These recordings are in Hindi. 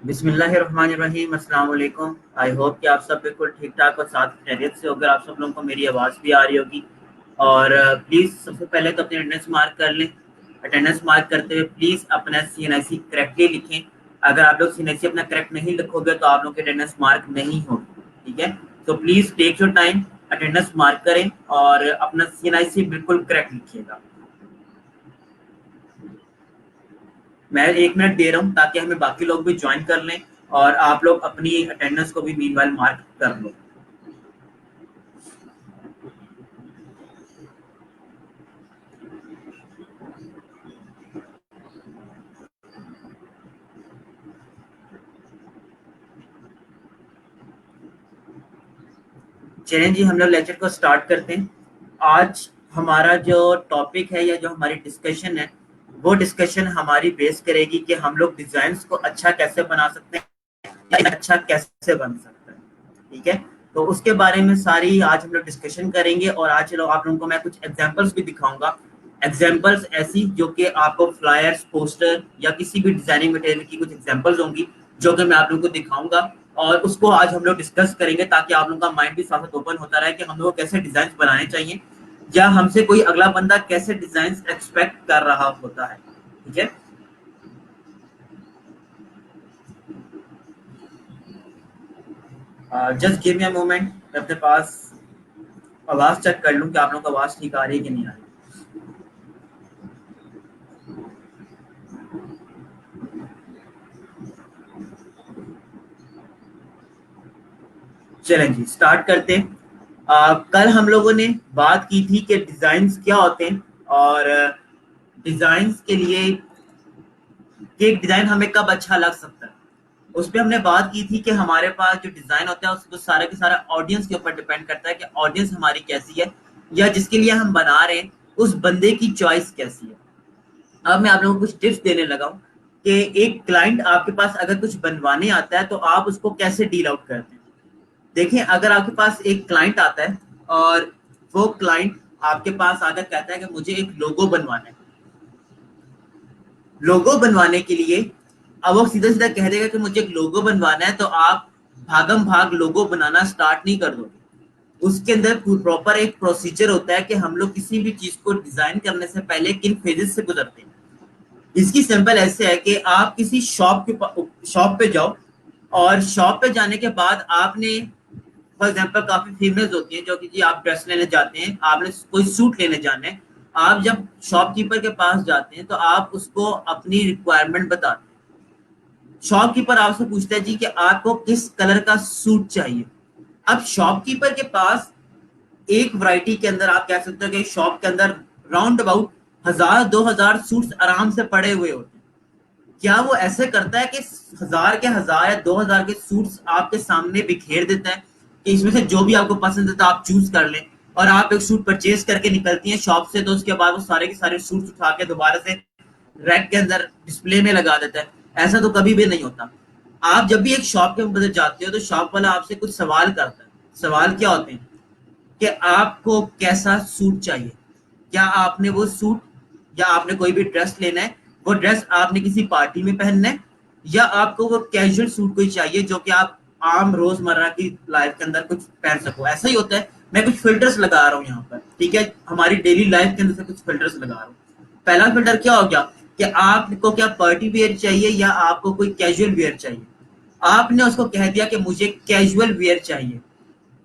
बिस्मिल्लाहिर्रहमानिर्रहीम, अस्सलाम वालेकुम। आई होप कि आप सब बिल्कुल ठीक ठाक और साथ खैरियत से होकर आप सब लोगों को मेरी आवाज़ भी आ रही होगी। और प्लीज़ सबसे पहले तो अपनी अटेंडेंस मार्क कर लें। अटेंडेंस मार्क करते हुए प्लीज़ अपना CNIC करेक्टली लिखें। अगर आप लोग CNIC अपना करेक्ट नहीं लिखोगे तो आप लोग की अटेंडेंस मार्क नहीं होगी, ठीक है। तो please take your time, attendance mark करें और अपना CNIC बिल्कुल करेक्ट लिखिएगा। मैं 1 मिनट दे रहा हूँ ताकि हमें बाकी लोग भी ज्वाइन कर लें और आप लोग अपनी अटेंडेंस को भी मीनवाइल मार्क कर लो। चलें जी, हम लोग लेक्चर को स्टार्ट करते हैं। आज हमारा जो टॉपिक है या जो हमारी डिस्कशन है, वो डिस्कशन हमारी बेस करेगी कि हम लोग डिजाइन को अच्छा कैसे बना सकते हैं या अच्छा कैसे बन सकता है, ठीक है। तो उसके बारे में सारी आज हम लोग डिस्कशन करेंगे और आज चलो आप लोगों को मैं कुछ एग्जांपल्स भी दिखाऊंगा। एग्जांपल्स ऐसी जो कि आपको फ्लायर्स, पोस्टर या किसी भी डिजाइनिंग मटेरियल की कुछ एग्जांपल्स होंगी जो कि मैं आप लोगों को दिखाऊंगा और उसको आज हम लोग डिस्कस करेंगे ताकि आप लोगों का माइंड भी साथ साथ ओपन होता रहे कि हम लोग को कैसे डिजाइन बनाने चाहिए या हमसे कोई अगला बंदा कैसे डिजाइन एक्सपेक्ट कर रहा होता है, ठीक है। Just give me a moment, मैं अपने पास आवाज चेक कर लूं कि आप लोगों को आवाज ठीक आ रही है कि नहीं आ रही। चलें जी, स्टार्ट करते हैं। कल हम लोगों ने बात की थी कि डिजाइन्स क्या होते हैं और डिजाइन्स के लिए कि एक डिजाइन हमें कब अच्छा लग सकता है। उस पर हमने बात की थी कि हमारे पास जो डिजाइन होता है उसको सारा के सारा ऑडियंस के ऊपर डिपेंड करता है कि ऑडियंस हमारी कैसी है या जिसके लिए हम बना रहे हैं उस बंदे की चॉइस कैसी है। अब मैं आप लोगों को कुछ टिप्स देने लगा हूँ कि एक क्लाइंट आपके पास अगर कुछ बनवाने आता है तो आप उसको कैसे डील आउट करते हैं। देखिए, अगर आपके पास एक क्लाइंट आता है और वो क्लाइंट आपके पास आकर कहता है कि मुझे एक लोगो बनवाना है। लोगो बनवाने के लिए अब वो सीधा सीधा कह देगा कि मुझे एक लोगो बनवाना है तो आप भागम भाग लोगो बनाना स्टार्ट नहीं कर दोगे। उसके अंदर प्रॉपर एक प्रोसीजर होता है कि हम लोग किसी भी चीज को डिजाइन करने से पहले किन फेजेस से गुजरते हैं। इसकी सिंपल ऐसे है कि आप किसी शॉप पे जाओ और शॉप पे जाने के बाद आपने फॉर एग्जाम्पल काफी फीमेल्स होती हैं जो कि जी आप ड्रेस लेने जाते हैं, आपने कोई सूट लेने जाना है। आप जब शॉपकीपर के पास जाते हैं तो आप उसको अपनी रिक्वायरमेंट बताते हैं। शॉपकीपर आपसे पूछता है जी कि आपको किस कलर का सूट चाहिए। अब शॉपकीपर के पास एक वैरायटी के अंदर आप कह सकते हो कि शॉप के अंदर राउंड अबाउट 1000-2000 सूट्स आराम से पड़े हुए होते हैं। क्या वो ऐसे करता है कि 1000 के 1000 या 2000 के सूट्स आपके सामने बिखेर देता है कि इसमें से जो भी आपको पसंद है तो आप चूज कर लें और आप एक सूट परचेज करके निकलती हैं शॉप से, तो उसके बाद वो सारे के सारे सूट्स उठा के दोबारा से रैक के अंदर डिस्प्ले में लगा देता है। ऐसा तो कभी भी नहीं होता। आप जब भी एक शॉप के अंदर जाते हो तो शॉप वाला आपसे कुछ सवाल करता है। सवाल क्या होते हैं कि आपको कैसा सूट चाहिए। क्या आपने वो सूट या आपने कोई भी ड्रेस लेना है, वो ड्रेस आपने किसी पार्टी में पहनना है या आपको वो कैजुअल सूट कोई चाहिए जो कि आप आम रोजमर्रा की लाइफ के अंदर कुछ पहन सको। ऐसा ही होता है। मैं कुछ फिल्टर्स लगा रहा हूँ यहाँ पर, ठीक है, हमारी डेली लाइफ के अंदर से कुछ फिल्टर्स लगा रहा हूँ। पहला फिल्टर क्या हो गया कि आपको क्या पार्टी वेयर चाहिए या आपको कोई कैजुअल वेयर चाहिए। आपने उसको कह दिया कि मुझे कैजुअल वेयर चाहिए।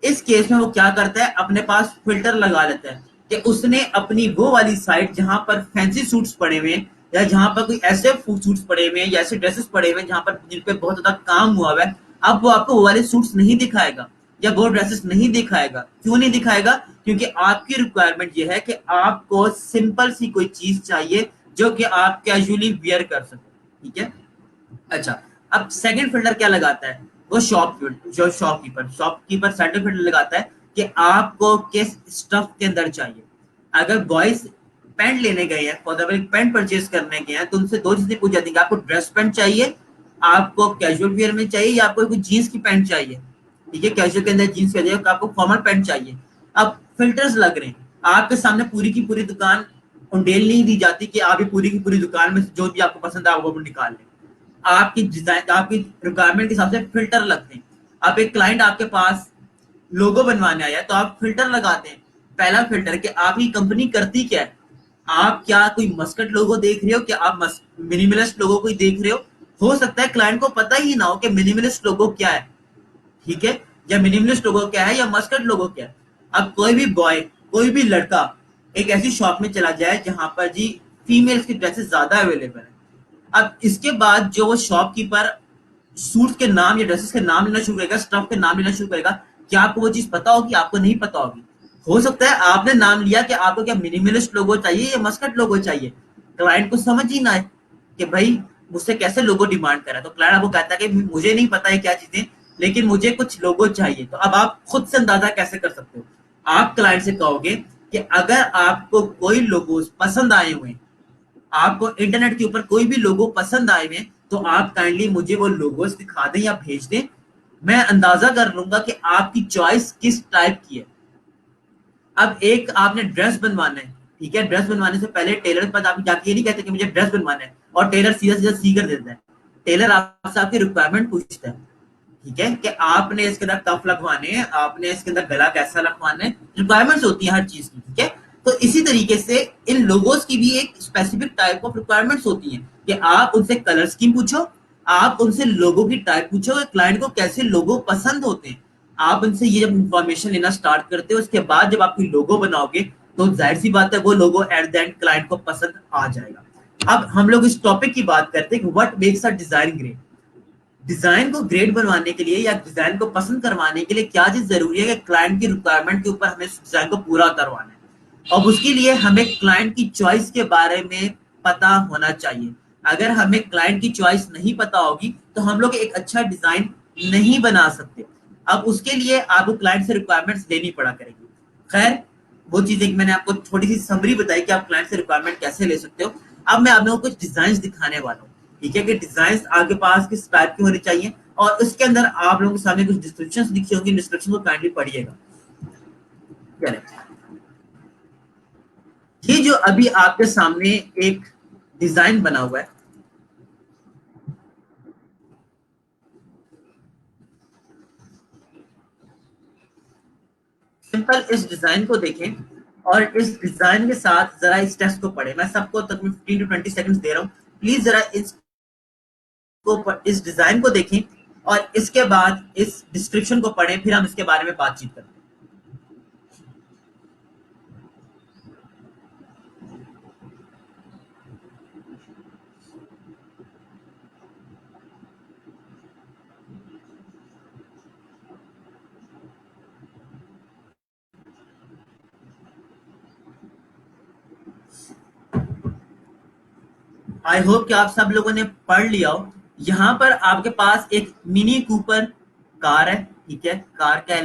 इस केस में वो क्या करता है, अपने पास फिल्टर लगा लेता है कि उसने अपनी वो वाली साइट जहां पर फैंसी सूट्स पड़े हुए हैं या जहां पर कोई ऐसे सूट्स पड़े हुए हैं या ऐसे ड्रेसेस पड़े हुए हैं जहां पर जिन पे बहुत ज्यादा काम हुआ हुआ है, अब वो आपको वो वाले सूट्स नहीं दिखाएगा या वो ड्रेसेस नहीं दिखाएगा। क्यों नहीं दिखाएगा? क्योंकि आपकी रिक्वायरमेंट ये है कि आपको सिंपल सी कोई चीज चाहिए जो कि आप कैजुअली वियर कर सको, ठीक है। अच्छा, अब सेकंड फिल्टर क्या लगाता है, वो जो शॉपकीपर सेकंड फिल्टर लगाता है कि आपको किस स्टफ के अंदर चाहिए। अगर बॉयज पैंट लेने गए हैं, फॉर एग्जाम्पल पैंट परचेज करने गए हैं, तो उनसे दो चीजें पूछ जाती है कि आपको ड्रेस पैंट चाहिए, आपको कैजुअल वेयर में चाहिए या आपको कोई जीन्स की पैंट चाहिए, ठीक है, कैजुअल के अंदर जीन्स चाहिए, आपको फॉर्मल पैंट चाहिए। अब फिल्टर्स लग रहे हैं। आपके सामने पूरी की पूरी दुकान उंडेल नहीं दी जाती कि आप ये पूरी की पूरी दुकान में जो भी आपको पसंद है आप वो निकाल लें। आपकी डिजाइन, आपकी रिक्वायरमेंट के हिसाब से फिल्टर लगते हैं। अब एक क्लाइंट आपके पास लोगो बनवाने आया तो आप फिल्टर लगाते हैं। पहला फिल्टर कि आपकी कंपनी करती क्या है, आप क्या कोई मस्कट लोगो देख रहे हो, क्या आप मिनिमलिस्ट लोगो कोई देख रहे हो सकता है क्लाइंट को पता ही ना हो कि मिनिमलिस्ट लोगो क्या है, ठीक है, या मिनिमलिस्ट लोगो क्या है या मस्कट लोगो क्या है। अब कोई भी बॉय, कोई भी लड़का एक ऐसी शॉप में चला जाए जहां पर जी फीमेल्स की ड्रेसेस ज्यादा अवेलेबल है। अब इसके बाद जो वो शॉपकीपर सूट्स के नाम या ड्रेसेस के नाम लेना शुरू करेगा, स्टफ के नाम लेना शुरू करेगा, क्या आपको वो चीज पता होगी? आपको नहीं पता होगी। हो सकता है आपने नाम लिया कि आपको क्या मिनिमलिस्ट लोगो चाहिए या मस्कट लोगो चाहिए, क्लाइंट को समझ ही ना है कि भाई मुझसे कैसे लोगो डिमांड करा। तो क्लाइंट आपको कहता है कि मुझे नहीं पता है क्या चीजें, लेकिन मुझे कुछ लोगो चाहिए। तो अब आप खुद से अंदाजा कैसे कर सकते हो? आप क्लाइंट से कहोगे कि अगर आपको कोई लोगोस पसंद आए हुए, आपको इंटरनेट के ऊपर कोई भी लोगो पसंद आए हुए, तो आप काइंडली मुझे वो लोगोस दिखा दें या भेज दें। मैं अंदाजा कर लूंगा कि आपकी चॉइस किस टाइप की है। अब एक आपने ड्रेस बनवाना है, ठीक है, ड्रेस बनवाने से पहले टेलर के पास आप जाके ये नहीं कहते कि मुझे ड्रेस बनवाना है और टेलर सीधा सीधा सी कर देता है। टेलर आपसे आपकी रिक्वायरमेंट पूछता है, ठीक है, कि आपने इसके अंदर कफ लगवाने हैं, आपने इसके अंदर गला कैसा लगवाना है, रिक्वायरमेंट्स होती है हर चीज की, ठीक है। तो इसी तरीके से इन लोगोस की भी एक स्पेसिफिक टाइप ऑफ रिक्वायरमेंट्स होती हैं कि आप उनसे कलर स्कीम पूछो, आप उनसे लोगो की टाइप पूछो कि क्लाइंट को कैसे लोगो पसंद होते हैं। आप उनसे ये जब इंफॉर्मेशन लेना स्टार्ट करते हो, उसके बाद जब आपकी लोगो बनाओगे तो जाहिर सी बात है वो लोगो एट द एंड क्लाइंट को पसंद आ जाएगा। अब हम लोग इस टॉपिक की बात करते हैं कि what makes a design great. Design को ग्रेड बनवाने के लिए या डिजाइन को पसंद करवाने के लिए क्या चीज जरूरी है कि क्लाइंट की रिक्वायरमेंट के ऊपर हमें डिजाइन को पूरा करवाना है। और उसके लिए हमें क्लाइंट की चॉइस के बारे में पता होना चाहिए। अगर हमें क्लाइंट की चॉइस नहीं पता होगी तो हम लोग एक अच्छा डिजाइन नहीं बना सकते। अब उसके लिए आपको क्लाइंट से रिक्वायरमेंट्स लेनी पड़ा करेगी। खैर, वो चीज एक मैंने आपको थोड़ी सी समरी बताई कि आप क्लाइंट से रिक्वायरमेंट कैसे ले सकते हो। अब मैं आप लोगों को कुछ डिजाइन दिखाने वाला हूँ, ठीक है, कि डिजाइन आपके पास किस टाइप की होनी चाहिए और उसके अंदर आप लोगों के सामने कुछ डिस्क्रिप्शंस लिखी होंगी, डिस्क्रिप्शन को काइंडली पढ़िएगा। ये जो अभी आपके सामने एक डिजाइन बना हुआ है, सिंपल इस डिजाइन को देखें और इस डिजाइन के साथ जरा इस टेक्स्ट को पढ़ें। मैं सबको तकरीबन 15 टू 20 सेकंड्स दे रहा हूँ, प्लीज जरा इस डिजाइन को देखें और इसके बाद इस डिस्क्रिप्शन को पढ़ें, फिर हम इसके बारे में बातचीत करें। आई होप कि आप सब लोगों ने पढ़ लिया हो। यहाँ पर आपके पास एक मिनी कूपर कार है, ठीक है, कार कह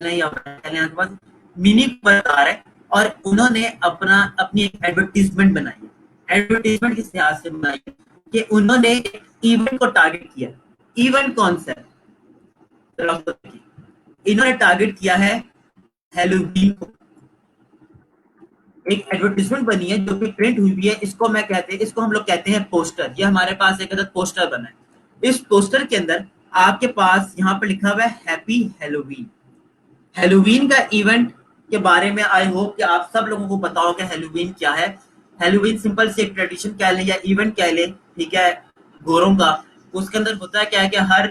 लें या कह लें, आपके पास मिनी कूपर कार है और उन्होंने अपनी एक एडवर्टीजमेंट बनाई है। एडवर्टीजमेंट किस लिहाज से बनाई है कि उन्होंने इवेंट को टारगेट किया। इवेंट कौन सा है? इन्होंने टारगेट किया है हेलोवीन को। एक एडवर्टीजमेंट बनी है जो कि प्रिंट हुई है, इसको हम लोग कहते हैं पोस्टर। ये हमारे पास एक अदद पोस्टर बना है। इस पोस्टर के अंदर आपके पास यहाँ पर लिखा हुआ है हैप्पी हेलोवीन। हेलोवीन का इवेंट के बारे में आई होप कि आप सब लोगों को पता हो कि हेलोवीन क्या है। हेलोवीन सिंपल से एक ट्रेडिशन कह लें या इवेंट कह लें, ठीक है, गोरों का। उसके अंदर होता है क्या है कि हर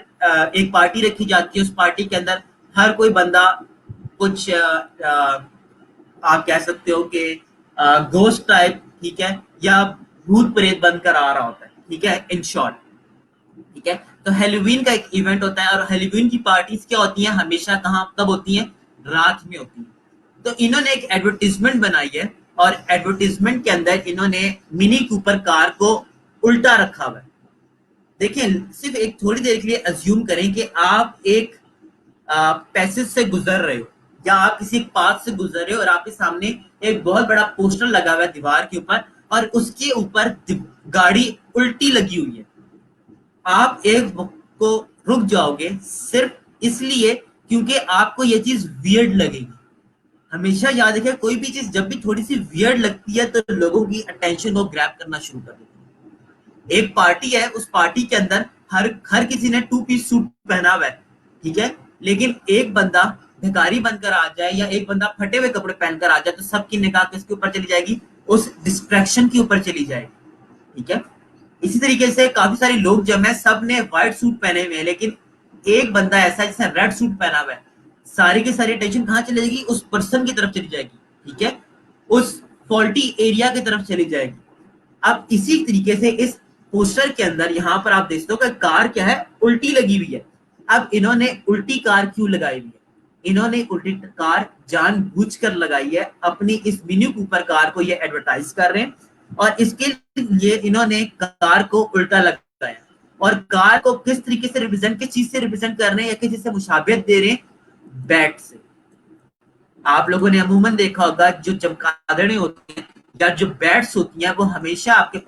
एक पार्टी रखी जाती है, उस पार्टी के अंदर हर कोई बंदा कुछ आप कह सकते हो कि घोस्ट टाइप, ठीक है, या भूत प्रेत बनकर आ रहा होता है, ठीक है, इन शॉर्ट, ठीक है। तो हेलोवीन का एक इवेंट होता है और हेलोवीन की पार्टीज क्या होती हैं, हमेशा कहाँ कब होती हैं? रात में होती है। तो इन्होंने एक एडवर्टीजमेंट बनाई है और एडवर्टीजमेंट के अंदर इन्होंने मिनी कूपर कार को उल्टा रखा हुआ है। देखिए, सिर्फ एक थोड़ी देर के लिए अज्यूम करें कि आप एक पैसेज से गुजर रहे हो या आप किसी पाथ से गुजर रहे हो और आपके सामने एक बहुत बड़ा पोस्टर लगा हुआ है दीवार के ऊपर और उसके ऊपर गाड़ी उल्टी लगी हुई है। आप एक वक्त को रुक जाओगे सिर्फ इसलिए क्योंकि आपको ये चीज वियर्ड लगेगी। हमेशा याद रखिए, कोई भी चीज जब भी थोड़ी सी वियर्ड लगती है तो लोगों की अटेंशन को ग्रैब करना शुरू कर देती है। एक पार्टी है, उस पार्टी के अंदर हर हर किसी ने 2 पीस सूट पहना हुआ है, ठीक है, लेकिन एक बंदा भिखारी बनकर आ जाए या एक बंदा फटे हुए कपड़े पहनकर आ जाए तो सबकी निगाह किसके ऊपर चली जाएगी? उस डिस्ट्रैक्शन के ऊपर चली जाएगी, ठीक है। इसी तरीके से काफी सारे लोग जब है सब ने व्हाइट सूट पहने हुए हैं, लेकिन एक बंदा ऐसा है जिसने रेड सूट पहना हुआ है, सारी की सारी अटेंशन कहाँ चली जाएगी? उस पर्सन की तरफ चली जाएगी, ठीक है, उस फॉल्टी एरिया की तरफ चली जाएगी। अब इसी तरीके से इस पोस्टर के अंदर यहाँ पर आप देख सकते हो कि कार क्या है? उल्टी लगी हुई है। अब इन्होंने उल्टी कार क्यों लगाई हुई है? इन्होंने उल्टी कार जानबूझकर लगाई है, अपनी इस मिनी कूपर कार को ये एडवर्टाइज कर रहे हैं और इसके लिए इन्होंने कार को उल्टा लगाया और कार को किस तरीके से रिप्रेजेंट, किस चीज से रिप्रेजेंट कर रहे हैं या किस चीज से मुशाबियत दे रहे हैं? बैट से। आप लोगों ने अमूमन देखा होगा जो चमगादड़ें होती हैं या जो बैट्स होती हैं वो हमेशा आपके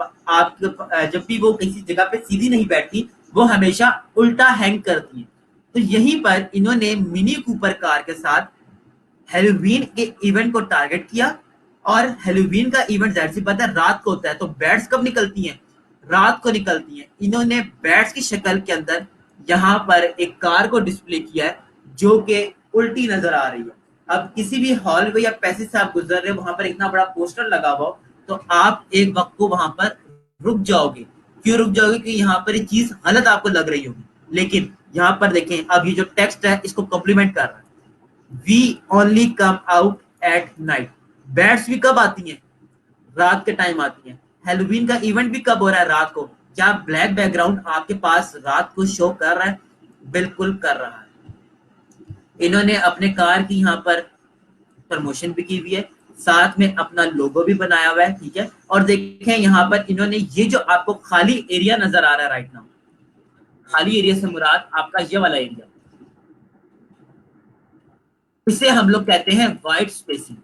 जब भी वो किसी जगह पे सीधी नहीं बैठती, वो हमेशा उल्टा हैंग करती हैं। तो यहीं पर इन्होंने मिनी कूपर कार के साथ हेलोवीन के इवेंट को टारगेट किया और हेलोवीन का इवेंट जाहिर सी बात है रात को होता है, तो बैट्स कब निकलती हैं? रात को निकलती हैं। इन्होंने बैट्स की शक्ल के अंदर यहाँ पर एक कार को डिस्प्ले किया है जो कि उल्टी नजर आ रही है। अब किसी भी हॉल में या पैसे से आप गुजर रहे हो, वहां पर इतना बड़ा पोस्टर लगा हुआ हो, तो आप एक वक्त को वहां पर रुक जाओगे। क्यों रुक जाओगे? कि यहाँ पर ये चीज गलत आपको लग रही होगी, लेकिन यहाँ पर देखें, अब ये जो टेक्स्ट है इसको कॉम्प्लीमेंट कर रहा है। We only come out at night. Bats भी कब आती हैं? रात के टाइम आती हैं। हेलोवीन का इवेंट भी कब हो रहा है? रात को। क्या ब्लैक बैकग्राउंड आपके पास रात को शो कर रहा है? बिल्कुल कर रहा है। इन्होंने अपने कार की यहाँ पर प्रमोशन भी की हुई है, साथ में अपना लोगो भी बनाया हुआ है, ठीक है। और देखें यहाँ पर इन्होंने ये जो आपको खाली एरिया नजर आ रहा है राइट नाउ, खाली एरिया से मुराद आपका ये वाला एरिया, इसे हम लोग कहते हैं वाइट स्पेसिंग।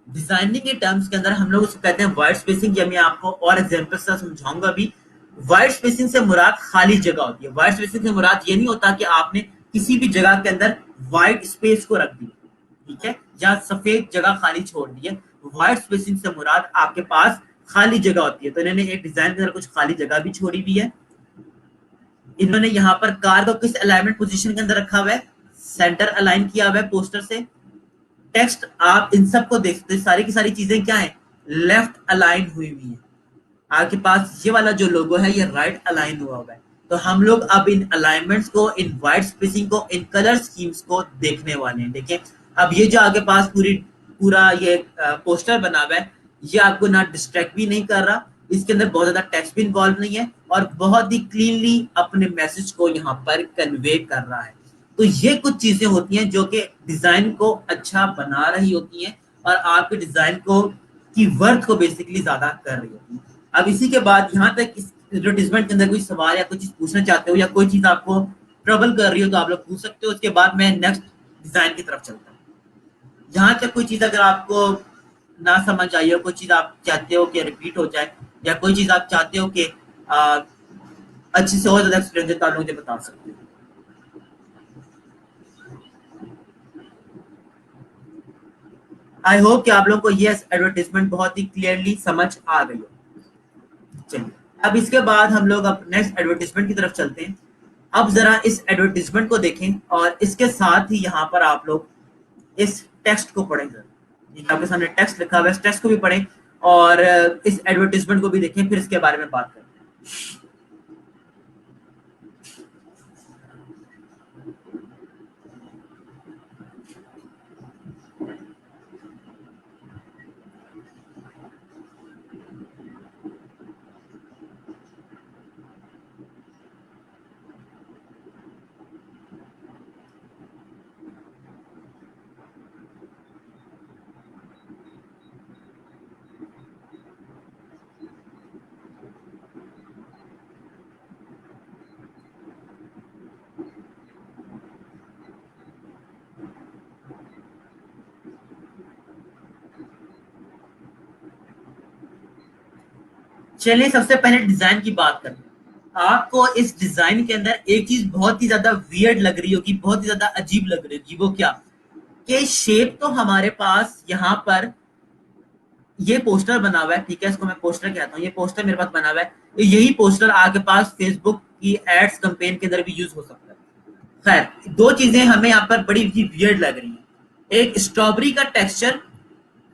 डिजाइनिंग के टर्म्स के अंदर हम लोग उसको कहते हैं वाइट स्पेसिंग। ये मैं आपको और एग्जांपल से समझाऊंगा अभी। वाइट स्पेसिंग से मुराद खाली जगह होती है। वाइट स्पेसिंग से मुराद ये नहीं होता कि आपने किसी भी जगह के अंदर वाइट स्पेस को रख दिया, ठीक है, या सफेद जगह खाली छोड़ दी है। वाइट स्पेसिंग से मुराद आपके पास खाली जगह होती है। तो इन्होंने एक डिजाइन के अंदर कुछ खाली जगह भी छोड़ी हुई है। इन्होंने यहाँ पर कार को किस अलाइनमेंट पोजीशन के अंदर रखा हुआ है? सेंटर अलाइन किया हुआ है पोस्टर से। टेक्स्ट आप इन सबको देख सकते हैं, सारी की सारी चीजें क्या है? लेफ्ट अलाइन हुई हुई है। आपके पास ये वाला जो लोगो है ये राइट अलाइन हुआ हुआ है। तो हम लोग अब इन अलाइनमेंट्स को, इन वाइट स्पेसिंग को, इन कलर स्कीम्स को देखने वाले हैं। देखिए अब ये जो आगे पास पूरा ये पोस्टर बना हुआ है, ये आपको ना डिस्ट्रैक्ट भी नहीं कर रहा, इसके अंदर बहुत ज्यादा टेक्स्ट भी इन्वॉल्व नहीं है और बहुत ही क्लीनली अपने मैसेज को यहाँ पर कन्वे कर रहा है। तो ये कुछ चीजें होती हैं जो कि डिजाइन को अच्छा बना रही होती हैं और आपके डिजाइन को की वर्थ को बेसिकली ज्यादा कर रही होती है। अब इसी के बाद यहाँ तक इस एडवर्टीजमेंट के अंदर कोई सवाल या कोई चीज पूछना चाहते हो या कोई चीज आपको ट्रबल कर रही हो तो आप लोग पूछ सकते हो। उसके बाद मैं नेक्स्ट डिजाइन की तरफ चलता हूँ। यहाँ तक कोई चीज अगर आपको ना समझ आई हो, कोई चीज आप चाहते हो कि रिपीट हो जाए या कोई चीज आप चाहते हो कि अच्छे से और ज्यादा एक्सप्लेन हो तो आप मुझे बता सकते हो। आई होप कि आप लोगों को ये एडवर्टीजमेंट बहुत ही क्लियरली समझ आ गई हो। चलिए अब इसके बाद हम लोग अब नेक्स्ट एडवर्टीजमेंट की तरफ चलते हैं। अब जरा इस एडवर्टीजमेंट को देखें और इसके साथ ही यहाँ पर आप लोग इस टेक्स्ट को पढ़ें। जरा आपके सामने टेक्स्ट लिखा हुआ है, इस टेक्स्ट को भी पढ़ें और इस एडवर्टीजमेंट को भी देखें, फिर इसके बारे में बात करें। चलिए सबसे पहले डिजाइन की बात करते हैं। आपको इस डिजाइन के अंदर एक चीज बहुत ही ज्यादा वियर्ड लग रही होगी, बहुत ही ज्यादा अजीब लग रही होगी। वो क्या? कि शेप तो हमारे पास यहाँ पर ये पोस्टर बना हुआ है, ठीक है, इसको मैं पोस्टर कहता हूँ, ये पोस्टर मेरे पास बना हुआ है, यही पोस्टर आपके पास फेसबुक की एड्स कैंपेन के अंदर भी यूज हो सकता है। खैर, दो चीजें हमें यहाँ पर बड़ी ही वियर्ड लग रही है, एक स्ट्रॉबेरी का टेक्सचर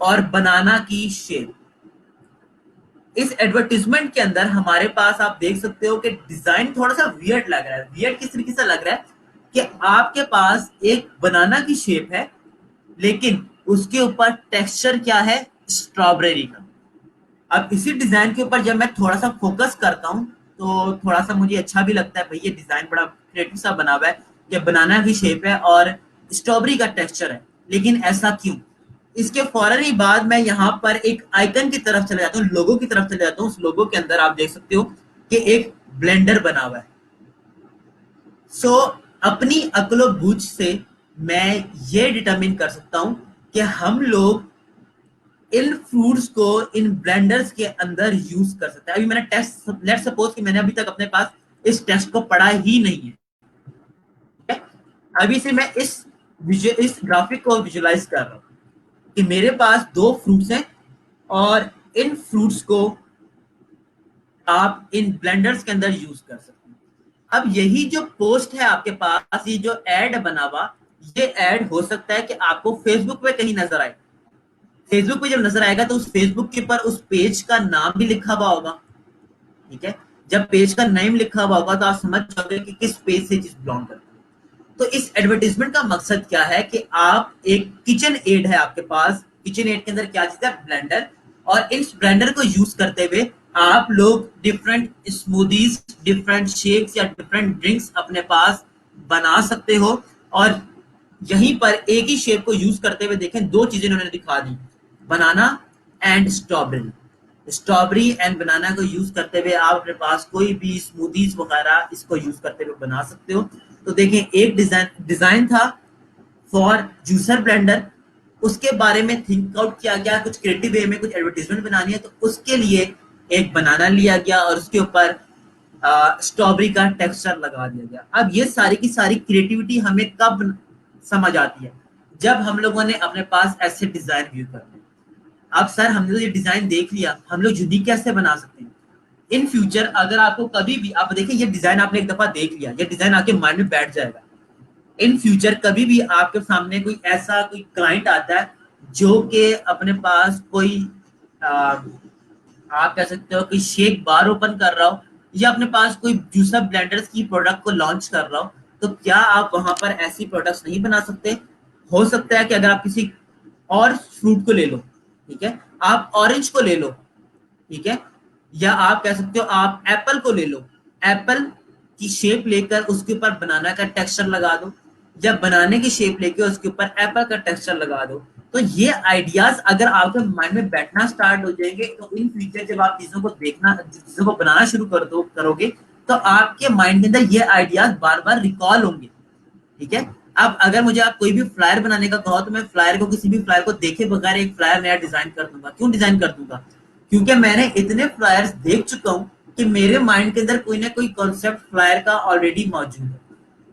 और बनाना की शेप। इस एडवर्टीजमेंट के अंदर हमारे पास आप देख सकते हो कि डिजाइन थोड़ा सा वियर्ड लग रहा है। वियर्ड किस तरीके से लग रहा है कि आपके पास एक बनाना की शेप है, लेकिन उसके ऊपर टेक्सचर क्या है, स्ट्रॉबेरी का। अब इसी डिजाइन के ऊपर जब मैं थोड़ा सा फोकस करता हूँ तो थोड़ा सा मुझे अच्छा भी लगता है, भाई ये डिजाइन बड़ा क्रिएटिव सा बना हुआ है, ये बनाना की शेप है और स्ट्रॉबेरी का टेक्सचर है। लेकिन ऐसा क्यों? इसके फौरन ही बाद मैं यहाँ पर एक आइकन की तरफ चले जाता हूँ, लोगो की तरफ चले जाता हूँ। उस लोगो के अंदर आप देख सकते हो कि एक ब्लेंडर बना हुआ है। सो अपनी अक्लो बूझ से मैं ये डिटरमिन कर सकता हूँ कि हम लोग इन फ्रूट्स को इन ब्लेंडर्स के अंदर यूज कर सकते हैं। अभी मैंने टेस्ट, लेट्स सपोज कि मैंने अभी तक अपने पास इस टेस्ट को पढ़ा ही नहीं है, ठीक है? अभी से मैं इस ग्राफिक को विजुलाइज कर रहा हूँ कि मेरे पास दो फ्रूट्स हैं और इन फ्रूट्स को आप इन ब्लेंडर्स के अंदर यूज कर सकते हैं। अब यही जो पोस्ट है आपके पास, ये जो एड बना हुआ, ये एड हो सकता है कि आपको फेसबुक पे कहीं नजर आए। फेसबुक पे जब नजर आएगा तो उस फेसबुक के ऊपर उस पेज का नाम भी लिखा हुआ होगा, ठीक है? जब पेज का नेम लिखा हुआ होगा तो आप समझ जाओगे कि किस पेज से चीज बिलोंग करती है। तो इस एडवर्टीजमेंट का मकसद क्या है कि आप एक किचन एड है आपके पास, किचन एड के अंदर क्या चीज है, ब्लेंडर, और इस ब्लेंडर को यूज करते हुए आप लोग डिफरेंट स्मूदीज, डिफरेंट शेक्स या डिफरेंट ड्रिंक्स अपने पास बना सकते हो। और यहीं पर एक ही शेप को यूज करते हुए देखें, दो चीजें उन्होंने दिखा दी, बनाना एंड स्ट्रॉबेरी। स्ट्रॉबेरी एंड बनाना को यूज करते हुए आप अपने पास कोई भी स्मूदीज वगैरह इसको यूज करते हुए बना सकते हो। तो देखें, एक डिजाइन था फॉर जूसर ब्लेंडर, उसके बारे में थिंक आउट किया गया, कुछ क्रिएटिव वे में कुछ एडवर्टीजमेंट बनानी है तो उसके लिए एक बनाना लिया गया और उसके ऊपर स्ट्रॉबेरी का टेक्सचर लगा दिया गया। अब ये सारी की सारी क्रिएटिविटी हमें कब समझ आती है, जब हम लोगों ने अपने पास ऐसे डिजाइन व्यू करते हैं। अब सर हमने तो ये डिजाइन देख लिया, हम लोग यूनिक कैसे बना सकते हैं? इन फ्यूचर अगर आपको कभी भी, आप देखिए ये डिजाइन आपने एक दफा देख लिया, ये डिजाइन आपके माइंड में बैठ जाएगा। इन फ्यूचर कभी भी आपके सामने कोई ऐसा कोई क्लाइंट आता है जो कि अपने पास कोई आ, आप कह सकते हो कि शेक बार ओपन कर रहा हो या अपने पास कोई जूसर ब्लेंडर्स की प्रोडक्ट को लॉन्च कर रहा हो, तो क्या आप वहां पर ऐसी प्रोडक्ट्स नहीं बना सकते? हो सकता है कि अगर आप किसी और फ्रूट को ले लो, ठीक है, आप ऑरेंज को ले लो, ठीक है, या आप कह सकते हो आप एप्पल को ले लो, एप्पल की शेप लेकर उसके ऊपर बनाना का टेक्सचर लगा दो, या बनाने की शेप लेकर उसके ऊपर एप्पल का टेक्सचर लगा दो। तो ये आइडियाज अगर आपके माइंड में बैठना स्टार्ट हो जाएंगे तो इन फ्यूचर जब आप चीजों को देखना, चीजों को बनाना शुरू करोगे तो आपके माइंड के अंदर ये आइडियाज बार बार रिकॉल होंगे, ठीक है? अब अगर मुझे आप कोई भी फ्लायर बनाने का कहो तो मैं फ्लायर को, किसी भी फ्लायर को देखे बगैर एक फ्लायर नया डिजाइन कर दूंगा। क्यों डिजाइन कर दूंगा? क्योंकि मैंने इतने फ्लायर्स देख चुका हूं कि मेरे माइंड के अंदर कोई ना कोई कॉन्सेप्ट फ्लायर का ऑलरेडी मौजूद है।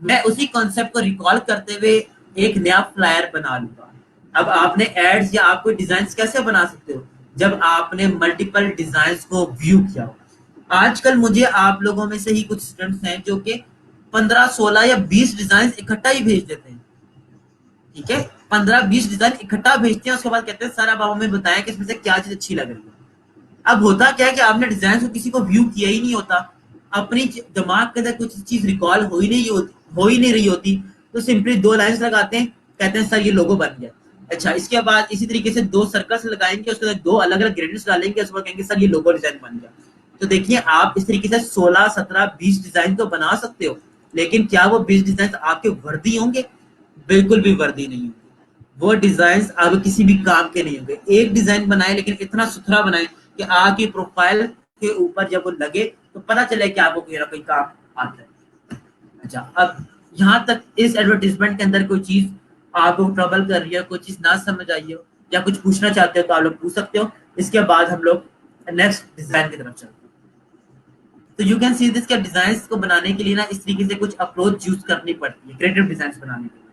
मैं उसी कॉन्सेप्ट को रिकॉल करते हुए एक नया फ्लायर बना लूंगा। अब आपने एड्स या आप कोई डिजाइन कैसे बना सकते हो? जब आपने मल्टीपल डिजाइन को व्यू किया हो। आजकल मुझे आप लोगों में से ही कुछ स्टूडेंट्स हैं जो कि 15, 16 या 20 डिजाइन इकट्ठा ही भेज देते हैं, ठीक है, 15-20 डिजाइन इकट्ठा भेजते हैं, उसके बाद कहते हैं सर अब हमें बताएं कि इसमें से क्या चीज अच्छी लग रही है। अब होता क्या है कि आपने डिजाइन को किसी को व्यू किया ही नहीं होता, अपनी दिमाग के अंदर कुछ चीज रिकॉल हो ही नहीं रही होती, तो सिंपली दो लाइंस लगाते हैं, कहते हैं सर ये लोगो बन गया। अच्छा, इसके बाद इसी तरीके से दो सर्कल्स लगाएंगे, उसके बाद दो अलग अलग ग्रेडियंट्स डालेंगे, उसके बाद कहेंगे सर ये लोगो डिजाइन बन गया। तो देखिए आप इस तरीके से 16, 17, 20 डिजाइन तो बना सकते हो, लेकिन क्या वो 20 डिजाइन आपके वर्दी होंगे? बिल्कुल भी वर्दी नहीं होंगे। वो डिजाइन अब किसी भी काम के नहीं होंगे। एक डिजाइन बनाए लेकिन इतना सुथरा बनाए कि आपकी प्रोफाइल के ऊपर जब वो लगे तो पता चले कि आपको कोई ना कोई काम आता है। अच्छा, अब यहाँ तक इस एडवर्टीजमेंट के अंदर कोई चीज आपको ट्रबल कर रही है, कोई चीज ना समझ आई हो या कुछ पूछना चाहते हो तो आप लोग पूछ सकते हो। इसके बाद हम लोग नेक्स्ट डिजाइन की तरफ चलते हैं। तो यू कैन सी दिस, क्या डिजाइन को बनाने के लिए ना इस तरीके से कुछ अप्रोच यूज करनी पड़ती है क्रिएटिव डिजाइन बनाने के लिए।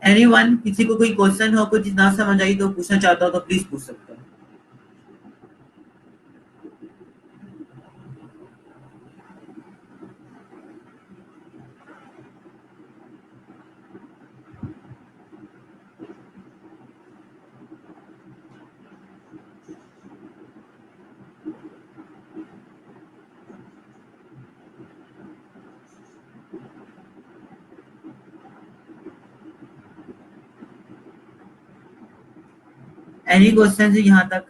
एनीवन, किसी को कोई क्वेश्चन हो, कोई चीज ना समझ आई तो पूछना चाहता हो तो प्लीज पूछ सकते हो। एनी क्वेश्चन यहाँ तक?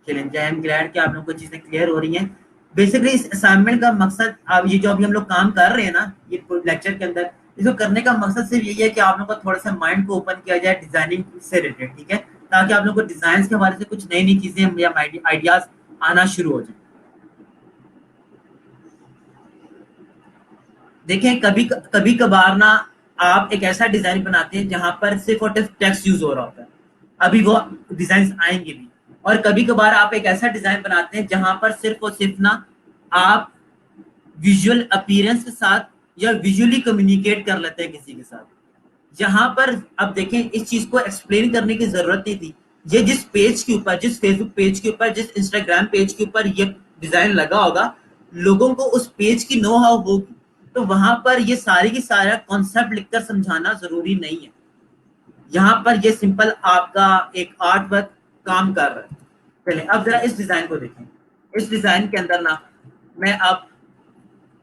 चलें, आई एम ग्लैड कि आप लोगों को चीजें क्लियर हो रही हैं। बेसिकली इस असाइनमेंट का मकसद, अब ये जो अभी हम लोग काम कर रहे हैं ना ये लेक्चर के अंदर, इसको करने का मकसद सिर्फ यही है कि आप लोगों का थोड़ा सा माइंड को ओपन किया जाए डिजाइनिंग से रिलेटेड, ठीक है, ताकि आप लोगों को डिजाइन के बारे से कुछ नई नई चीजें या आइडियाज आना शुरू हो जाए। देखें, कभी कभी कभार ना आप एक ऐसा डिजाइन बनाते हैं जहां पर सिर्फ और सिर्फ टेक्स्ट यूज हो रहा होता है, अभी वो डिजाइन आएंगे भी। और कभी कभार आप एक ऐसा डिजाइन बनाते हैं जहां पर सिर्फ और सिर्फ ना आप विजुअल अपीयरेंस के साथ या विजुअली कम्युनिकेट कर लेते हैं किसी के साथ, जहां पर अब देखें इस चीज को एक्सप्लेन करने की जरूरत नहीं थी। ये जिस पेज के ऊपर, जिस फेसबुक पेज के ऊपर, जिस इंस्टाग्राम पेज के ऊपर ये डिजाइन लगा होगा, लोगों को उस पेज की नो हाउ होगी, तो वहां पर ये सारी की सारा कॉन्सेप्ट लिखकर समझाना जरूरी नहीं है। यहाँ पर ये सिंपल आपका एक आर्ट वर्क काम कर रहा है। चलिए अब जरा इस डिजाइन को देखें। इस डिजाइन के अंदर ना मैं अब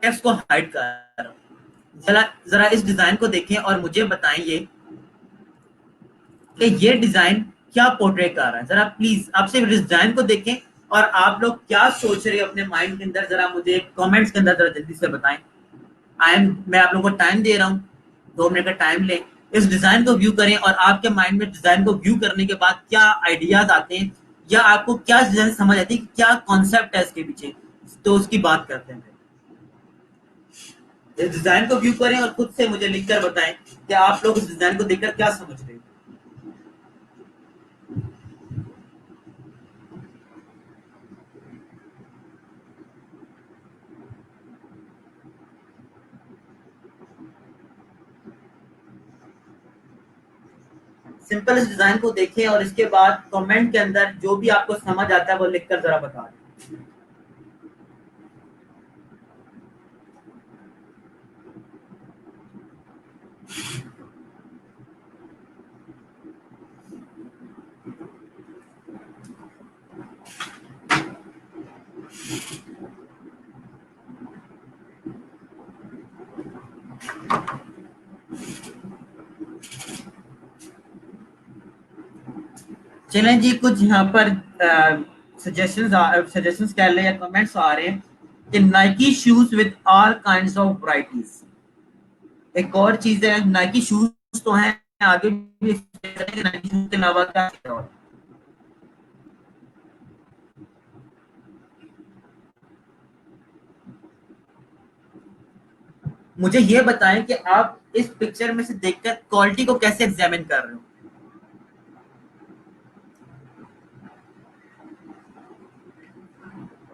टेक्स्ट को हाइड कर रहा हूँ। जरा जरा इस डिजाइन को देखें और मुझे बताएं कि ये डिजाइन क्या पोर्ट्रे कर रहा है। जरा प्लीज आप सिर्फ डिजाइन को देखें और आप लोग क्या सोच रहे हो अपने माइंड के अंदर, जरा मुझे कमेंट्स के अंदर जरा जल्दी से बताएं। मैं आप लोगों को टाइम दे रहा हूँ, 2 मिनट का टाइम लें, इस डिजाइन को व्यू करें और आपके माइंड में डिजाइन को व्यू करने के बाद क्या आइडियाज आते हैं या आपको क्या डिजाइन समझ आती है कि क्या कॉन्सेप्ट है इसके पीछे, तो उसकी बात करते हैं। इस डिजाइन को व्यू करें और खुद से मुझे लिखकर बताएं कि आप लोग इस डिजाइन को देखकर क्या समझ रहे हैं। सिंपल इस डिजाइन को देखें और इसके बाद कमेंट के अंदर जो भी आपको समझ आता है वो लिखकर जरा बता दें। चलें जी, कुछ यहाँ पर सजेशंस कह लें या कमेंट्स आ रहे हैं कि Nike shoes with all kinds of varieties. एक और चीज है, नाइकी शूज तो हैं, आगे भी नाइकी शूज के अलावा क्या है और? मुझे ये बताएं कि आप इस पिक्चर में से देखकर क्वालिटी को कैसे एग्जामिन कर रहे हो।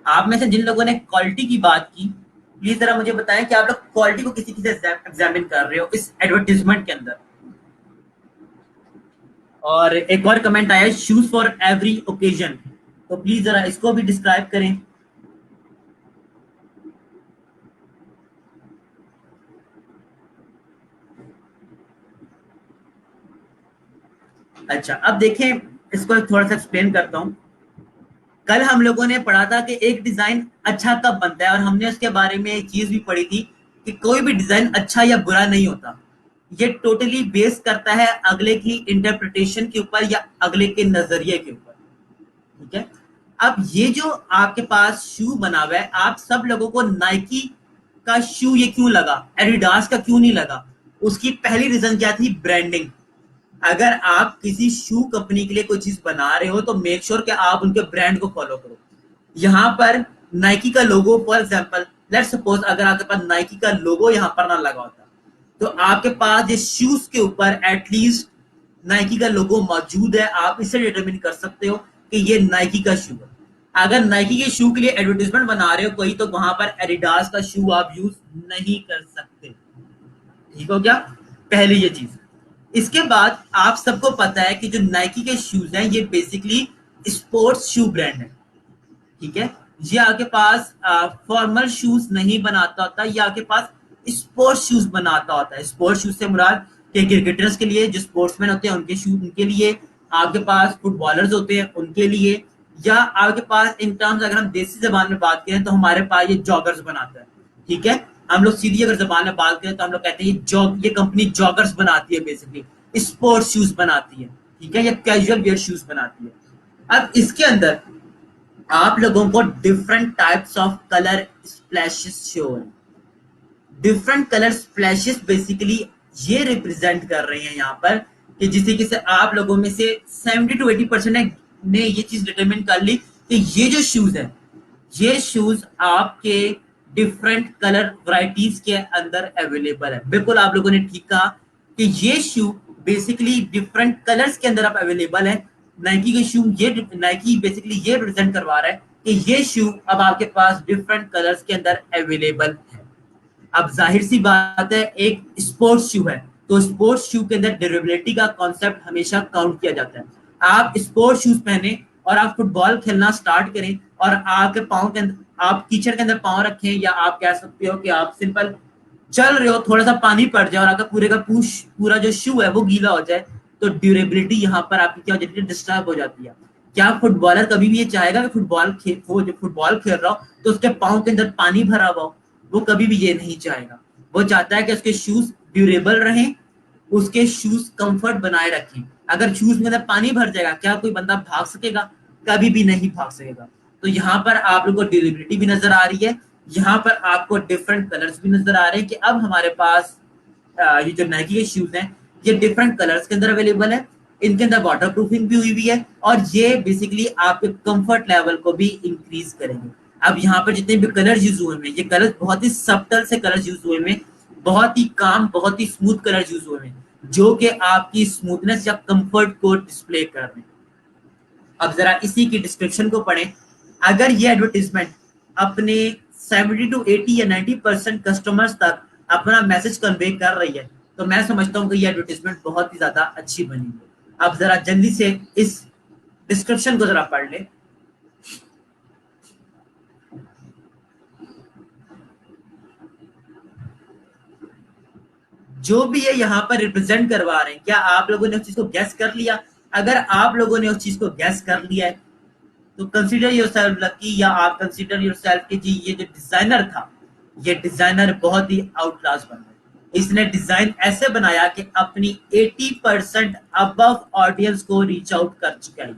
आप में से जिन लोगों ने क्वालिटी की बात की, प्लीज जरा मुझे बताएं कि आप लोग क्वालिटी को किसी किसी एग्जामिन कर रहे हो इस एडवर्टीजमेंट के अंदर। और एक और कमेंट आया, शूज फॉर एवरी ओकेजन, तो प्लीज जरा इसको भी डिस्क्राइब करें। अच्छा, अब देखें, इसको थोड़ा सा एक्सप्लेन करता हूं। कल हम लोगों ने पढ़ा था कि एक डिजाइन अच्छा कब बनता है, और हमने उसके बारे में एक चीज भी पढ़ी थी कि कोई भी डिजाइन अच्छा या बुरा नहीं होता, ये टोटली बेस करता है अगले की इंटरप्रिटेशन के ऊपर या अगले के नजरिए के ऊपर, ठीक है। अब ये जो आपके पास शू बना हुआ है, आप सब लोगों को नाइकी का शू ये क्यों लगा, एडिडास का क्यों नहीं लगा? उसकी पहली रीजन क्या थी? ब्रांडिंग। अगर आप किसी शू कंपनी के लिए कोई चीज बना रहे हो तो मेक श्योर कि आप उनके ब्रांड को फॉलो करो। यहाँ पर नाइकी का लोगो, फॉर एग्जांपल लेट्स सपोज अगर आपके पास नाइकी का लोगो यहाँ पर ना लगा होता, तो आपके पास ये शूज के ऊपर एटलीस्ट नाइकी का लोगो मौजूद है, आप इसे डिटरमिन कर सकते हो कि ये नाइकी का शू है। अगर नाइकी के शू के लिए एडवर्टीजमेंट बना रहे हो कोई, तो वहां पर एडिडास का शू आप यूज नहीं कर सकते। ठीक हो गया? पहली ये चीज। इसके बाद आप सबको पता है कि जो नाइकी के शूज हैं ये बेसिकली स्पोर्ट्स शू ब्रांड है, ठीक है। ये आपके पास फॉर्मल शूज नहीं बनाता होता, ये आपके पास स्पोर्ट्स शूज बनाता होता है। स्पोर्ट्स शूज से मुराद के क्रिकेटर्स के लिए, जो स्पोर्ट्समैन होते हैं उनके शूज, उनके लिए, आपके पास फुटबॉलर्स होते हैं उनके लिए, या आपके पास इन टर्म्स अगर हम देसी जबान में बात करें तो हमारे पास ये जॉगर्स बनाता है, ठीक है। हम लोग सीधी अगर जबान में बात करें तो हम लोग कहते हैं ये कंपनी जॉगर्स बनाती है, बेसिकली स्पोर्ट्स शूज बनाती है, ठीक है, या कैजुअल वेयर शूज बनाती है। अब इसके अंदर आप लोगों को different types of colour splashes show है। डिफरेंट कलर स्प्लैशेस बेसिकली ये रिप्रेजेंट कर रहे हैं यहाँ पर कि जिससे कि आप लोगों में से 70 to 80% ने ये चीज डिटरमिन कर ली कि ये जो शूज है, ये शूज आपके डिफरेंट कलर वैरायटीज के अंदर अवेलेबल है। बिल्कुल आप लोगों ने ठीक कहा कि ये शू बेसिकली डिफरेंट कलर्स के अंदर आप अवेलेबल है। नाइकी के शू, ये नाइकी बेसिकली ये रिप्रेजेंट करवा रहा है कि ये शू अब आपके पास डिफरेंट कलर्स के अंदर अवेलेबल है। अब जाहिर सी बात है, एक स्पोर्ट्स शू है तो स्पोर्ट्स शू के अंदर ड्यूरेबिलिटी का कॉन्सेप्ट हमेशा काउंट किया जाता है। आप स्पोर्ट्स शूज पहने और आप फुटबॉल खेलना स्टार्ट करें और आपके पाँव के अंदर, आप कीचड़ के अंदर पाँव रखें, या आप कह सकते हो कि आप सिंपल चल रहे हो, थोड़ा सा पानी पड़ जाए और आपका पूरे का पूरा जो शू है वो गीला हो जाए, तो ड्यूरेबिलिटी यहाँ पर आपकी क्या हो जाती है, डिस्टर्ब हो जाती है। क्या फुटबॉलर कभी भी ये चाहेगा कि वो जो फुटबॉल खेल रहा हो तो उसके पाँव के अंदर पानी भरा हुआ हो? वो कभी भी ये नहीं चाहेगा। वो चाहता है कि उसके शूज ड्यूरेबल रहें, उसके शूज कंफर्ट बनाए रखें। अगर शूज में अंदर पानी भर जाएगा, क्या कोई बंदा भाग सकेगा? कभी भी नहीं भाग सकेगा। तो यहाँ पर आप लोगों को ड्यूरेबिलिटी भी नजर आ रही है, यहाँ पर आपको डिफरेंट कलर्स भी नजर आ रहे हैं कि अब हमारे पास ये जो नाइकी के शूज हैं ये डिफरेंट कलर्स के अंदर अवेलेबल है, इनके अंदर वाटर प्रूफिंग भी हुई है और ये बेसिकली आपके कंफर्ट लेवल को भी इंक्रीज करेंगे। अब यहाँ पर जितने भी कलर यूज हुए हैं, ये कलर बहुत ही सब्टल से कलर यूज हुए हैं, बहुत ही काम, बहुत ही स्मूथ कलर यूज हुए हैं, जो कि आपकी स्मूथनेस या कंफर्ट को डिस्प्ले कर रहे हैं। अब जरा इसी की डिस्क्रिप्शन को पढ़ें। अगर ये एडवर्टीजमेंट अपने 70 to 80 या 90% कस्टमर्स तक अपना मैसेज कन्वे कर रही है तो मैं समझता हूँ कि ये एडवर्टीजमेंट बहुत ही ज्यादा अच्छी बनी है। अब जरा जल्दी से इस डिस्क्रिप्शन को जरा पढ़ ले। जो भी ये यहाँ पर रिप्रेजेंट करवा रहे हैं, क्या आप लोगों ने उस चीज को गैस कर लिया? अगर आप लोगों ने उस चीज को गैस कर लिया है तो कंसीडर योरसेल्फ लकी, या आप कंसीडर योरसेल्फ कि जी ये जो डिजाइनर था, ये डिजाइनर बहुत ही आउट क्लास बन गया। इसने डिजाइन ऐसे बनाया कि अपनी 80% अबव ऑडियंस को रीच आउट कर चुका है,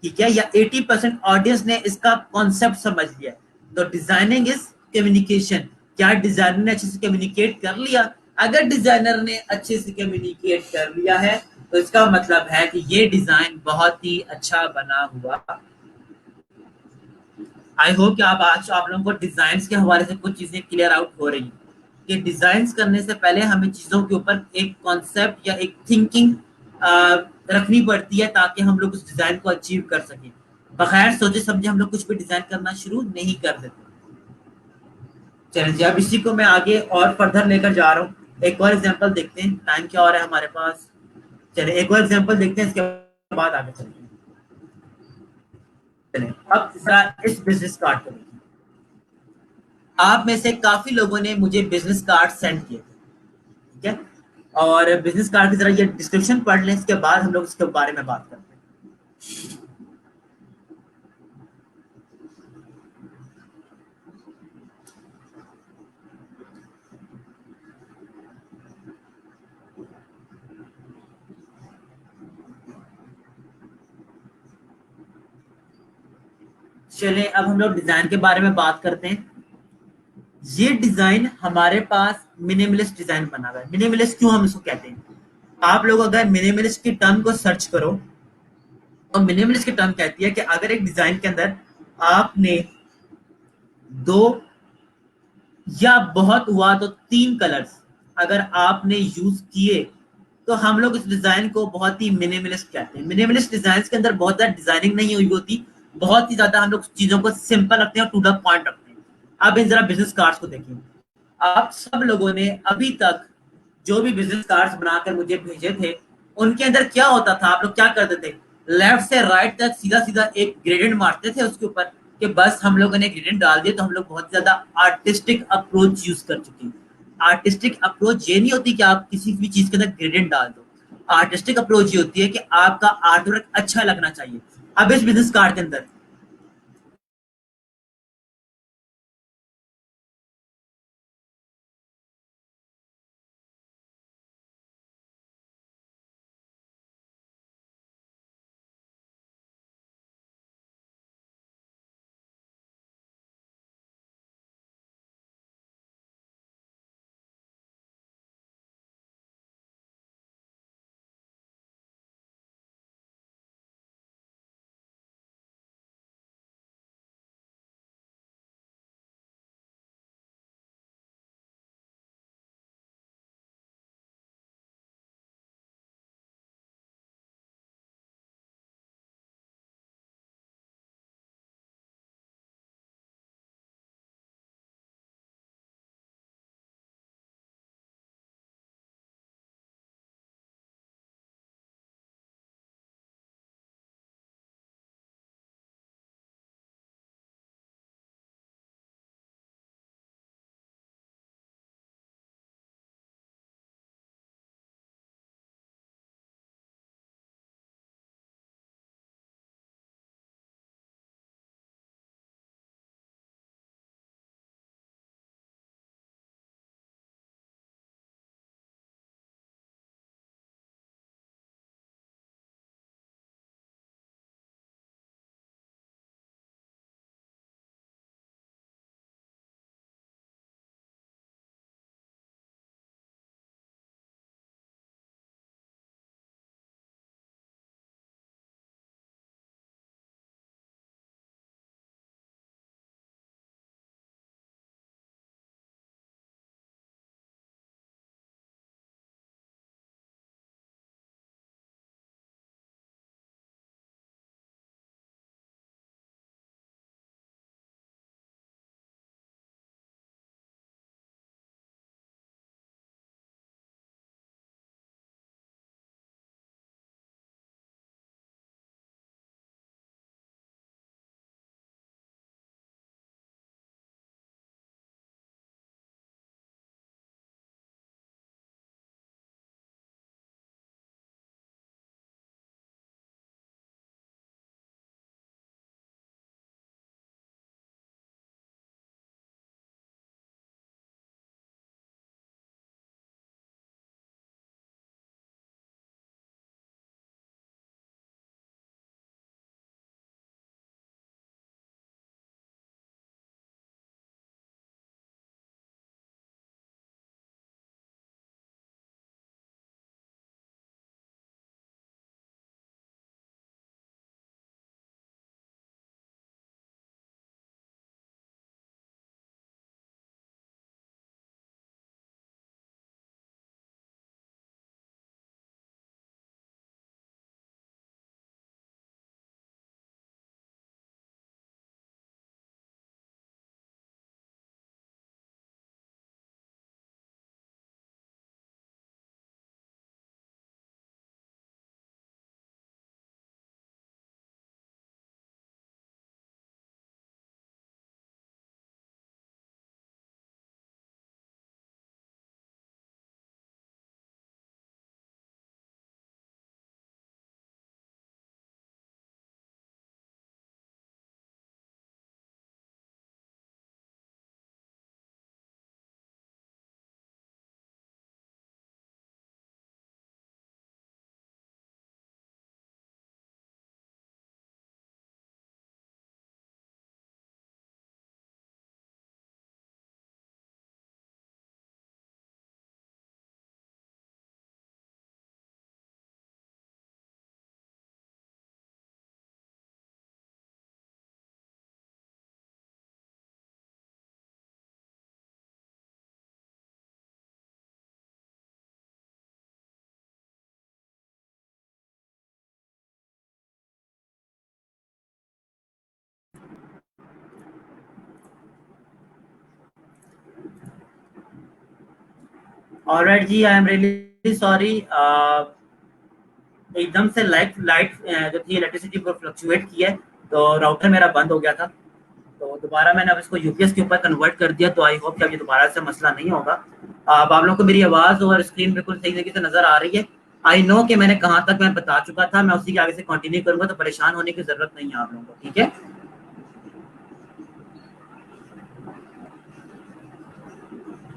ठीक है, या 80% ऑडियंस ने इसका कॉन्सेप्ट समझ लिया। तो डिजाइनिंग इज कम्युनिकेशन। क्या डिजाइनर ने अच्छे से कम्युनिकेट कर लिया? अगर डिजाइनर ने अच्छे से कम्युनिकेट कर लिया है तो इसका मतलब है कि ये डिजाइन बहुत ही अच्छा बना हुआ। आई होप कि आप लोगों को डिजाइन के हवाले से कुछ चीजें क्लियर आउट हो रही हैं कि डिजाइन करने से पहले हमें चीजों के ऊपर एक कॉन्सेप्ट या एक थिंकिंग रखनी पड़ती है ताकि हम लोग उस डिजाइन को अचीव कर सकें। बगैर सोचे समझे हम लोग कुछ भी डिजाइन करना शुरू नहीं कर देते। चलिए अब इसी को मैं आगे और फर्दर लेकर जा रहा हूँ। एक और एग्जांपल देखते हैं, टाइम क्या हो रहा है हमारे पास। चलिए एक और एग्जांपल देखते हैं, इसके बाद आगे चलते हैं। चलिए अब इस बिजनेस कार्ड को देखिए। आप में से काफी लोगों ने मुझे बिजनेस कार्ड सेंड किए थे, ठीक है, और बिजनेस कार्ड की जरा ये डिस्क्रिप्शन पढ़ लें, इसके बाद हम लोग इसके बारे में बात करते हैं। चलिए अब हम लोग डिजाइन के बारे में बात करते हैं। ये डिजाइन हमारे पास मिनिमलिस्ट डिजाइन बना हुआ है। मिनिमलिस्ट क्यों हम इसको कहते हैं? आप लोग अगर मिनिमलिस्ट की टर्म को सर्च करो तो मिनिमलिस्ट की टर्म कहती है कि अगर एक डिजाइन के अंदर आपने 2 या बहुत हुआ तो 3 कलर्स अगर आपने यूज किए तो हम लोग इस डिजाइन को बहुत ही मिनिमलिस्ट कहते हैं। मिनिमलिस्ट डिजाइन के अंदर बहुत ज्यादा डिजाइनिंग नहीं हुई होती, बहुत ही ज्यादा हम लोग चीजों को सिंपल रखते हैं और टू द पॉइंट रखते हैं। अब इन जरा बिजनेस कार्ड्स को देखिए। आप सब लोगों ने अभी तक जो भी बिजनेस कार्ड्स बनाकर मुझे भेजे थे, उनके अंदर क्या होता था, आप लोग क्या करते थे, लेफ्ट से राइट तक सीधा सीधा एक ग्रेडियंट मारते थे उसके ऊपर, कि बस हम लोगों ने ग्रेडियंट डाल दिया तो हम लोग बहुत ज्यादा आर्टिस्टिक अप्रोच यूज कर चुके हैं। आर्टिस्टिक अप्रोच ये नहीं होती कि आप किसी भी चीज के अंदर ग्रेडियंट डाल दो। आर्टिस्टिक अप्रोच ये होती है कि आपका आर्टवर्क अच्छा लगना चाहिए। अब इस बिजनेस कार्ड के अंदर ऑलराइट जी, आई एम रियली सॉरी। एकदम से लाइट लाइट जो थी इलेक्ट्रिसिटी को फ्लक्चुएट किया है, तो राउटर मेरा बंद हो गया था। तो दोबारा मैंने अब इसको यूपीएस के ऊपर कन्वर्ट कर दिया, तो आई होप कि अब ये दोबारा से मसला नहीं होगा। अब आप लोगों को मेरी आवाज़ और स्क्रीन बिल्कुल सही तरीके से नज़र आ रही है। आई नो कि मैंने कहाँ तक मैं बता चुका था, मैं उसी के आगे से कंटिन्यू करूंगा, तो परेशान होने की ज़रूरत नहीं है आप लोगों को, ठीक है।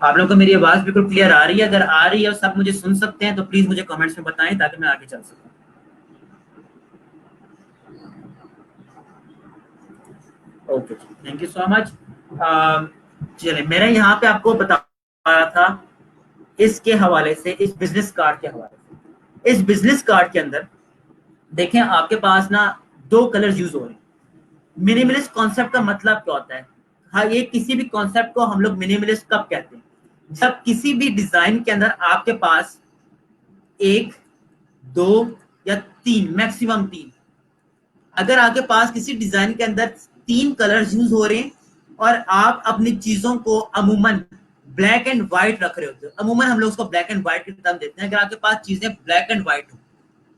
आप लोगों को मेरी आवाज़ बिल्कुल क्लियर आ रही है? अगर आ रही है और सब मुझे सुन सकते हैं तो प्लीज़ मुझे कमेंट्स में बताएं ताकि मैं आगे चल सकूँ। Okay, thank you so much. चलिए, मेरे यहाँ पे आपको बता रहा था इसके हवाले से, इस बिजनेस कार्ड के हवाले से। इस बिजनेस कार्ड के अंदर देखें, आपके पास ना दो कलर्स यूज हो रहे हैं। मिनिमलिस्ट कॉन्सेप्ट का मतलब क्या होता है? हाँ, ये किसी भी कॉन्सेप्ट को हम लोग मिनिमलिस्ट कब कहते हैं? जब किसी भी डिजाइन के अंदर आपके पास एक, दो या तीन, मैक्सिमम तीन, अगर आपके पास किसी डिजाइन के अंदर तीन कलर्स यूज हो रहे हैं और आप अपनी चीजों को अमूमन ब्लैक एंड व्हाइट रख रहे होते हो, अमूमन हम लोग उसको ब्लैक एंड व्हाइट की टर्म देते हैं, अगर आपके पास चीजें ब्लैक एंड व्हाइट हो,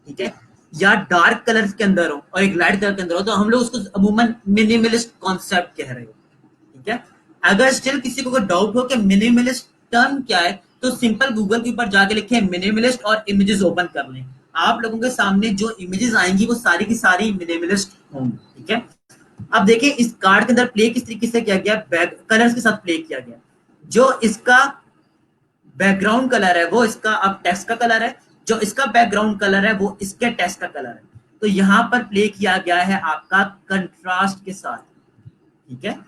ठीक है, या डार्क कलर्स के अंदर हो और एक लाइट कलर के अंदर हो, तो हम लोग उसको अमूमन मिनिमलिस्ट कॉन्सेप्ट कह रहे हो, ठीक है। अगर स्टिल किसी को डाउट हो कि मिनिमलिस्ट टर्म क्या है, तो सिंपल गूगल के ऊपर जाके लिखे मिनिमलिस्ट और इमेजेस ओपन कर लें। आप लोगों के सामने जो इमेजेस आएंगी वो सारी की सारी मिनिमलिस्ट होंगी, ठीक है। अब देखिए, इस कार्ड के अंदर प्ले किस तरीके से किया गया, बैक कलर्स के साथ प्ले किया गया। जो इसका बैकग्राउंड कलर है वो इसका अब टेक्स्ट का कलर है, जो इसका बैकग्राउंड कलर है वो इसके टेक्स्ट का कलर है। तो यहाँ पर प्ले किया गया है आपका कंट्रास्ट के साथ, ठीक है।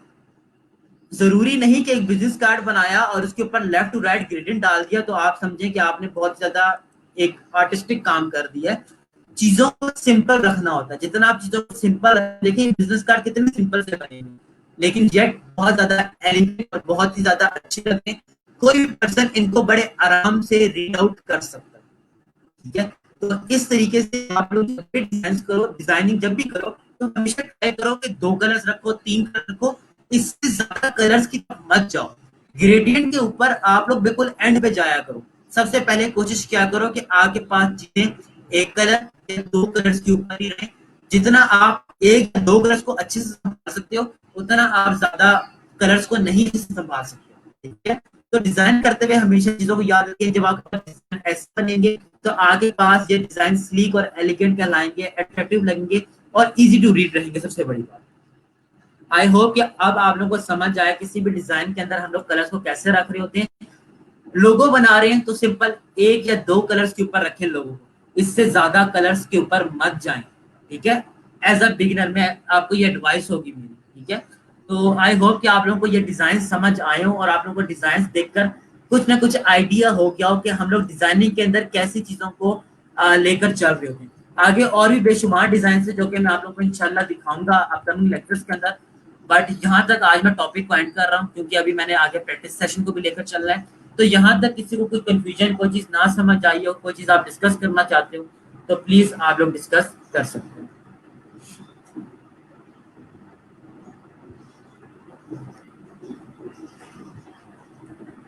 जरूरी नहीं कि एक बिजनेस कार्ड बनाया और उसके ऊपर लेफ्ट टू राइट ग्रेडियंट डाल दिया तो आप समझें कि आपने बहुत ज्यादा एक आर्टिस्टिक काम कर दिया है। चीजों को सिंपल रखना होता है, जितना आप चीजों को सिंपल, देखिए बिजनेस कार्ड कितने सिंपल से बने हैं, लेकिन येट बहुत ज्यादा एलिगेंट और बहुत ही ज्यादा अच्छे लगते हैं। कोई भी पर्सन इनको बड़े आराम से रीड आउट कर सकता है, ठीक है। तो इस तरीके से आप लोग जब भी डिजाइन करो, डिजाइनिंग जब भी करो, तो हमेशा ट्राई करो कि दो कलर्स रखो, तीन कलर रखो, इससे ज्यादा कलर्स की तरफ मत जाओ। ग्रेडियंट के ऊपर आप लोग बिल्कुल एंड पे जाया करो। सबसे पहले कोशिश किया करो कि आपके पास चीजें एक कलर या दो कलर्स के ऊपर ही रहे। जितना आप एक या दो कलर्स को अच्छे से संभाल सकते हो, उतना आप ज्यादा कलर्स को नहीं संभाल सकते, ठीक है। तो डिजाइन करते हुए हमेशा चीजों को याद रखें, जब आप डिजाइन ऐसे बनेंगे तो आगे पास ये डिजाइन स्लीक और एलिगेंट कहलाएंगे, अट्रैक्टिव लगेंगे और इजी टू रीड रहेंगे। सबसे बड़ी बात, आई होप कि अब आप लोगों को समझ आए किसी भी डिजाइन के अंदर हम लोग कलर्स को कैसे रख रहे होते हैं। लोगो बना रहे हैं तो सिंपल एक या दो कलर्स के ऊपर रखें लोगो को, इससे ज्यादा कलर्स के ऊपर मत जाएं, ठीक है। एज अ बिगिनर में आपको ये एडवाइस होगी मेरी, ठीक है। तो आई होप कि आप लोगों को ये डिजाइन समझ आए हो और आप लोगों को डिजाइन देखकर कुछ ना कुछ आइडिया हो गया हो कि हम लोग डिजाइनिंग के अंदर कैसी चीजों को लेकर चल रहे होते हैं। आगे और भी बेशुमार डिजाइन है जो कि मैं आप लोगों को इंशाल्लाह दिखाऊंगा अपकमिंग लेक्चर्स के अंदर। बट यहाँ तक आज मैं टॉपिक को एंड कर रहा हूँ, क्योंकि अभी मैंने आगे प्रैक्टिस सेशन को भी लेकर चलना है। तो यहाँ तक किसी को कोई कंफ्यूजन, कोई चीज ना समझ आई हो, कोई चीज आप डिस्कस करना चाहते हो, तो प्लीज आप लोग डिस्कस कर सकते हो।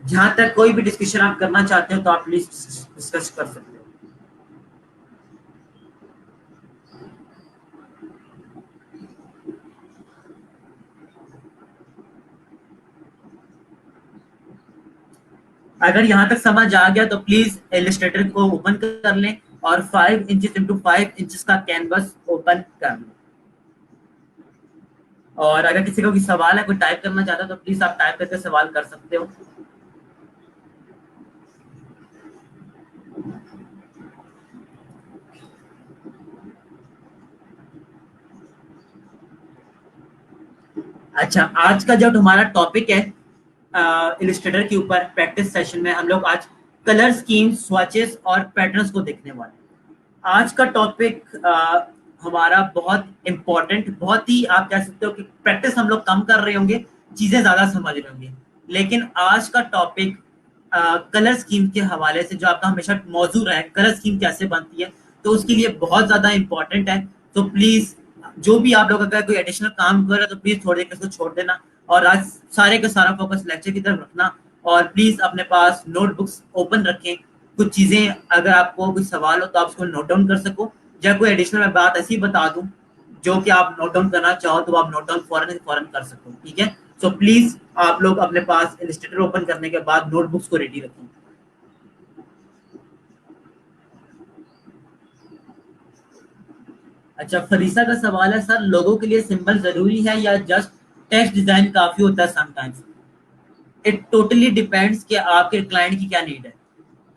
जहां तक कोई भी डिस्कशन आप करना चाहते हो तो आप प्लीज डिस्कस कर सकते हो। अगर यहाँ तक समझ आ गया तो प्लीज इलस्ट्रेटर को ओपन कर लें और 5 इंचेस इंटू 5 इंचेस का कैनवस ओपन कर लें। और अगर किसी को कोई सवाल है, कोई टाइप करना चाहता है, तो प्लीज आप टाइप करके सवाल कर सकते हो। अच्छा, आज का जो हमारा टॉपिक है इलिस्ट्रेटर के ऊपर, प्रैक्टिस सेशन में हम लोग आज कलर स्कीम, स्वचेस और पैटर्न्स को देखने वाले हैं। आज का टॉपिक हमारा बहुत इंपॉर्टेंट, बहुत ही आप कह सकते हो कि प्रैक्टिस हम लोग कम कर रहे होंगे, चीजें ज्यादा समझ रहे होंगे, लेकिन आज का टॉपिक कलर स्कीम के हवाले से जो आपका हमेशा मौजूद है, कलर स्कीम कैसे बनती है, तो उसके लिए बहुत ज्यादा इंपॉर्टेंट है। तो प्लीज जो भी आप लोग अगर कोई एडिशनल काम कर रहे हैं तो प्लीज थोड़ी देर इसको छोड़ देना और आज सारे का सारा फोकस लेक्चर की तरफ रखना। और प्लीज अपने पास नोटबुक्स ओपन रखें। कुछ चीजें अगर आपको कुछ सवाल हो तो आप उसको नोट डाउन कर सको, या कोई एडिशनल मैं बात ऐसी बता दूं जो कि आप नोट डाउन करना चाहो तो आप नोट डाउन फौरन फौरन कर सको, ठीक है। सो प्लीज आप लोग अपने पास इलस्ट्रेटर ओपन करने के बाद नोटबुक्स को रेडी रखें। अच्छा, फरीसा का सवाल है, सर लोगों के लिए सिंबल जरूरी है या जस्ट टेक्स्ट डिजाइन काफी होता है समटाइम्स? इट टोटली डिपेंड्स कि आपके क्लाइंट की क्या नीड है।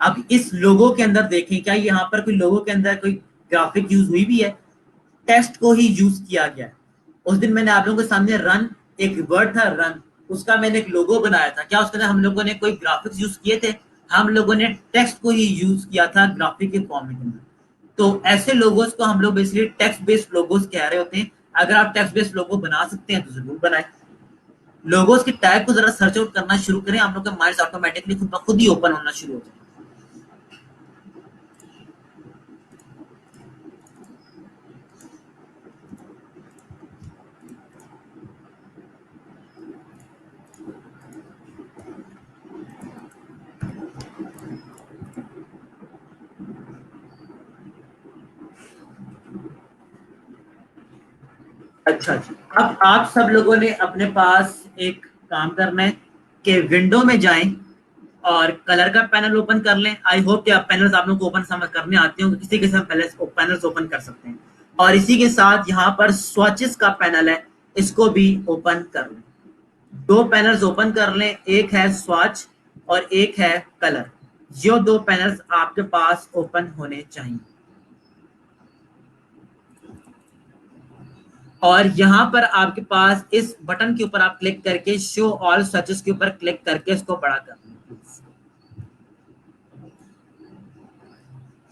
अब इस लोगो के अंदर देखें, क्या यहाँ पर कोई लोगो के अंदर कोई ग्राफिक यूज हुई भी है? टेक्स्ट को ही यूज किया गया है। उस दिन मैंने आप लोगों के सामने रन, एक वर्ड था रन, उसका मैंने एक लोगो बनाया था। क्या उसके अंदर हम लोगों ने कोई ग्राफिक्स यूज किए थे? हम लोगों ने टेक्स्ट को ही यूज किया था ग्राफिक के फॉर्मेट में। तो ऐसे लोगोस को हम लोग बेसिकली टेक्स्ट बेस्ड लोगोस कह रहे होते हैं। अगर आप टेक्स्ट बेस्ड लोगो बना सकते हैं तो जरूर बनाएं। लोगोस की टाइप को जरा सर्च आउट करना शुरू करें, आप लोग का माइंड ऑटोमेटिकली खुद ब खुद ही ओपन होना शुरू हो जाए। अच्छा जी, अब आप सब लोगों ने अपने पास एक काम करना है कि विंडो में जाएं और कलर का पैनल ओपन कर लें। आई होप कि आप पैनल्स आप लोगों को ओपन समझ करने आते हो, किसी के साथ पैनल्स ओपन कर सकते हैं। और इसी के साथ यहाँ पर स्वॉचेस का पैनल है, इसको भी ओपन कर लें। दो पैनल्स ओपन कर लें, एक है स्वॉच और एक है कलर। ये दो पैनल्स आपके पास ओपन होने चाहिए। और यहाँ पर आपके पास इस बटन के ऊपर आप क्लिक करके शो ऑल स्विचेस के ऊपर क्लिक करके इसको बड़ा कर लें।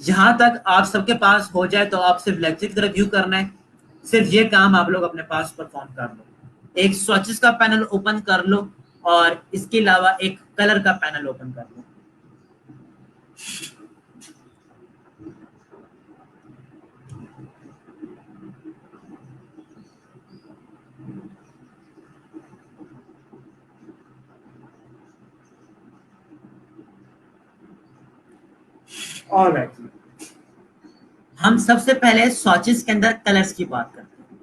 यहां तक आप सबके पास हो जाए तो आप सिर्फ लेक्चर की तरफ व्यू करना है। सिर्फ ये काम आप लोग अपने पास परफॉर्म कर लो। एक स्विचेस का पैनल ओपन कर लो और इसके अलावा एक कलर का पैनल ओपन कर लो। ऑलराइट, हम सबसे पहले स्वॉचेस के अंदर कलर्स की बात करते हैं।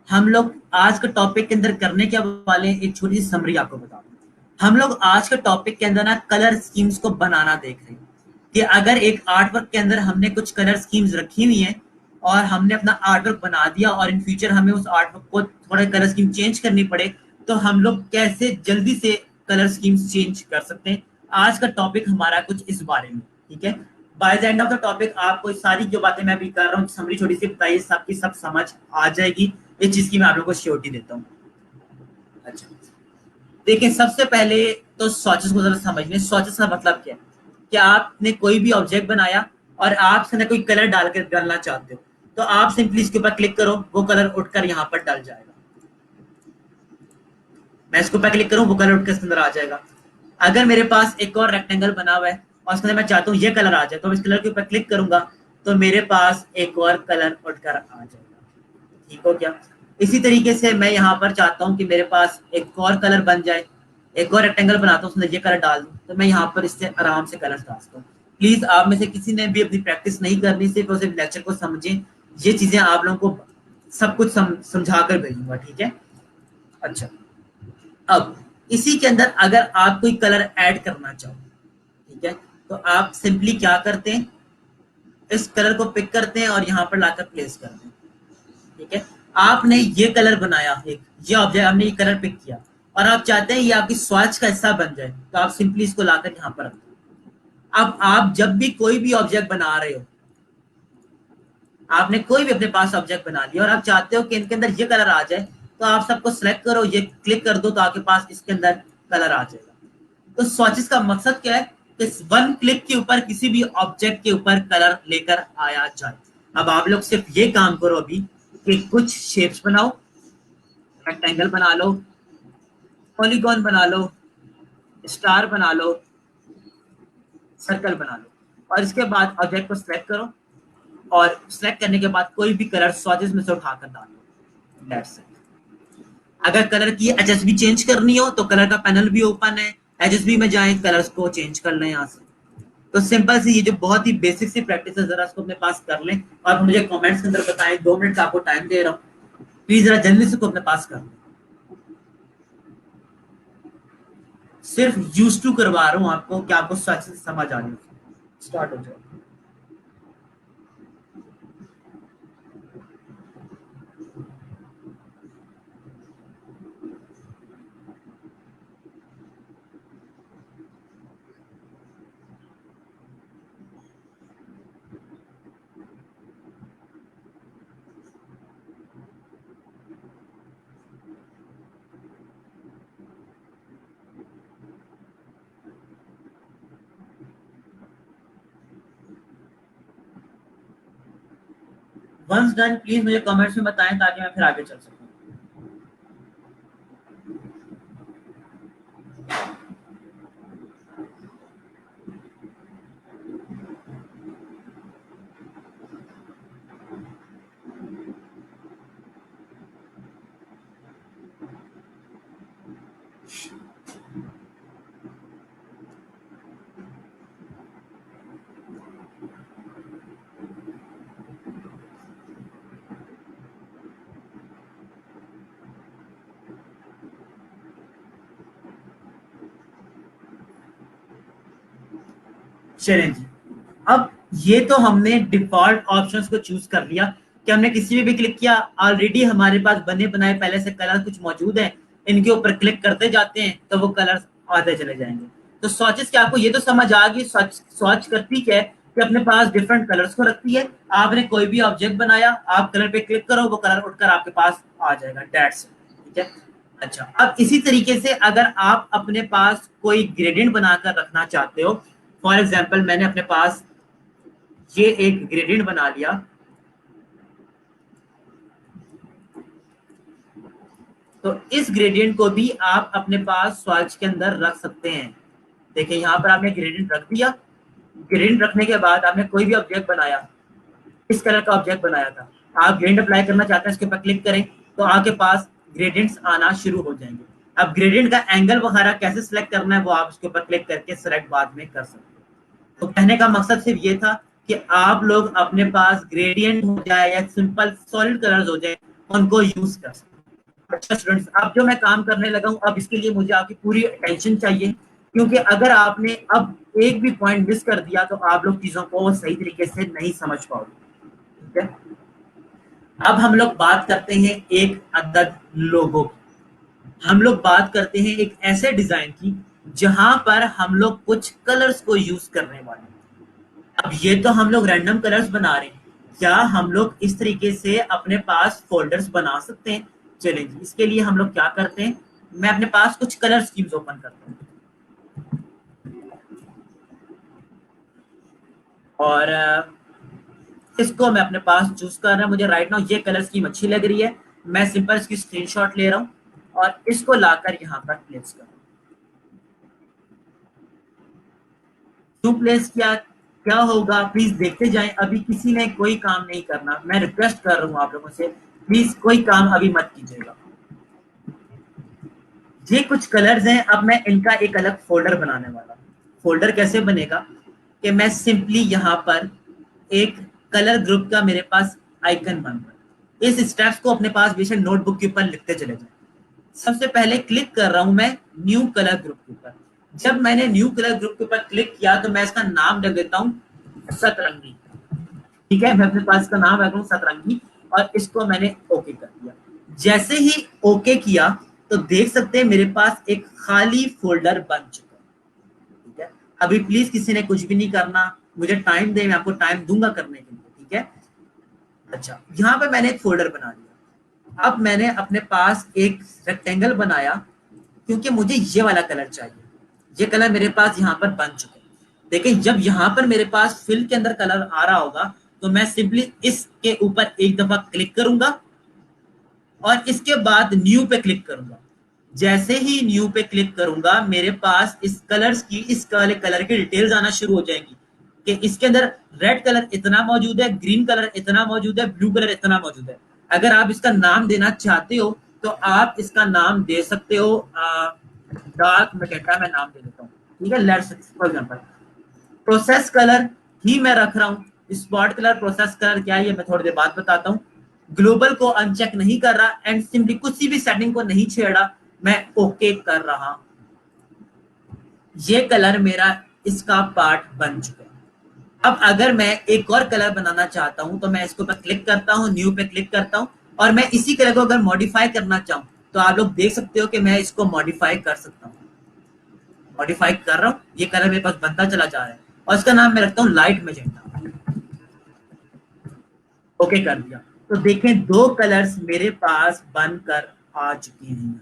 हम लोग आज के टॉपिक के अंदर करने के वाले हैं, एक छोटी सी समरी आपको बता दूं। हम लोग आज के टॉपिक के अंदर ना कलर स्कीम्स को बनाना देख रहे हैं कि अगर एक आर्ट वर्क के अंदर हमने कुछ कलर स्कीम्स रखी हुई हैं और हमने अपना आर्ट वर्क बना दिया और इन फ्यूचर हमें उस आर्ट वर्क को थोड़ा कलर स्कीम चेंज करनी पड़े, तो हम लोग कैसे जल्दी से कलर स्कीम्स चेंज कर सकते हैं। आज का टॉपिक हमारा कुछ इस बारे में, ठीक है। By the end of the topic आपको सारी जो बातें मैं अभी कर रहा हूँ समरी छोटी सी बताइए, सबकी सब समझ आ जाएगी। इस चीज की मैं आप लोगों को श्योरिटी देता हूँ। अच्छा, देखिए सबसे पहले तो स्वॉचेस को जरा समझ लें। स्वॉचेस का मतलब क्या है कि आपने कोई भी ऑब्जेक्ट बनाया और आप इसके अंदर कोई कलर डाल कर डालना चाहते हो, तो आप सिंपली इसके ऊपर क्लिक करो, वो कलर उठकर यहाँ पर डल जाएगा। मैं इसके ऊपर क्लिक करूँ, वो कलर उठकर इसके अंदर आ जाएगा। अगर मेरे पास एक और रेक्टेंगल बना हुआ है और इसके अंदर मैं चाहता हूँ ये कलर आ जाए, तो मैं इस कलर के ऊपर क्लिक करूंगा तो मेरे पास एक और कलर उठकर आ जाएगा। ठीक हो क्या? इसी तरीके से मैं यहाँ पर चाहता हूँ कि मेरे पास एक और कलर बन जाए, एक और रेक्टेंगल बनाता हूँ, उसमें ये कलर डाल दूँ, तो मैं यहाँ पर इससे आराम से कलर डाल सकता हूँ। प्लीज आप में से किसी ने भी अपनी प्रैक्टिस नहीं करनी, सिर्फ और सिर्फ लेक्चर को समझें। ये चीजें आप लोगों को सब कुछ समझा कर भेजूंगा, ठीक है। अच्छा, अब इसी के अंदर अगर आप कोई कलर ऐड करना चाहो, ठीक है, तो आप सिंपली क्या करते हैं, इस कलर को पिक करते हैं और यहाँ पर लाकर प्लेस करते हैं। ठीक है, आपने ये कलर बनाया, एक ये ऑब्जेक्ट आपने ये कलर पिक किया और आप चाहते हैं ये आपकी स्वाच का हिस्सा बन जाए, तो आप सिंपली इसको लाकर यहाँ पर रखते हैं। अब आप जब भी कोई भी ऑब्जेक्ट बना रहे हो, आपने कोई भी अपने पास ऑब्जेक्ट बना लिया और आप चाहते हो कि इनके अंदर ये कलर आ जाए, तो आप सबको सिलेक्ट करो, ये क्लिक कर दो, तो आपके पास इसके अंदर कलर आ जाएगा। तो स्वॉचेस का मकसद क्या है कि वन क्लिक के ऊपर किसी भी ऑब्जेक्ट के ऊपर कलर लेकर आया जाए। अब आप लोग सिर्फ ये काम करो अभी कि कुछ शेप्स बनाओ, रेक्टेंगल बना लो, पॉलीगॉन बना लो, स्टार बना लो, सर्कल बना लो और इसके बाद ऑब्जेक्ट को सिलेक्ट करो और सिलेक्ट करने के बाद कोई भी कलर स्वॉचेस में से उठाकर डालो। That's it. अगर कलर की एचएसबी चेंज करनी हो तो कलर का पैनल भी ओपन है, HSB में जाएं, कलर्स को चेंज कर लें यहाँ से। तो सिंपल सी ये जो बहुत ही बेसिक सी प्रैक्टिस है, जरा इसको अपने पास कर लें और मुझे कमेंट्स के अंदर बताएं। 2 मिनट का आपको टाइम दे रहा हूँ, प्लीज जरा जल्दी से इसको अपने पास कर लें। सिर्फ यूज टू करवा रहा हूँ आपको कि आपको सच से समझ आ जाए। स्टार्ट हो जाए। वंस डन प्लीज मुझे कमेंट्स में बताएं ताकि मैं फिर आगे चल सकूं। चलें जी, अब ये तो हमने डिफॉल्ट ऑप्शंस को चूज कर लिया कि हमने किसी में भी क्लिक किया, ऑलरेडी हमारे पास बने बनाए पहले से कलर कुछ मौजूद है, इनके ऊपर क्लिक करते जाते हैं तो वो कलर्स आते चले जाएंगे। तो स्वॉचेस क्या, आपको ये तो समझ आ गई स्वॉच करती क्या है कि अपने पास डिफरेंट कलर्स को रखती है। आपने कोई भी ऑब्जेक्ट बनाया, आप कलर पे क्लिक करो, वो कलर उठकर आपके पास आ जाएगा, दैट्स इट। ठीक है। अच्छा, अब इसी तरीके से अगर आप अपने पास कोई ग्रेडियंट बनाकर रखना चाहते हो, फॉर एग्जाम्पल मैंने अपने पास ये एक ग्रेडियंट बना लिया, तो इस ग्रेडियंट को भी आप अपने पास स्वाच के अंदर रख सकते हैं। देखिए यहाँ पर आपने ग्रेडियंट रख दिया, ग्रेडियंट रखने के बाद आपने कोई भी ऑब्जेक्ट बनाया, इस कलर का ऑब्जेक्ट बनाया था, आप ग्रेडियंट अप्लाई करना चाहते हैं, इसके ऊपर क्लिक करें तो आपके पास ग्रेडियंट्स आना शुरू हो जाएंगे। अब ग्रेडियंट का एंगल वगैरह कैसे सिलेक्ट करना है वो आप उसके ऊपर क्लिक करके सिलेक्ट बाद में कर सकते हैं। तो कहने का मकसद सिर्फ ये था कि आप लोग अपने पास ग्रेडियंट हो जाए या सिंपल सॉलिड कलर्स हो जाए, उनको यूज कर सकते हैं। अच्छा स्टूडेंट्स, अब जो मैं काम करने लगा हूँ, अब इसके लिए मुझे आपकी पूरी अटेंशन चाहिए, क्योंकि अगर आपने अब एक भी पॉइंट मिस कर दिया तो आप लोग चीजों को सही तरीके से नहीं समझ पाओगे। ठीक है। अब हम लोग बात करते हैं एक अदद लोगो की। हम लोग बात करते हैं एक ऐसे डिजाइन की जहां पर हम लोग कुछ कलर्स को यूज करने वाले हैं। अब ये तो हम लोग रैंडम कलर्स बना रहे हैं, क्या हम लोग इस तरीके से अपने पास फोल्डर्स बना सकते हैं? चलें जी, इसके लिए हम लोग क्या करते हैं, मैं अपने पास कुछ कलर स्कीम्स ओपन करता हूँ और इसको मैं अपने पास चूज कर रहा हूँ। मुझे राइट नाउ ये कलर स्कीम अच्छी लग रही है, मैं सिंपल इसकी स्क्रीनशॉट ले रहा हूँ और इसको लाकर यहाँ पर प्लेस कर टू प्लेस किया। क्या होगा प्लीज देखते जाएं, अभी किसी ने कोई काम नहीं करना, मैं रिक्वेस्ट कर रहा हूँ आप लोगों से, प्लीज कोई काम अभी मत कीजिएगा। ये कुछ कलर्स हैं, अब मैं इनका एक अलग फोल्डर बनाने वाला हूँ। फोल्डर कैसे बनेगा कि मैं सिंपली यहाँ पर एक कलर ग्रुप का मेरे पास आइकन बन रहा है, इस स्टेप्स को अपने पास बेशक नोटबुक के ऊपर लिखते चले जाए। सबसे पहले क्लिक कर रहा हूं मैं न्यू कलर ग्रुप के ऊपर। जब मैंने न्यू कलर ग्रुप के ऊपर क्लिक किया तो मैं इसका नाम रख देता हूं सतरंगी। ठीक है, मैं अपने पास इसका नाम रख रहा हूं सतरंगी और इसको मैंने ओके कर दिया। जैसे ही ओके किया तो देख सकते हैं मेरे पास एक खाली फोल्डर बन चुका है। ठीक है, अभी प्लीज किसी ने कुछ भी नहीं करना, मुझे टाइम दे, मैं आपको टाइम दूंगा करने के लिए। ठीक है। अच्छा, यहाँ पे मैंने एक फोल्डर बना लिया। अब मैंने अपने पास एक रेक्टेंगल बनाया, क्योंकि मुझे ये वाला कलर चाहिए। ये कलर मेरे पास यहाँ पर बन चुके हैं। लेकिन जब यहाँ पर मेरे पास फिल के अंदर कलर आ रहा होगा तो मैं सिंपली इसके ऊपर एक दफा क्लिक करूंगा और इसके बाद न्यू पे क्लिक करूंगा। जैसे ही न्यू पे क्लिक करूंगा मेरे पास इस कलर्स की, इस वाले कलर की डिटेल्स आना शुरू हो जाएंगी कि इसके अंदर रेड कलर इतना मौजूद है, ग्रीन कलर इतना मौजूद है, ब्लू कलर इतना मौजूद है। अगर आप इसका नाम देना चाहते हो तो आप इसका नाम दे सकते हो डार्क मैजेंटा मैं नाम दे देता हूँ, ठीक है। Let's for example process colour ही मैं रख रहा हूँ, स्पॉट कलर प्रोसेस कलर क्या है ये मैं थोड़ी देर बाद बताता हूँ। ग्लोबल को अनचेक नहीं कर रहा एंड सिंपली किसी भी सेटिंग को नहीं छेड़ा, मैं ओके कर रहा। ये कलर मेरा इसका पार्ट बन चुका है। अब अगर मैं एक और कलर बनाना चाहता हूं तो मैं इसके ऊपर क्लिक करता हूं, न्यू पे क्लिक करता हूं, और मैं इसी कलर को अगर मॉडिफाई करना चाहूं तो आप लोग देख सकते हो कि मैं इसको मॉडिफाई कर सकता हूं। मॉडिफाई कर रहा हूं, ये कलर मेरे पास बनता चला जा रहा है और इसका नाम मैं रखता हूं लाइट मैजेंटा। ओके कर दिया। तो देखें दो कलर्स मेरे पास बनकर आ चुके हैं।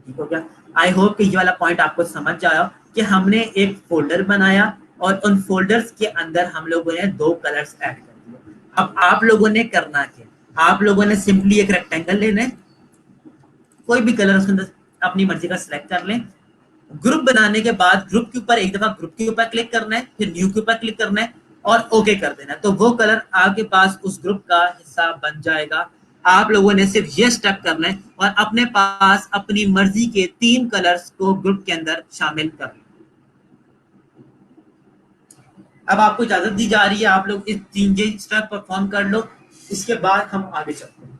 ठीक हो गया। आई होप कि ये वाला पॉइंट आपको समझ आया कि हमने एक फोल्डर बनाया और उन फोल्डर्स के अंदर हम लोगों ने दो कलर्स ऐड कर दिए। अब आप लोगों ने करना क्या, आप लोगों ने सिंपली एक रेक्टेंगल लेना, कोई भी कलर उसके अंदर अपनी मर्जी का सिलेक्ट कर लें। ग्रुप बनाने के बाद ग्रुप के ऊपर एक दफा ग्रुप के ऊपर क्लिक करना है, फिर न्यू के ऊपर क्लिक करना है और ओके कर देना है। तो वो कलर आपके पास उस ग्रुप का हिस्सा बन जाएगा। आप लोगों ने सिर्फ ये स्टेप करना है और अपने पास अपनी मर्जी के 3 कलर्स को ग्रुप के अंदर शामिल कर। अब आपको इजाजत दी जा रही है, आप लोग इस 3 स्टेप परफॉर्म कर लो, इसके बाद हम आगे चलते हैं।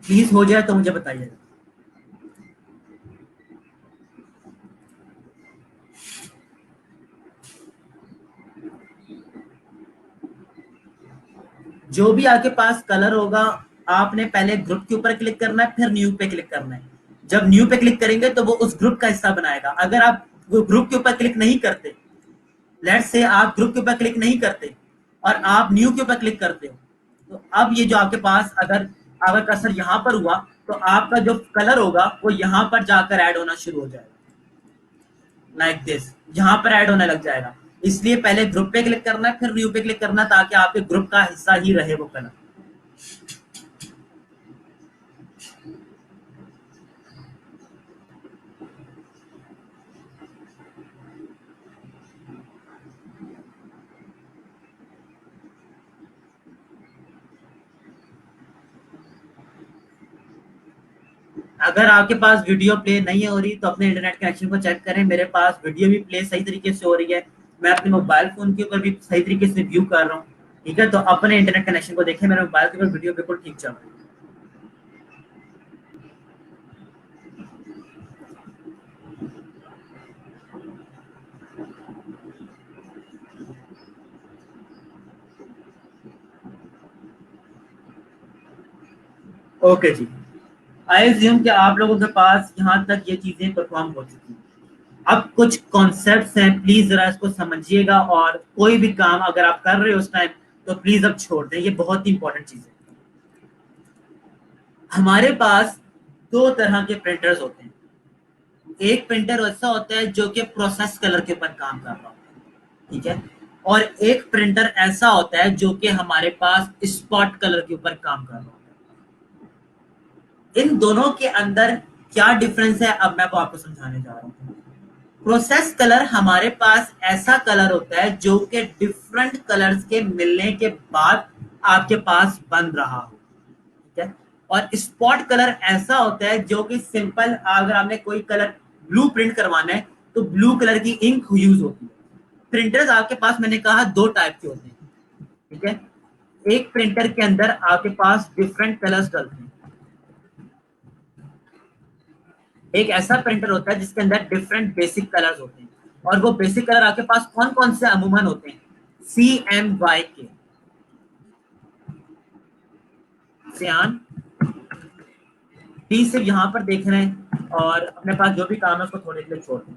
प्लीज हो जाए तो मुझे बताइएगा। जो भी आपके पास कलर होगा आपने पहले ग्रुप के ऊपर क्लिक करना है, फिर न्यू पे क्लिक करना है। जब न्यू पे क्लिक करेंगे तो वो उस ग्रुप का हिस्सा बनाएगा। अगर आप ग्रुप के ऊपर क्लिक नहीं करते, लेट्स से आप ग्रुप के ऊपर क्लिक नहीं करते और आप न्यू के ऊपर क्लिक करते हो, तो अब ये जो आपके पास अगर अगर कर्सर यहाँ पर हुआ तो आपका जो कलर होगा वो यहाँ पर जाकर ऐड होना शुरू हो जाएगा, लाइक दिस, यहाँ पर ऐड होने लग जाएगा। इसलिए पहले ग्रुप पे क्लिक करना है, फिर न्यू पे क्लिक करना, ताकि आपके ग्रुप का हिस्सा ही रहे वो कलर। अगर आपके पास वीडियो प्ले नहीं हो रही तो अपने इंटरनेट कनेक्शन को चेक करें। मेरे पास वीडियो भी प्ले सही तरीके से हो रही है, मैं अपने मोबाइल फोन के ऊपर भी सही तरीके से व्यू कर रहा हूँ। ठीक है, तो अपने इंटरनेट कनेक्शन को देखें, मेरे मोबाइल के ऊपर वीडियो बिल्कुल ठीक चल रही है। ओके जी, आई एज्यूम कि आप लोगों के पास यहाँ तक ये चीजें परफॉर्म हो चुकी हैं। अब कुछ कॉन्सेप्ट्स हैं, प्लीज जरा इसको समझिएगा, और कोई भी काम अगर आप कर रहे हो उस टाइम तो प्लीज अब छोड़ दें, ये बहुत ही इंपॉर्टेंट चीज है। हमारे पास दो तरह के प्रिंटर्स होते हैं। एक प्रिंटर ऐसा होता है जो कि प्रोसेस कलर के ऊपर काम कर रहा होता है, ठीक है, और एक प्रिंटर ऐसा होता है जो कि हमारे पास स्पॉट कलर के ऊपर काम कर रहा होता है। इन दोनों के अंदर क्या डिफरेंस है अब मैं वो आपको समझाने जा रहा हूँ। प्रोसेस कलर हमारे पास ऐसा कलर होता है जो कि डिफरेंट कलर्स के मिलने के बाद आपके पास बन रहा हो, ठीक है। और स्पॉट कलर ऐसा होता है जो कि सिंपल, अगर आपने कोई कलर ब्लू प्रिंट करवाना है तो ब्लू कलर की इंक यूज होती है। प्रिंटर्स आपके पास मैंने कहा दो टाइप के होते हैं, ठीक है। एक प्रिंटर के अंदर आपके पास डिफरेंट कलर्स डलते हैं, एक ऐसा प्रिंटर होता है जिसके अंदर डिफरेंट बेसिक कलर्स होते हैं। और वो बेसिक कलर आपके पास कौन कौन से अमूमन होते हैं? CMYK, सियान, डी सिर्फ यहाँ पर देख रहे हैं और अपने पास जो भी काम है उसको थोड़े के लिए छोड़ दें।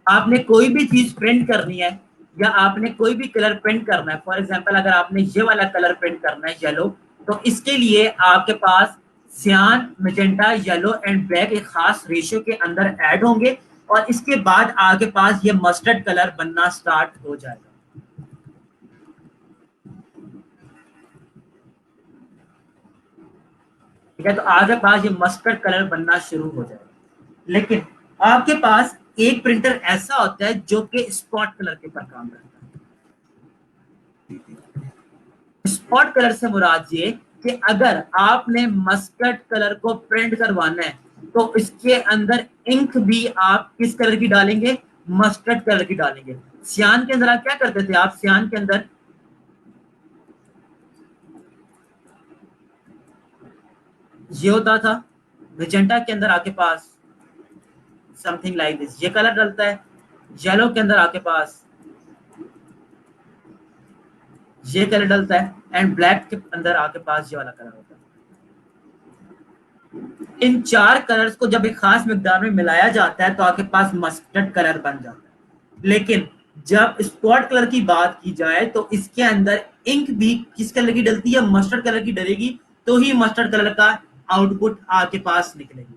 आपने कोई भी चीज प्रिंट करनी है या आपने कोई भी कलर प्रिंट करना है, फॉर एग्जांपल अगर आपने ये वाला कलर प्रिंट करना है येलो, तो इसके लिए आपके पास सियान, मैजेंटा, येलो एंड ब्लैक एक खास रेशियो के अंदर ऐड होंगे और इसके बाद आपके पास ये मस्टर्ड कलर बनना स्टार्ट हो जाएगा। ठीक है, तो आपके पास ये मस्टर्ड कलर बनना शुरू हो जाएगा। लेकिन आपके पास एक प्रिंटर ऐसा होता है जो कि स्पॉट कलर के ऊपर काम करता है। स्पॉट कलर से मुराद ये कि अगर आपने मस्टर्ड कलर को प्रिंट करवाना है तो इसके अंदर इंक भी आप किस कलर की डालेंगे? मस्टर्ड कलर की डालेंगे। सियान के अंदर आप क्या करते थे? आप सियान के अंदर ये होता था, मैजेंटा के अंदर आपके पास समथिंग लाइक दिस, ये कलर डलता है। येलो के अंदर आपके पास ये कलर डलता है एंड ब्लैक के अंदर आपके पास ये वाला कलर होता है। इन चार कलर्स को जब एक खास मिकदार में मिलाया जाता है तो आपके पास मस्टर्ड कलर बन जाता है। लेकिन जब स्पॉट कलर की बात की जाए तो इसके अंदर इंक भी किस कलर की डलती है? मस्टर्ड कलर की डलेगी, तो ही मस्टर्ड कलर का आउटपुट आपके पास निकलेगी।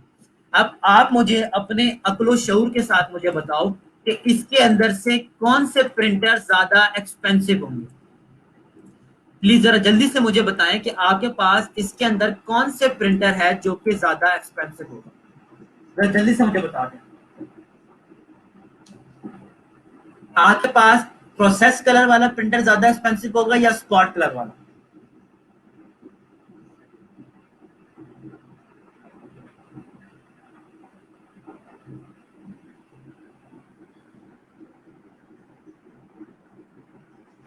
अब आप मुझे अपने अक्लो शऊर के साथ मुझे बताओ कि इसके अंदर से कौन से प्रिंटर ज्यादा एक्सपेंसिव होंगे। प्लीज जरा जल्दी से मुझे बताएं कि आपके पास इसके अंदर कौन से प्रिंटर है जो कि ज्यादा एक्सपेंसिव होगा। जरा जल्दी से मुझे बता दें। आपके पास प्रोसेस कलर वाला प्रिंटर ज्यादा एक्सपेंसिव होगा या स्पॉट कलर वाला?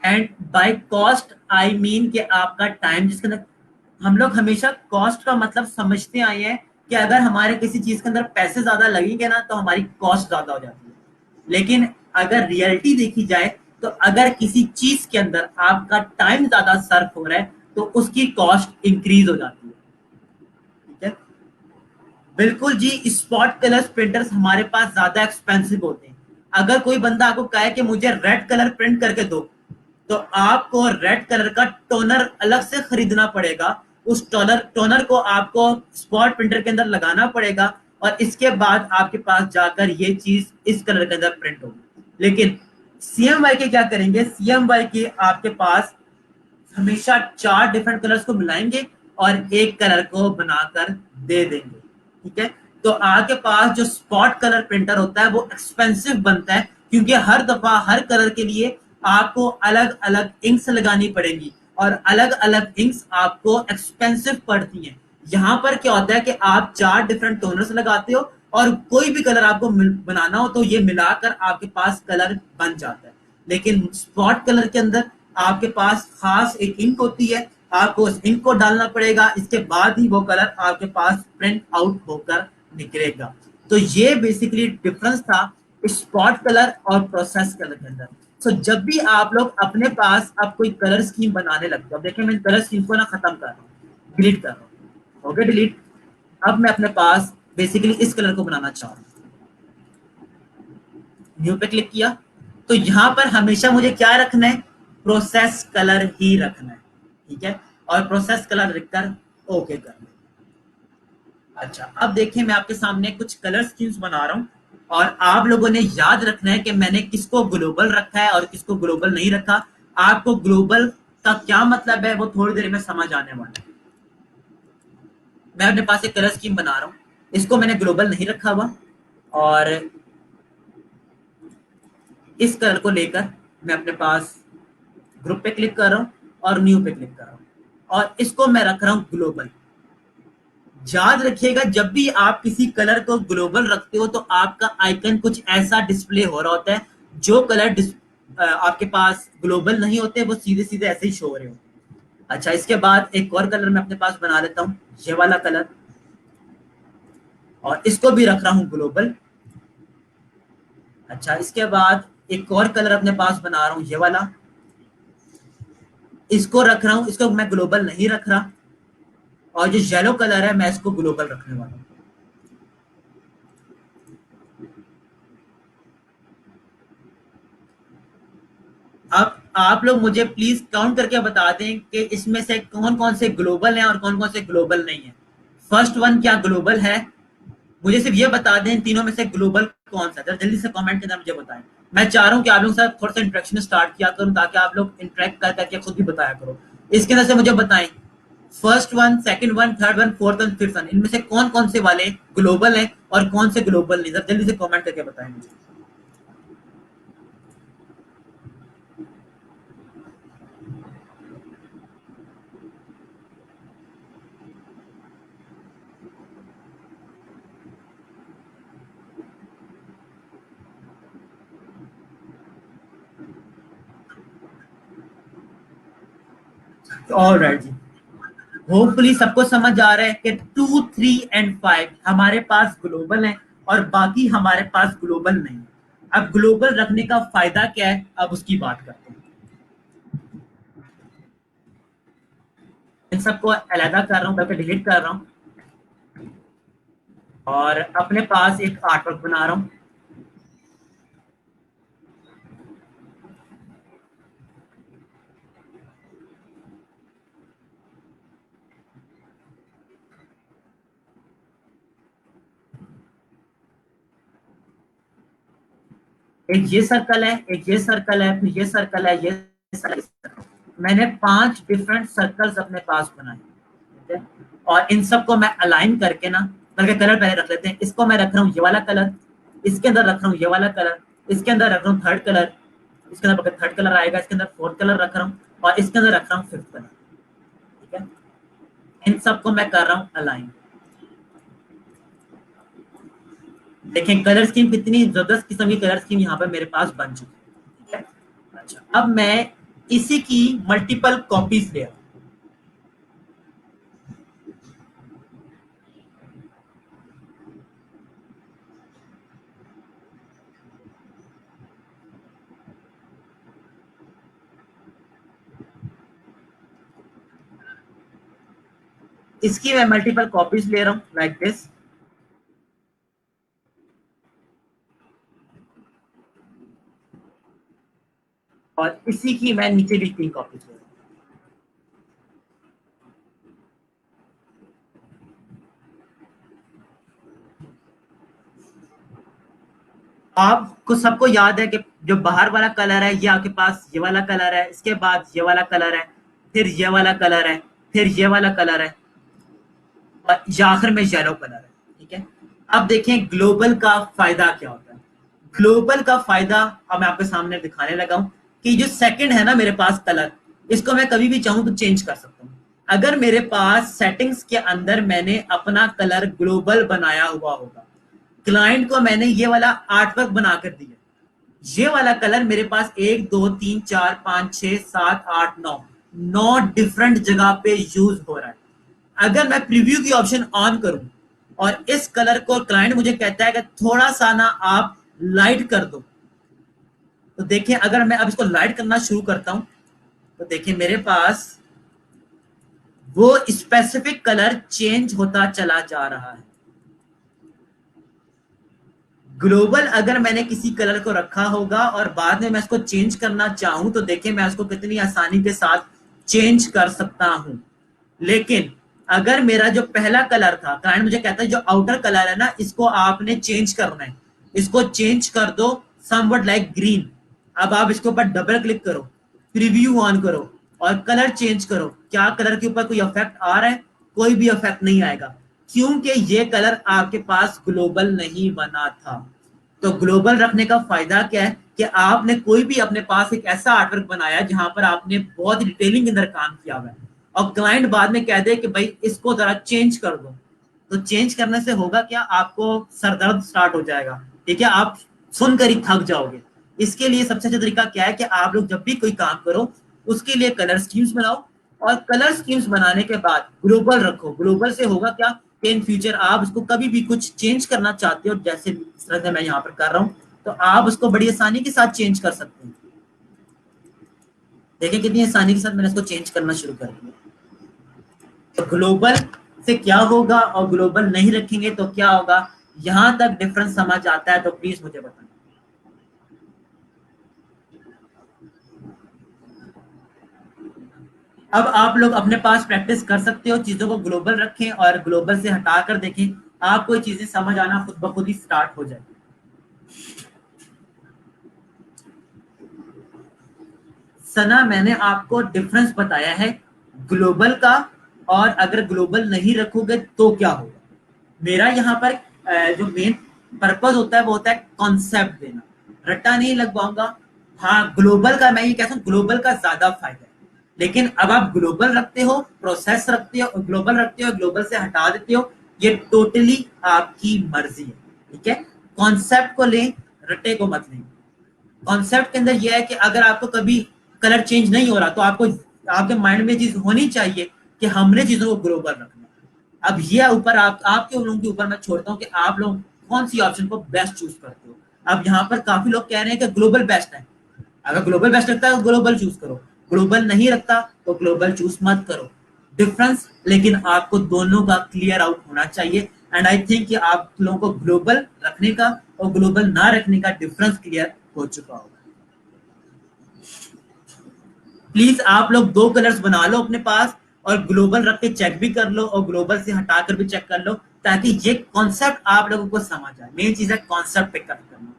And by cost I mean कि आपका टाइम जिसके अंदर हम लोग हमेशा कॉस्ट का मतलब समझते आए हैं कि अगर हमारे किसी चीज के अंदर पैसे ज्यादा लगेंगे ना तो हमारी कॉस्ट ज्यादा हो जाती है। लेकिन अगर रियलिटी देखी जाए तो अगर किसी चीज के अंदर आपका टाइम ज्यादा सर्फ हो रहा है तो उसकी कॉस्ट इंक्रीज हो जाती है। ठीक है, बिल्कुल जी। स्पॉट कलर प्रिंटर्स हमारे पास ज्यादा एक्सपेंसिव होते हैं। अगर कोई बंदा आपको कहे कि मुझे रेड कलर प्रिंट करके दो तो आपको रेड कलर का टोनर अलग से खरीदना पड़ेगा। उस टोनर को आपको स्पॉट प्रिंटर के अंदर लगाना पड़ेगा और इसके बाद आपके पास जाकर ये चीज इस कलर के अंदर प्रिंट होगी। लेकिन सीएमवाई के क्या करेंगे? सीएमवाई के आपके पास हमेशा चार डिफरेंट कलर्स को मिलाएंगे और एक कलर को बनाकर दे देंगे। ठीक है, तो आपके पास जो स्पॉट कलर प्रिंटर होता है वो एक्सपेंसिव बनता है क्योंकि हर दफा हर कलर के लिए आपको अलग अलग इंक्स लगानी पड़ेगी और अलग अलग इंक्स आपको एक्सपेंसिव पड़ती हैं। यहाँ पर क्या होता है कि आप चार डिफरेंट टोनर्स लगाते हो और कोई भी कलर आपको बनाना हो तो ये मिलाकर आपके पास कलर बन जाता है। लेकिन स्पॉट कलर के अंदर आपके पास खास एक इंक होती है, आपको उस इंक को डालना पड़ेगा, इसके बाद ही वो कलर आपके पास प्रिंट आउट होकर निकलेगा। तो ये बेसिकली डिफरेंस था स्पॉट कलर और प्रोसेस कलर के अंदर। सो जब भी आप लोग अपने पास अब कोई कलर स्कीम बनाने लगते हो, देखिए मैं कलर स्कीम को ना खत्म कर रहा हूँ, डिलीट कर रहा हूँ। हो गया डिलीट। अब मैं अपने पास बेसिकली इस कलर को बनाना चाह रहा हूँ, न्यू पे क्लिक किया। तो यहाँ पर हमेशा मुझे क्या रखना है? प्रोसेस कलर ही रखना है। ठीक है, और प्रोसेस कलर लिखकर ओके कर। अच्छा, अब देखिए मैं आपके सामने कुछ कलर स्कीम्स बना रहा हूँ और आप लोगों ने याद रखना है कि मैंने किसको ग्लोबल रखा है और किसको ग्लोबल नहीं रखा। आपको ग्लोबल का क्या मतलब है वो थोड़ी देर में समझ आने वाला है। मैं अपने पास एक कलर स्कीम बना रहा हूँ, इसको मैंने ग्लोबल नहीं रखा हुआ और इस कलर को लेकर मैं अपने पास ग्रुप पे क्लिक कर रहा हूँ और न्यू पे क्लिक कर रहा हूँ और इसको मैं रख रहा हूँ ग्लोबल। याद रखिएगा जब भी आप किसी कलर को ग्लोबल रखते हो तो आपका आइकन कुछ ऐसा डिस्प्ले हो रहा होता है। जो कलर आपके पास ग्लोबल नहीं होते वो सीधे सीधे ऐसे ही शो हो रहे होते हैं। अच्छा, इसके बाद एक और कलर मैं अपने पास बना लेता हूँ, ये वाला कलर, और इसको भी रख रहा हूँ ग्लोबल। अच्छा, इसके बाद एक और कलर अपने पास बना रहा हूँ, ये वाला, इसको रख रहा हूँ, इसको मैं ग्लोबल नहीं रख रहा। और जो येलो कलर है मैं इसको ग्लोबल रखने वाला हूँ। अब आप लोग मुझे प्लीज काउंट करके बता दें कि इसमें से कौन कौन से ग्लोबल हैं और कौन कौन से ग्लोबल नहीं है। फर्स्ट वन क्या ग्लोबल है? मुझे सिर्फ ये बता दें इन तीनों में से ग्लोबल कौन सा है, जल्दी से कमेंट के अंदर मुझे बताएं। मैं चाह रहा हूँ कि आप लोगों के साथ थोड़ा सा इंटरेक्शन स्टार्ट किया करूँ ताकि आप लोग इंटरेक्ट कर करके खुद भी बताया करो। इसके अंदर से मुझे बताएं first one, second one, third one, fourth one, fifth one, इनमें से कौन कौन से वाले ग्लोबल है और कौन से ग्लोबल नहीं, जल्दी से कमेंट करके बताएं मुझे। ऑलराइट जी, होपफुली सबको समझ आ रहा है कि 2, 3 एंड 5 हमारे पास ग्लोबल है और बाकी हमारे पास ग्लोबल नहीं। अब ग्लोबल रखने का फायदा क्या है, अब उसकी बात करते हैं। इन सबको अलहदा कर रहा हूँ, करके डिलीट कर रहा हूँ और अपने पास एक आर्टवर्क बना रहा हूँ। एक ये सर्कल है, एक ये सर्कल है, फिर ये सर्कल है, ये सर्कल। मैंने 5 डिफरेंट सर्कल्स अपने पास बनाए, ठीक है? और इन सबको मैं अलाइन करके ना, करके कलर पहले रख लेते हैं। इसको मैं रख रहा हूँ ये वाला कलर, इसके अंदर रख रहा हूँ ये वाला कलर, इसके अंदर रख रहा हूँ थर्ड कलर, इसके अंदर थर्ड कलर आएगा, इसके अंदर फोर्थ कलर रख रहा हूँ और इसके अंदर रख रहा हूँ फिफ्थ कलर, ठीक है? इन सबको मैं कर रहा हूँ अलाइन। देखें कलर स्कीम कितनी जबरदस्त किस्म की कलर स्कीम यहाँ पे मेरे पास बन चुकी है, ठीक है? अच्छा, अब मैं इसी की मल्टीपल कॉपीज ले रहा हूं। इसकी मैं मल्टीपल कॉपीज ले रहा हूँ लाइक दिस, और इसी की मैं नीचे भी 3 कॉपीज ले रहा हूँ। आपको सबको याद है कि जो बाहर वाला कलर है ये आपके पास ये वाला कलर है, इसके बाद ये वाला कलर है, फिर ये वाला कलर है, फिर ये वाला कलर है और आखिर में येलो कलर है, ठीक है? अब देखें ग्लोबल का फायदा क्या होता है। ग्लोबल का फायदा अब मैं आपके सामने दिखाने लगा हूं कि जो सेकंड है ना मेरे पास कलर, इसको मैं कभी भी चाहूं तो चेंज कर सकता हूं। अगर मेरे पास सेटिंग्स के अंदर मैंने अपना कलर ग्लोबल बनाया हुआ होगा, क्लाइंट को मैंने ये वाला आर्टवर्क बनाकर दिया, ये वाला कलर मेरे पास 1, 2, 3, 4, 5, 6, 7, 8, 9 9 डिफरेंट जगह पे यूज हो रहा है। अगर मैं प्रीव्यू की ऑप्शन ऑन करूं और इस कलर को क्लाइंट मुझे कहता है कि थोड़ा सा ना आप लाइट कर दो, तो देखिए अगर मैं अब इसको लाइट करना शुरू करता हूं तो देखिए मेरे पास वो स्पेसिफिक कलर चेंज होता चला जा रहा है। ग्लोबल अगर मैंने किसी कलर को रखा होगा और बाद में मैं इसको चेंज करना चाहूं तो देखिए मैं इसको कितनी आसानी के साथ चेंज कर सकता हूं। लेकिन अगर मेरा जो पहला कलर था, क्लाइंट मुझे कहता है जो आउटर कलर है ना इसको आपने चेंज करना है, इसको चेंज कर दो समवट लाइक ग्रीन। अब आप इसके ऊपर डबल क्लिक करो, प्रीव्यू ऑन करो और कलर चेंज करो, क्या कलर के ऊपर कोई इफेक्ट आ रहा है? कोई भी इफेक्ट नहीं आएगा, क्योंकि ये कलर आपके पास ग्लोबल नहीं बना था। तो ग्लोबल रखने का फायदा क्या है कि आपने कोई भी अपने पास एक ऐसा आर्टवर्क बनाया जहां पर आपने बहुत डिटेलिंग के अंदर काम किया हुआ है और क्लाइंट बाद में कह दे कि भाई इसको जरा चेंज कर दो, तो चेंज करने से होगा क्या, आपको सरदर्द स्टार्ट हो जाएगा, ठीक है? आप सुनकर ही थक जाओगे। इसके लिए सबसे अच्छा तरीका क्या है कि आप लोग जब भी कोई काम करो उसके लिए कलर स्कीम्स बनाओ और कलर स्कीम्स बनाने के बाद ग्लोबल रखो। ग्लोबल से होगा क्या कि इन फ्यूचर आप इसको कभी भी कुछ चेंज करना चाहते हो, जैसे इस तरह से मैं यहाँ पर कर रहा हूँ, तो आप उसको बड़ी आसानी के साथ चेंज कर सकते हैं। देखिए कितनी आसानी के साथ मैंने इसको चेंज करना शुरू कर दिया। तो ग्लोबल से क्या होगा और ग्लोबल नहीं रखेंगे तो क्या होगा, यहां तक डिफरेंस समझ आता है तो प्लीज मुझे बताएं। अब आप लोग अपने पास प्रैक्टिस कर सकते हो, चीजों को ग्लोबल रखें और ग्लोबल से हटा कर देखें, आपको ये चीजें समझ आना खुद ब खुद ही स्टार्ट हो जाए। सना, मैंने आपको डिफरेंस बताया है ग्लोबल का, और अगर ग्लोबल नहीं रखोगे तो क्या होगा। मेरा यहाँ पर जो मेन पर्पज होता है वो होता है कॉन्सेप्ट देना, रट्टा नहीं लगवाऊंगा। हाँ, ग्लोबल का मैं ये कहता हूँ, ग्लोबल का ज्यादा फायदा है, लेकिन अब आप ग्लोबल रखते हो, प्रोसेस रखते हो, ग्लोबल रखते हो, ग्लोबल से हटा देते हो, ये टोटली आपकी मर्जी है। ठीक है, कॉन्सेप्ट को लें, रट्टे को मत लें। कॉन्सेप्ट के अंदर यह है कि अगर आपको कभी कलर चेंज नहीं हो रहा तो आपको आपके माइंड में चीज होनी चाहिए कि हमने चीजों को ग्लोबल रखना। अब ये ऊपर आपके लोगों के ऊपर मैं छोड़ता हूँ कि आप लोग कौन सी ऑप्शन को बेस्ट चूज करते हो। अब यहाँ पर काफी लोग कह रहे हैं कि ग्लोबल बेस्ट है, अगर ग्लोबल बेस्ट लगता है तो ग्लोबल चूज करो, ग्लोबल नहीं रखता तो ग्लोबल चूज मत करो। डिफरेंस लेकिन आपको दोनों का क्लियर आउट होना चाहिए, एंड आई थिंक कि आप लोगों को ग्लोबल रखने का और ग्लोबल ना रखने का डिफरेंस क्लियर हो चुका होगा। प्लीज आप लोग दो कलर्स बना लो अपने पास, और ग्लोबल रख के चेक भी कर लो और ग्लोबल से हटाकर भी चेक कर लो, ताकि ये कॉन्सेप्ट आप लोगों को समझ आए। मेन चीज है कॉन्सेप्ट पिकअप करना।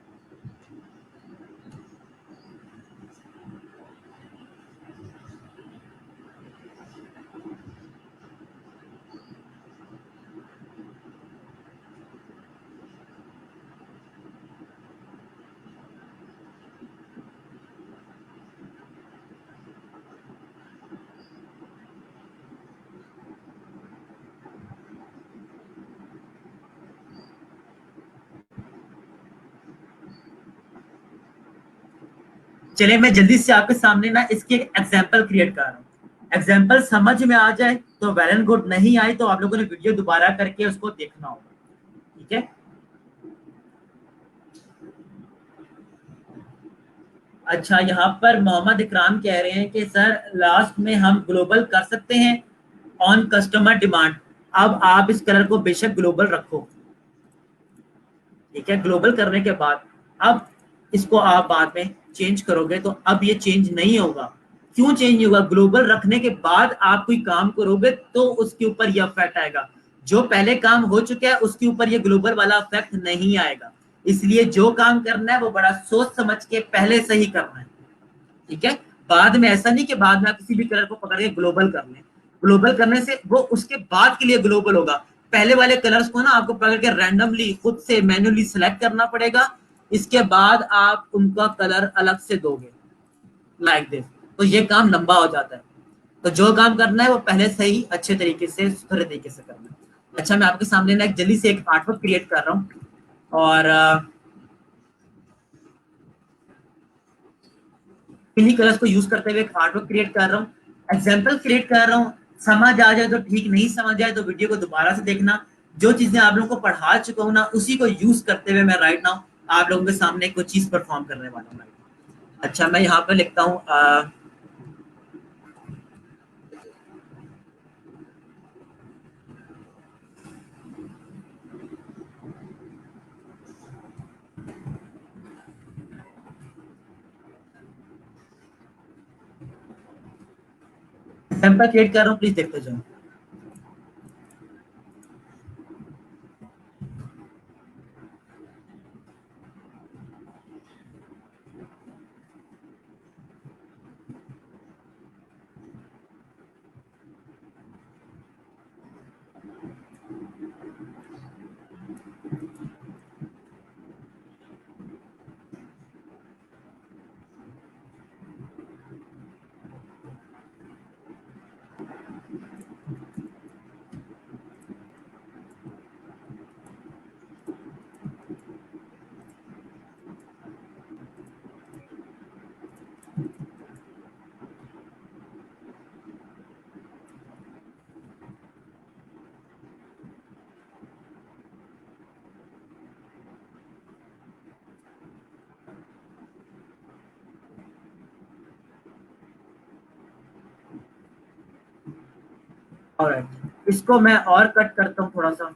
चलिए मैं जल्दी से आपके सामने ना इसकी एक एग्जाम्पल क्रिएट कर रहा हूँ। एग्जाम्पल समझ में आ जाए तो वेल एंड गुड, नहीं आई तो आप लोगों ने वीडियो दोबारा करके उसको देखना होगा। ठीक है, अच्छा, यहाँ पर मोहम्मद इकराम कह रहे हैं कि सर लास्ट में हम ग्लोबल कर सकते हैं ऑन कस्टमर डिमांड। अब आप इस कलर को बेशक ग्लोबल रखो, ठीक है, ग्लोबल करने के बाद अब इसको आप बाद में चेंज करोगे तो अब ये चेंज नहीं होगा। क्यों चेंज नहीं होगा? ग्लोबल रखने के बाद आप कोई काम करोगे तो उसके ऊपर ये इफेक्ट आएगा, जो पहले काम हो चुका है उसके ऊपर ये ग्लोबल वाला इफेक्ट नहीं आएगा। इसलिए जो काम करना है वो बड़ा सोच समझ के पहले से ही करना है। ठीक है, बाद में ऐसा नहीं कि बाद में आप किसी भी कलर को पकड़ के ग्लोबल कर लें। ग्लोबल करने से वो उसके बाद के लिए ग्लोबल होगा। पहले वाले कलर्स को ना आपको पकड़ के रैंडमली खुद से मैन्युअली सिलेक्ट करना पड़ेगा, इसके बाद आप उनका कलर अलग से दोगे, लाइक दिस। तो ये काम लंबा हो जाता है। तो जो काम करना है वो पहले से ही अच्छे तरीके से सुथरे तरीके से करना है। अच्छा, मैं आपके सामने ना एक जल्दी से एक आर्टवर्क क्रिएट कर रहा हूँ, और इन्हीं कलर्स को यूज करते हुए एक आर्टवर्क क्रिएट कर रहा हूँ, एग्जाम्पल क्रिएट कर रहा हूँ। समझ आ जाए तो ठीक, नहीं समझ आए तो वीडियो को दोबारा से देखना। जो चीजें आप लोगों को पढ़ा चुका हूँ ना उसी को यूज करते हुए मैं राइट नाउ आप लोगों के सामने कोई चीज परफॉर्म करने वाला हूँ। अच्छा, मैं यहाँ पे लिखता हूँ एग्जाम्पल क्रिएट कर रहा हूँ, प्लीज देखते जाओ। ऑलराइट, इसको मैं और कट करता हूँ थोड़ा सा।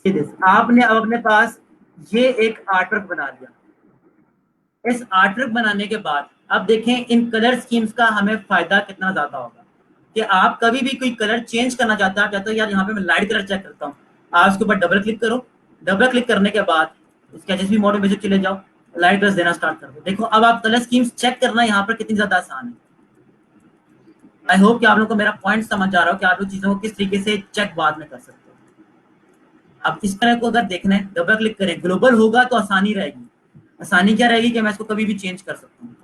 आपने अब अपने पास ये एक आर्टवर्क बना लिया। इस आर्टवर्क बनाने के बाद अब देखें इन कलर स्कीम्स का हमें फायदा कितना ज्यादा होगा कि आप कभी भी कोई कलर चेंज करना चाहते हैं, आप चाहते हो यार यहाँ पे मैं लाइट कलर चेक करता हूँ, आप उसके ऊपर डबल क्लिक करो, डबल क्लिक करने के बाद इसके जिस भी मोड में चले जाओ, लाइट कलर देना स्टार्ट कर दो। देखो अब आप कलर स्कीम्स चेक करना यहाँ पर कितनी ज्यादा आसान है। आई होप कि आप लोगों को मेरा पॉइंट समझ आ रहा हो कि आप लोग चीजों को किस तरीके से चेक बाद में कर सकते हो। अब इस तरह को अगर देखना है, डबल क्लिक करें, ग्लोबल होगा तो आसानी रहेगी। आसानी क्या रहेगी कि मैं इसको कभी भी चेंज कर सकता हूँ,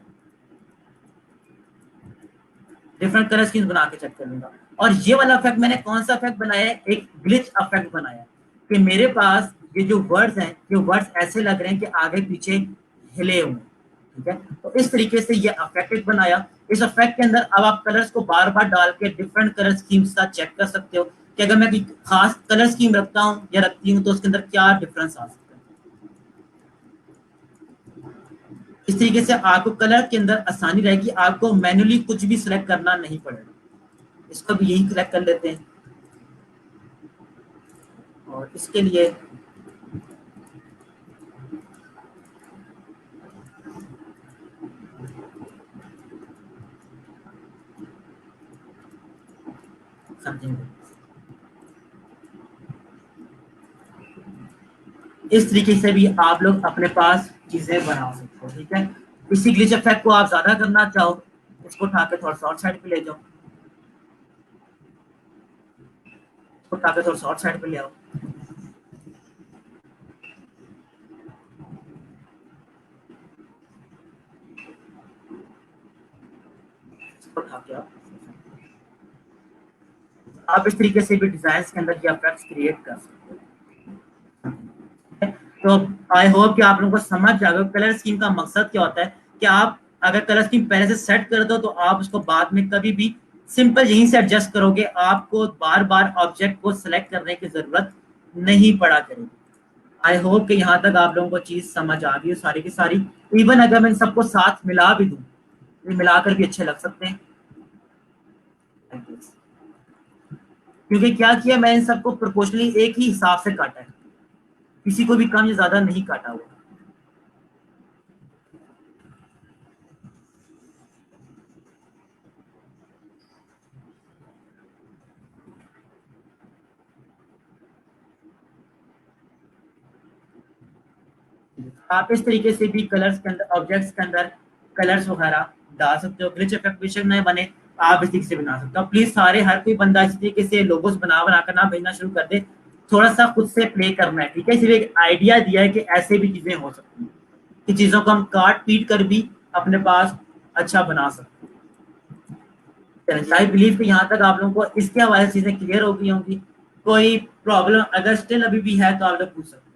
डिफरेंट कलर स्कीम्स बना के चेक कर लूंगा। और ये वाला इफेक्ट मैंने कौन सा इफेक्ट बनाया है, एक ग्लिच इफेक्ट बनाया है कि मेरे पास ये जो वर्ड्स हैं, ये वर्ड्स ऐसे लग रहे हैं कि आगे पीछे हिले हुए, ठीक है। तो इस तरीके से ये इफेक्ट एक बनाया। इस इफेक्ट के अंदर अब आप कलर्स को बार बार डाल के डिफरेंट कलर स्कीम्स का चेक कर सकते हो कि अगर मैं कोई खास कलर स्कीम रखता हूँ या रखती हूँ तो उसके अंदर क्या डिफरेंस आ सकता है। इस तरीके से आपको कलर के अंदर आसानी रहेगी, आपको मैन्युअली कुछ भी सिलेक्ट करना नहीं पड़ेगा। इसको भी यही सिलेक्ट कर लेते हैं और इसके लिए समझेंगे। इस तरीके से भी आप लोग अपने पास चीजें बना सकते हो, ठीक है। इसी ग्लिच इफेक्ट को आप ज्यादा करना चाहो, इसको उठा के थोड़ा शॉर्ट साइड पे ले जाओ, इसको उठा के थोड़ा शॉर्ट साइड पे ले आओ, इसको उठा के आओ। आप इस तरीके से भी डिजाइन के अंदर ये इफेक्ट्स क्रिएट कर सकते हो। तो आई होप कि आप लोगों को समझ जाएगा कलर स्कीम का मकसद क्या होता है कि आप अगर कलर स्कीम पहले से सेट कर दो तो आप उसको बाद में कभी भी सिंपल यहीं से एडजस्ट करोगे, आपको बार बार ऑब्जेक्ट को सिलेक्ट करने की जरूरत नहीं पड़ा करेगी। आई होप कि यहाँ तक आप लोगों को चीज समझ आ गई सारी की सारी। इवन अगर मैं इन सबको साथ मिला भी दूं, ये मिलाकर भी अच्छे लग सकते हैं, क्योंकि क्या किया मैं इन सबको प्रोपोर्शनली एक ही हिसाब से काटा है, किसी को भी कम या ज्यादा नहीं काटा हुआ। आप इस तरीके से भी कलर्स के अंदर, ऑब्जेक्ट्स के अंदर कलर्स वगैरह डाल सकते हो। ग्लिच इफेक्ट बेशक नहीं बने, आप इस तरीके से बना सकते हो। प्लीज सारे, हर कोई बंदा इस तरीके से लोगोस बना बना कर ना भेजना शुरू कर दे, थोड़ा सा खुद से प्ले करना है, ठीक है। सिर्फ एक आइडिया दिया है कि ऐसे भी चीजें हो सकती हैं, कि चीजों को हम काट पीट कर भी अपने पास अच्छा बना सकते हैं। आई बिलीव कि यहाँ तक आप लोगों को इसके हवाले से चीजें क्लियर हो गई होंगी। कोई प्रॉब्लम अगर स्टिल अभी भी है तो आप लोग पूछ सकते हैं।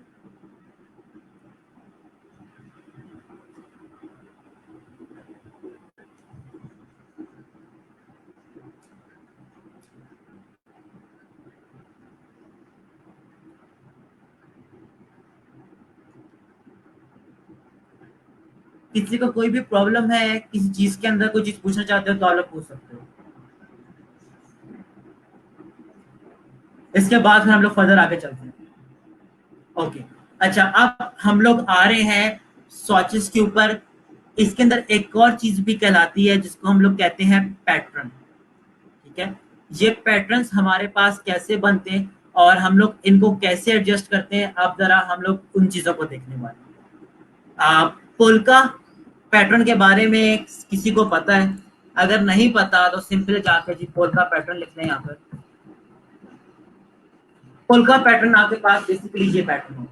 किसी को कोई भी प्रॉब्लम है किसी चीज के अंदर, कोई चीज पूछना चाहते हो तो आप लोग पूछ सकते हो। इसके बाद फिर हम लोग फर्दर आगे चलते हैं। ओके, अच्छा अब हम लोग आ रहे हैं स्वॉचेस के ऊपर। इसके अंदर एक और चीज भी कहलाती है जिसको हम लोग कहते हैं पैटर्न, ठीक है। ये पैटर्न्स हमारे पास कैसे बनते हैं और हम लोग इनको कैसे एडजस्ट करते हैं, अब जरा हम लोग उन चीजों को देखने वाले हैं। पोल्का पैटर्न के बारे में किसी को पता है? अगर नहीं पता तो सिंपल जाके जी पोल्का पैटर्न लिख लें यहाँ पर। पोल्का पैटर्न आपके पास बेसिकली ये पैटर्न होता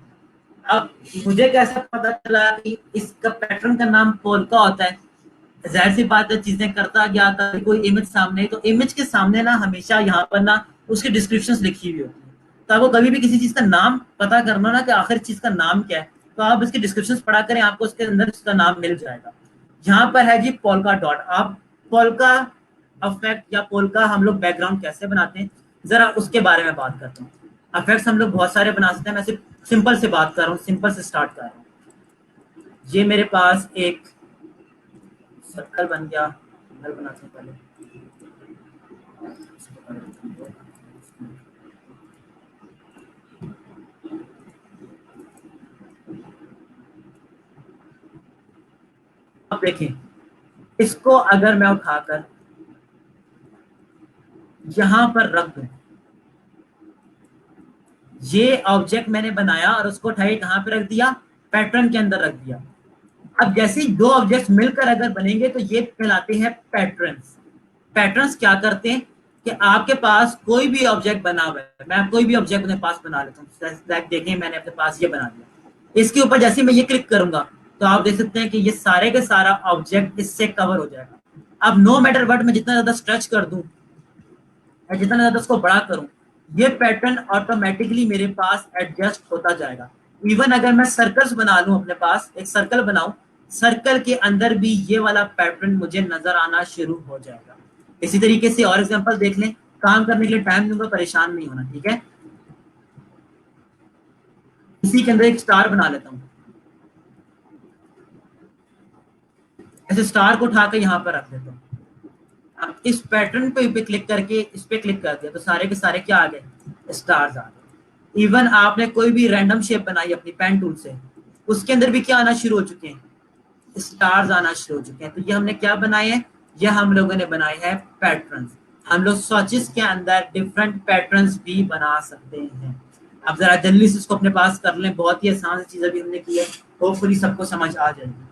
है। अब मुझे कैसे पता चला कि इसका पैटर्न का नाम पोल्का होता है? जाहिर सी बात है, चीजें करता गया था, कोई इमेज सामने, तो इमेज के सामने ना हमेशा यहाँ पर ना उसकी डिस्क्रिप्शंस लिखी हुई होती है। तो आपको कभी भी किसी चीज का नाम पता करना ना कि आखिर चीज का नाम क्या है, तो आप इसकी डिस्क्रिप्शंस पढ़ा करें, आपको उसके अंदर उसका नाम मिल जाएगा। यहाँ पर है जी पोल्का डॉट। आप पोल्का अफेक्ट या पोल्का हम लोग बैकग्राउंड कैसे बनाते हैं, जरा उसके बारे में बात करते हैं। अफेक्ट्स हम लोग बहुत सारे बना सकते हैं, मैं सिर्फ सिंपल से बात कर रहा हूँ, सिंपल से स्टार्ट कर रहा हूँ। ये मेरे पास एक सर्कल बन गया, सर्कल बनाते हैं पहले। देखें, इसको अगर मैं उठाकर यहां पर रख दूं, ये ऑब्जेक्ट मैंने बनाया और उसको उठाई कहां पे रख दिया, पैटर्न के अंदर रख दिया। अब जैसे ही दो ऑब्जेक्ट्स मिलकर अगर बनेंगे तो ये कहलाते हैं पैटर्न्स। पैटर्न्स क्या करते हैं कि आपके पास कोई भी ऑब्जेक्ट बना हुआ है, मैं कोई भी ऑब्जेक्ट अपने पास बना लेता हूँ, देखें मैंने अपने पास ये बना दिया, इसके ऊपर जैसे मैं ये क्लिक करूंगा तो आप देख सकते हैं कि ये सारे के सारा ऑब्जेक्ट इससे कवर हो जाएगा। अब नो मैटर व्हाट मैं जितना ज्यादा स्ट्रेच कर दूं या जितना ज्यादा उसको बड़ा करूं, ये पैटर्न ऑटोमेटिकली मेरे पास एडजस्ट होता जाएगा। इवन अगर मैं सर्कल्स बना लूं, अपने पास एक सर्कल बनाऊं, सर्कल के अंदर भी ये वाला पैटर्न मुझे नजर आना शुरू हो जाएगा। इसी तरीके से और एग्जांपल देख लें, काम करने के लिए टाइम दूंगा, परेशान नहीं होना, ठीक है। इसी के अंदर एक स्टार बना लेता हूं, ऐसे स्टार को उठाकर यहां पर रख देता हूं। अब इस पैटर्न पे क्लिक करके इस पे क्लिक कर दिया तो सारे के सारे क्या आ गए, स्टार्स आ गए। इवन आपने कोई भी रैंडम शेप बनाई अपनी पेन टूल से, उसके अंदर भी क्या आना शुरू हो चुके हैं, स्टार्स आना शुरू हो चुके हैं। तो ये हमने क्या बनाए हैं, ये हम लोगों ने बनाए हैं पैटर्न्स। हम लोग स्वॉचेस के अंदर डिफरेंट पैटर्न्स भी बना सकते हैं। अब जरा जल्दी से इसको अपने पास कर लें, बहुत ही आसान सी चीज अभी हमने की है, होपफुली सबको समझ आ जाएगी।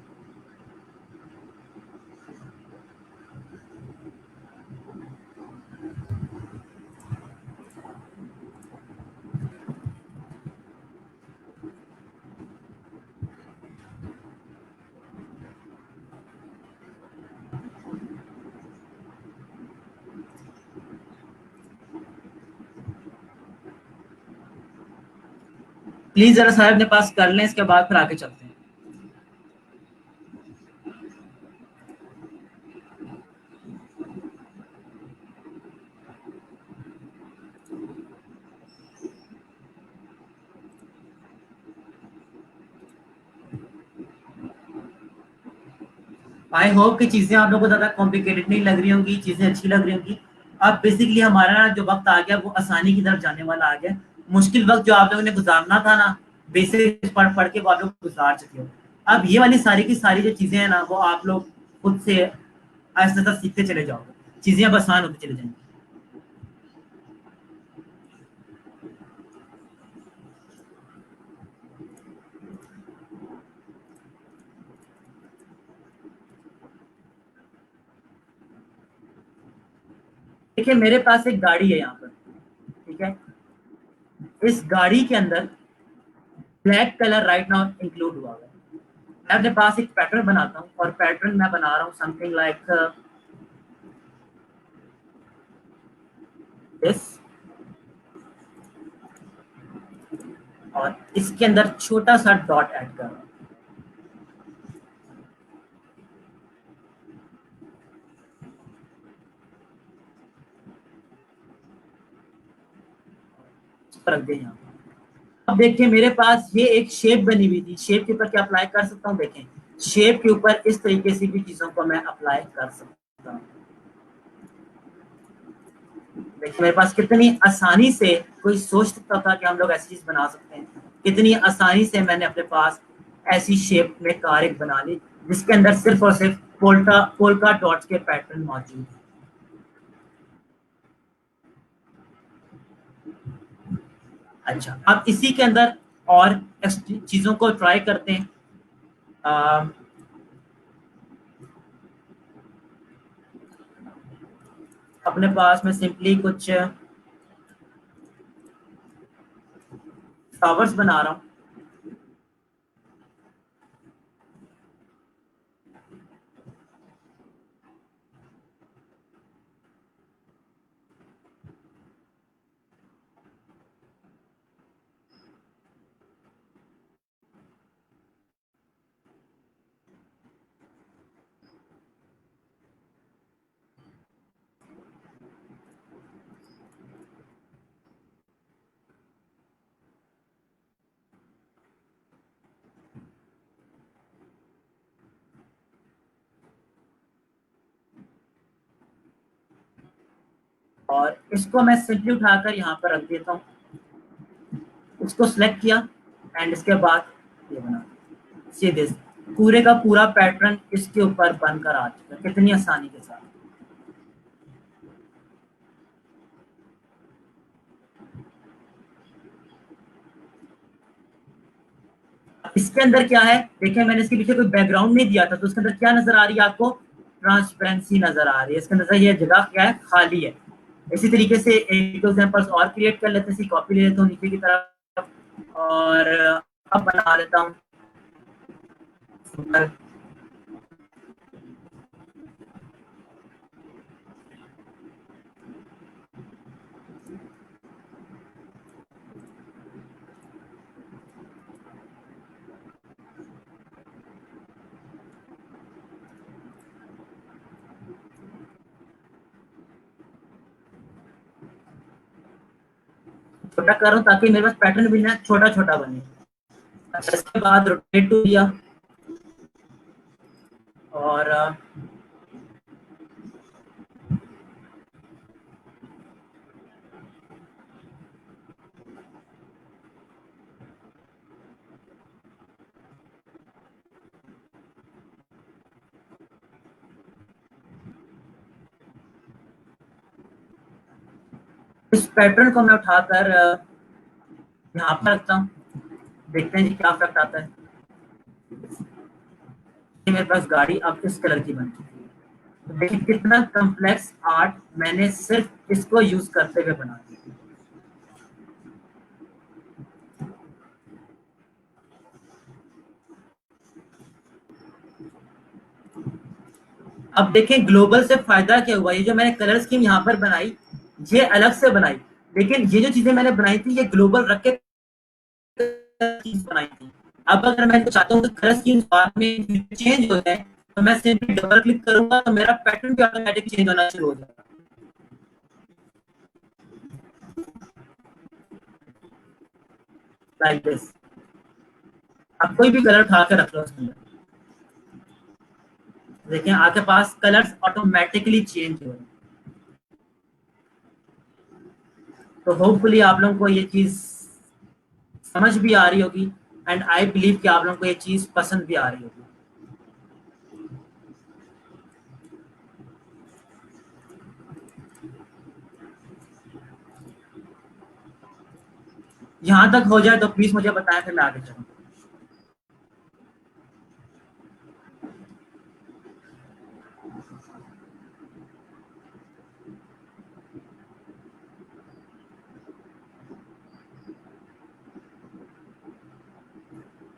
प्लीज जरा साहब अपने पास कर लें, इसके बाद फिर आगे चलते हैं। आई होप कि चीजें आप लोगों को ज्यादा कॉम्प्लिकेटेड नहीं लग रही होंगी, चीजें अच्छी लग रही होंगी। अब बेसिकली हमारा ना जो वक्त आ गया वो आसानी की तरफ जाने वाला आ गया। मुश्किल वक्त जो आप लोगों ने गुजारना था ना, बेसिक पढ़ पढ़ के वो आप लोग गुजार चुके हो। अब ये वाली सारी की सारी जो चीजें हैं ना, वो आप लोग खुद से आहिस्ता आहिस्ता सीखते चले जाओगे, चीजें अब आसान होती चले जाएंगी। देखिए मेरे पास एक गाड़ी है यहाँ पर, ठीक है। इस गाड़ी के अंदर black colour right now include हुआ है। मैं अपने पास एक पैटर्न बनाता हूँ और पैटर्न मैं बना रहा हूँ समथिंग लाइक दिस, और इसके अंदर छोटा सा डॉट ऐड कर रहा हूँ। रख दे यहाँ। अब देखिए मेरे पास ये एक शेप बनी हुई थी, शेप के ऊपर क्या अप्लाई कर सकता हूँ, देखें शेप के ऊपर इस तरीके से भी चीजों को मैं अप्लाई कर सकता हूँ। देखिए मेरे पास कितनी आसानी से, कोई सोच सकता था कि हम लोग ऐसी चीज बना सकते हैं, कितनी आसानी से मैंने अपने पास ऐसी शेप में कार एक बना ली जिसके अंदर सिर्फ और सिर्फ पोल्का डॉट्स के पैटर्न मौजूद है। अच्छा, अब इसी के अंदर और चीजों को ट्राई करते हैं। अपने पास मैं सिंपली कुछ टावर्स बना रहा हूँ। और इसको मैं सिंपली उठाकर यहाँ पर रख देता हूँ, इसको सिलेक्ट किया एंड इसके बाद ये बना सीधे पूरे का पूरा पैटर्न इसके ऊपर बनकर आ चुका है कितनी आसानी के साथ। इसके अंदर क्या है, देखिए मैंने इसके पीछे कोई बैकग्राउंड नहीं दिया था, तो उसके अंदर क्या नजर आ रही है आपको, ट्रांसपेरेंसी नजर आ रही है। इसके अंदर ये जगह क्या है, खाली है। इसी तरीके से एक दो एग्जांपल्स और क्रिएट कर लेते हैं, कॉपी ले लेता हूँ नीचे की तरफ और अब बना लेता हूँ। छोटा कर रहा हूँ ताकि मेरे पास पैटर्न भी ना छोटा छोटा बने। अच्छा, इसके बाद रोटेट टू दिया और इस पैटर्न को मैं उठाकर यहाँ पर रखता हूँ, देखते हैं जी क्या इफेक्ट आता है। मेरे पास गाड़ी अब इस कलर की बन चुकी है, तो देखिए कितना कॉम्प्लेक्स आर्ट मैंने सिर्फ इसको यूज करते हुए बना दिया। अब देखें ग्लोबल से फायदा क्या हुआ, ये जो मैंने कलर स्कीम यहाँ पर बनाई ये अलग से बनाई, लेकिन ये जो चीजें मैंने बनाई थी ये ग्लोबल रख के चीज बनाई थी। अब अगर मैं चाहता हूँ कि कलर स्कीम बाद में चेंज हो जाए तो मैं सिंपली डबल क्लिक करूंगा तो मेरा पैटर्न भी ऑटोमेटिक चेंज होना शुरू हो जाएगा। लाइक दिस, अब कोई भी कलर उठा के रख लो उसके अंदर, देखिए आपके पास कलर्स ऑटोमेटिकली चेंज हो रहे हैं। तो होपफुली आप लोगों को ये चीज समझ भी आ रही होगी एंड आई बिलीव कि आप लोगों को ये चीज पसंद भी आ रही होगी। यहां तक हो जाए तो प्लीज मुझे बताएं, फिर मैं आगे चलूँ।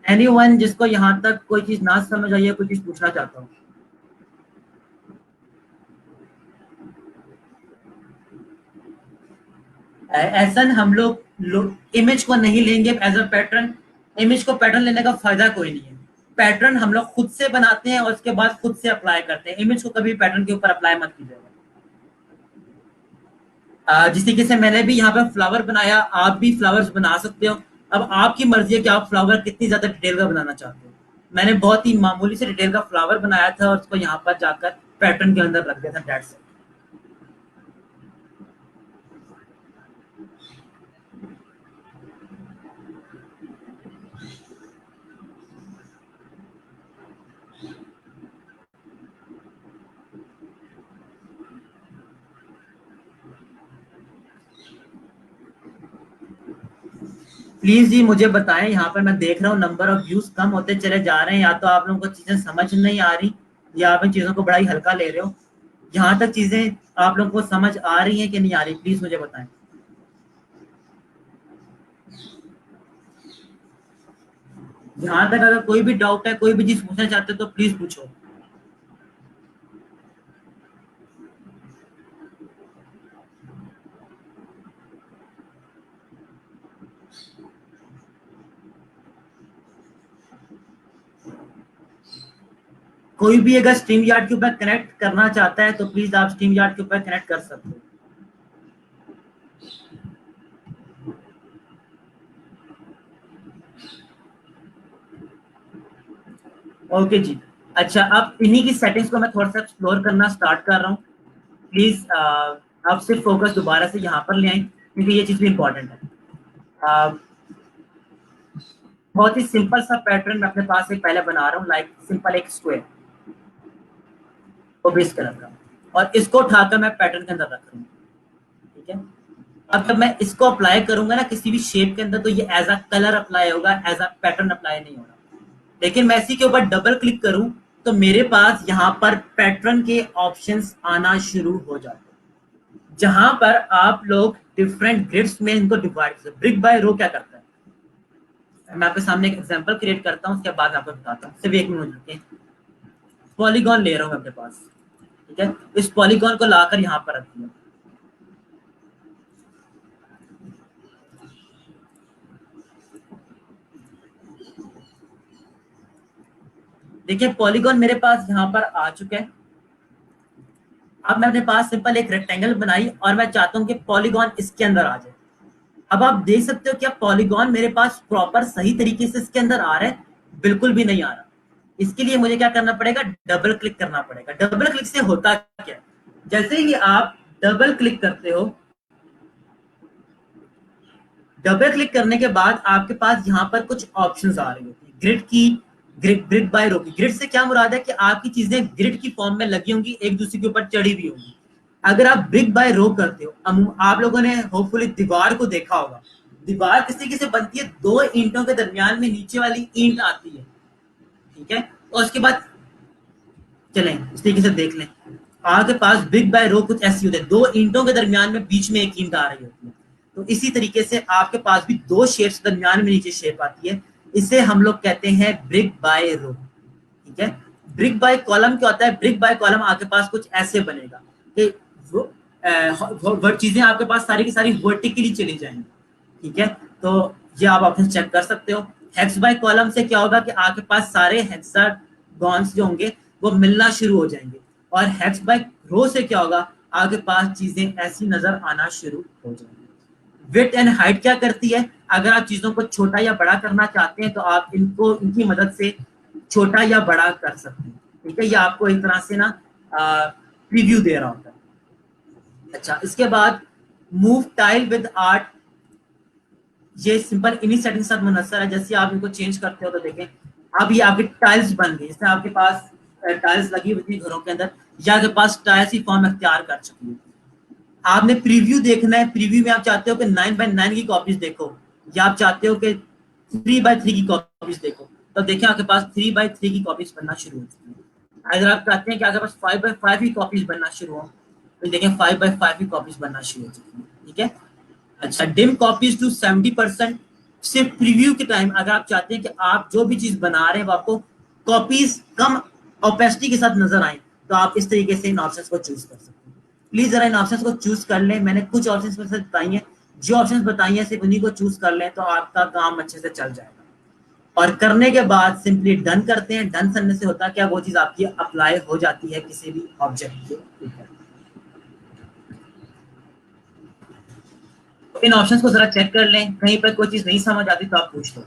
एनीवन जिसको यहाँ तक कोई चीज ना समझ आई है, कोई चीज पूछना चाहता हूँ। ऐसा हम लोग इमेज को नहीं लेंगे एज अ पैटर्न। इमेज को पैटर्न लेने का फायदा कोई नहीं है। पैटर्न हम लोग खुद से बनाते हैं और उसके बाद खुद से अप्लाई करते हैं। इमेज को कभी पैटर्न के ऊपर अप्लाई मत कीजिएगा। जिस तरीके से मैंने भी यहाँ पे फ्लावर बनाया, आप भी फ्लावर्स बना सकते हो। अब आपकी मर्जी है कि आप फ्लावर कितनी ज्यादा डिटेल का बनाना चाहते हो। मैंने बहुत ही मामूली से डिटेल का फ्लावर बनाया था और उसको यहाँ पर जाकर पैटर्न के अंदर रख दिया था, दैट्स इट। प्लीज जी मुझे बताएं, यहाँ पर मैं देख रहा हूँ नंबर ऑफ व्यूज कम होते चले जा रहे हैं। या तो आप लोगों को चीजें समझ नहीं आ रही या आप इन चीजों को बड़ा ही हल्का ले रहे हो। यहाँ तक चीजें आप लोगों को समझ आ रही हैं कि नहीं आ रही, प्लीज मुझे बताएं। यहाँ तक अगर कोई भी डाउट है, कोई भी चीज पूछना चाहते हो तो प्लीज पूछो। कोई भी अगर स्ट्रीम यार्ड के ऊपर कनेक्ट करना चाहता है तो प्लीज आप स्ट्रीम यार्ड के ऊपर कनेक्ट कर सकते हो। ओके जी। अच्छा, अब इन्हीं की सेटिंग्स को मैं थोड़ा सा एक्सप्लोर करना स्टार्ट कर रहा हूँ। प्लीज आप सिर्फ फोकस दोबारा से यहाँ पर ले आए क्योंकि ये चीज भी इंपॉर्टेंट है। बहुत ही सिंपल सा पैटर्न मैं अपने पास एक पहले बना रहा हूँ, लाइक सिंपल एक स्क्वायर वो बेस कलर का, और इसको उठाकर मैं पैटर्न के अंदर रख रहा हूँ। ठीक है, अब जब मैं इसको अप्लाई करूंगा ना किसी भी शेप के अंदर, तो ये एज अ कलर अप्लाई होगा, एज अ पैटर्न अप्लाई नहीं होगा। लेकिन मैं इसी के ऊपर डबल क्लिक करूं तो मेरे पास यहाँ पर पैटर्न के ऑप्शंस आना शुरू हो जाते हैं, जहां पर आप लोग डिफरेंट ग्रिड्स में इनको डिवाइड कर। ब्रिक बाय रो क्या करता है, मैं आपके सामने एक एग्जांपल क्रिएट करता हूं, उसके बाद आपको बताता हूं, सिर्फ 1 मिनट रुकिए। पॉलीगॉन ले रहा हूं मैं अपने पास। ठीक है, इस पॉलीगॉन को लाकर यहाँ पर रख दिया। देखिए पॉलीगॉन मेरे पास यहाँ पर आ चुका है। अब मैं अपने पास सिंपल एक रेक्टेंगल बनाई और मैं चाहता हूँ कि पॉलीगॉन इसके अंदर आ जाए। अब आप देख सकते हो क्या पॉलीगॉन मेरे पास प्रॉपर सही तरीके से इसके अंदर आ रहा है? बिल्कुल भी नहीं आ रहा। इसके लिए मुझे क्या करना पड़ेगा? डबल क्लिक करना पड़ेगा। डबल क्लिक से होता क्या है, जैसे ही आप डबल क्लिक करते हो, डबल क्लिक करने के बाद आपके पास यहाँ पर कुछ ऑप्शंस आ रही होती है। ग्रिड की, ग्रिड बाय रो की। ग्रिड से क्या मुराद है कि आपकी चीजें ग्रिड की फॉर्म में लगी होंगी, एक दूसरे के ऊपर चढ़ी हुई होंगी। अगर आप ब्रिक बाय रो करते हो, आप लोगों ने होपफुली दीवार को देखा होगा। दीवार किस तरीके से बनती है? दो ईंटों के दरमियान में नीचे वाली ईंट आती है। ठीक है, और उसके बाद चलें इस तरीके से देख लें। आपके पास ब्रिक बाय रो कुछ ऐसी होती है, दो ईंटों के दरमियान में बीच में एक ईंट आ रही होती है। तो इसी तरीके से आपके पास भी दो शेप्स दरमियान में नीचे शेप आती है। इसे हम लोग कहते हैं ब्रिक बाय रो। ठीक है, ब्रिक बाय कॉलम क्या होता है? ब्रिक बाय कॉलम आपके पास कुछ ऐसे बनेगा कि वो चीजें आपके पास सारी की सारी वर्टिकली चली जाएंगी। ठीक है, तो ये आप ऑप्शन चेक कर सकते हो। हेक्स बाय कॉलम से क्या होगा कि आपके पास सारे हेक्सागॉन्स जो होंगे वो मिलना शुरू हो जाएंगे। और हेक्स बाय रो से क्या होगा? आपके पास चीजें ऐसी नजर आना शुरू हो जाएंगी। विड्थ एंड हाइट क्या करती है? अगर आप चीजों को छोटा या बड़ा करना चाहते हैं तो आप इनको इनकी मदद से छोटा या बड़ा कर सकते हैं। ठीक है, ये आपको एक तरह से ना प्रीव्यू दे रहा होता है। अच्छा, इसके बाद मूव टाइल विद आर्ट, ये सिंपल इन्हीं सेटिंग के साथ मुनस्सर है। जैसे आप इनको चेंज करते हो तो देखें अब ये आपकी टाइल्स बन गई। जैसे आपके पास टाइल्स लगी हुई थी घरों के अंदर, या आपके पास टाइल्स ही फॉर्म अख्तियार कर चुकी है। आपने प्रीव्यू देखना है। प्रीव्यू में आप चाहते हो कि 9x9 की कॉपीज देखो, या आप चाहते हो कि 3x3 की कॉपीज देखो, तो देखें आपके पास 3x3 की कॉपीज बनना शुरू हो चुकी है। अगर आप चाहते हैं कि आपके पास 5x5 की कॉपीज बनना शुरू हो, तो देखें 5x5 की कॉपीज बनना शुरू हो चुकी है। ठीक है, अच्छा, डिम कॉपीज टू 70%। सिर्फ प्रीव्यू के टाइम अगर आप चाहते हैं कि आप जो भी चीज बना रहे हैं वो आपको कॉपीज कम ओपेसिटी के साथ नजर आए, तो आप इस तरीके से इन ऑप्शंस को चूज कर सकते हैं। प्लीज जरा इन ऑप्शंस को चूज कर लें। मैंने कुछ ऑप्शंस में से बताई हैं, जो ऑप्शंस बताई हैं सिर्फ उन्हीं को चूज कर लें, तो आपका काम अच्छे से चल जाएगा। और करने के बाद सिंपली डन करते हैं। डन करने से होता है क्या, वो चीज आपकी अप्लाई हो जाती है किसी भी ऑब्जेक्ट के ऊपर। तो इन ऑप्शंस को जरा चेक कर लें, कहीं पर कोई चीज नहीं समझ आती तो आप पूछ लो।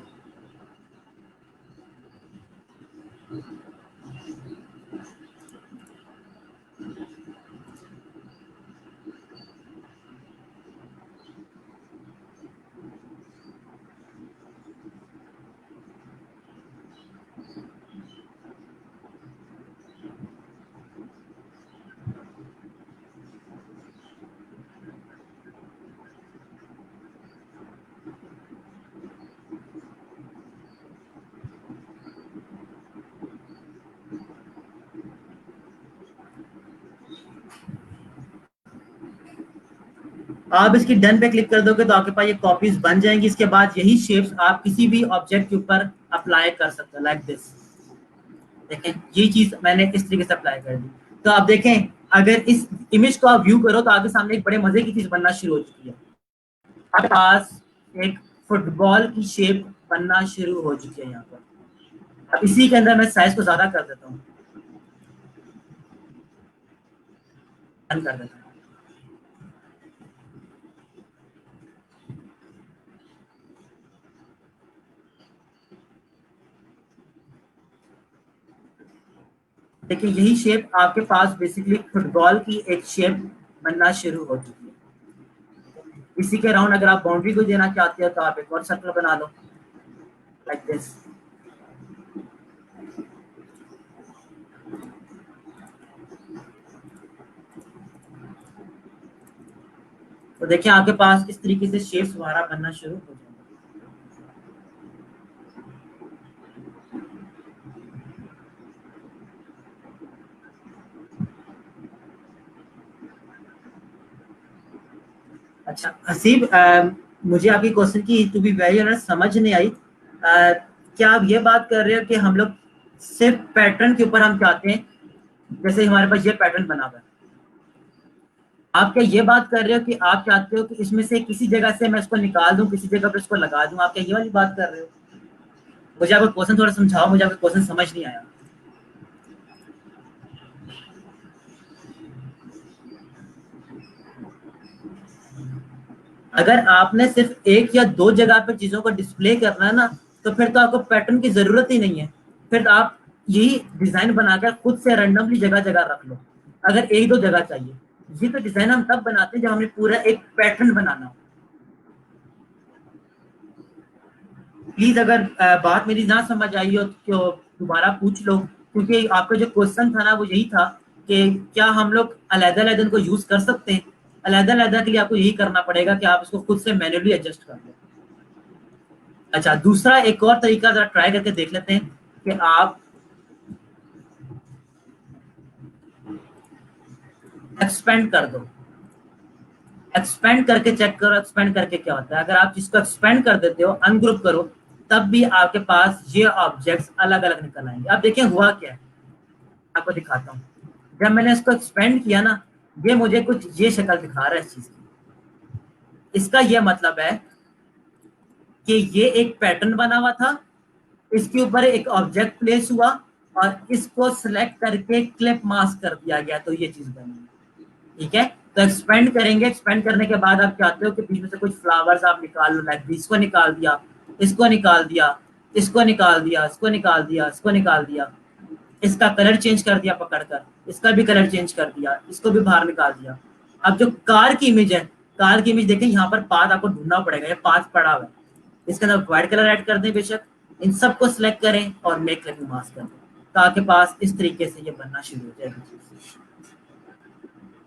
आप इसकी डन पे क्लिक कर दोगे तो आपके पास ये कॉपीज बन जाएंगी। इसके बाद यही शेप्स आप किसी भी ऑब्जेक्ट के ऊपर अप्लाई कर सकते हो, लाइक दिस। देखें ये चीज मैंने इस तरीके से अप्लाई कर दी। तो आप देखें अगर इस इमेज को आप व्यू करो तो आपके सामने एक बड़े मजे की चीज बनना शुरू हो चुकी है। आपके पास एक फुटबॉल की शेप बनना शुरू हो चुकी है यहाँ पर। अब इसी के अंदर मैं साइज को ज्यादा कर देता हूँ, डन कर देता हूँ। देखिए यही शेप आपके पास बेसिकली फुटबॉल की एक शेप बनना शुरू हो चुकी है। इसी के राउंड अगर आप बाउंड्री को देना चाहते हो तो आप एक और सर्कल बना लो। Like this. तो देखिए आपके पास इस तरीके से शेप्स वगैरह बनना शुरू हो जाएंगे। अच्छा हसीब, मुझे आपकी क्वेश्चन की टू बी वेरी ऑनेस्ट समझ नहीं आई। क्या आप ये बात कर रहे हो कि हम लोग सिर्फ पैटर्न के ऊपर हम चाहते हैं, जैसे हमारे पास ये पैटर्न बना हुआ है, आप क्या ये बात कर रहे हो कि आप चाहते हो कि इसमें से किसी जगह से मैं इसको निकाल दूं, किसी जगह पर इसको लगा दूं, आप क्या ये वाली बात कर रहे हो? मुझे आपका क्वेश्चन थोड़ा समझाओ, मुझे आपका क्वेश्चन समझ नहीं आया। अगर आपने सिर्फ एक या दो जगह पर चीजों को डिस्प्ले करना है ना, तो फिर तो आपको पैटर्न की जरूरत ही नहीं है। फिर तो आप यही डिजाइन बनाकर खुद से रैंडमली जगह जगह रख लो, अगर एक दो जगह चाहिए। ये तो डिजाइन हम तब बनाते हैं जब हमें पूरा एक पैटर्न बनाना हो। प्लीज अगर बात मेरी ना समझ आई हो तो दोबारा पूछ लो, क्योंकि आपका जो क्वेश्चन था ना वो यही था कि क्या हम लोग अलग अलग इनको यूज कर सकते हैं। अलग अलग के लिए आपको यही करना पड़ेगा कि आप इसको खुद से मैन्युअली एडजस्ट कर लो। अच्छा, दूसरा एक और तरीका जरा ट्राई करके देख लेते हैं कि आप एक्सपेंड कर दो। एक्सपेंड करके चेक करो, एक्सपेंड करके क्या होता है। अगर आप इसको एक्सपेंड कर देते हो, अनग्रुप करो, तब भी आपके पास ये ऑब्जेक्ट्स अलग अलग निकल आएंगे। अब देखिए हुआ क्या है, आपको दिखाता हूँ। जब मैंने इसको एक्सपेंड किया ना, ये मुझे कुछ ये शक्ल दिखा रहा है इस चीज की। इसका ये मतलब है कि ये एक पैटर्न बना हुआ था, इसके ऊपर एक ऑब्जेक्ट प्लेस हुआ और इसको सिलेक्ट करके क्लिप मास्क कर दिया गया, तो ये चीज बनी। ठीक है, तो एक्सपेंड करेंगे। एक्सपेंड करने के बाद आप चाहते हो कि बीच में से कुछ फ्लावर्स आप निकाल लो, लाइक इसको निकाल दिया, इसको निकाल दिया, इसको निकाल दिया, इसको निकाल दिया, इसको निकाल दिया, इसका कलर चेंज कर दिया पकड़कर, इसका भी कलर चेंज कर दिया, इसको भी बाहर निकाल दिया। अब जो कार की इमेज है, कार की इमेज देखें, यहाँ पर पाथ आपको ढूंढना पड़ेगा, ये पाथ पड़ा हुआ है। इसके अंदर व्हाइट कलर ऐड कर दें बेशक, इन सबको सिलेक्ट करें और मेक क्लिपिंग मास्क कर दें, तो आपके पास इस तरीके से ये बनना शुरू हो जाएगी।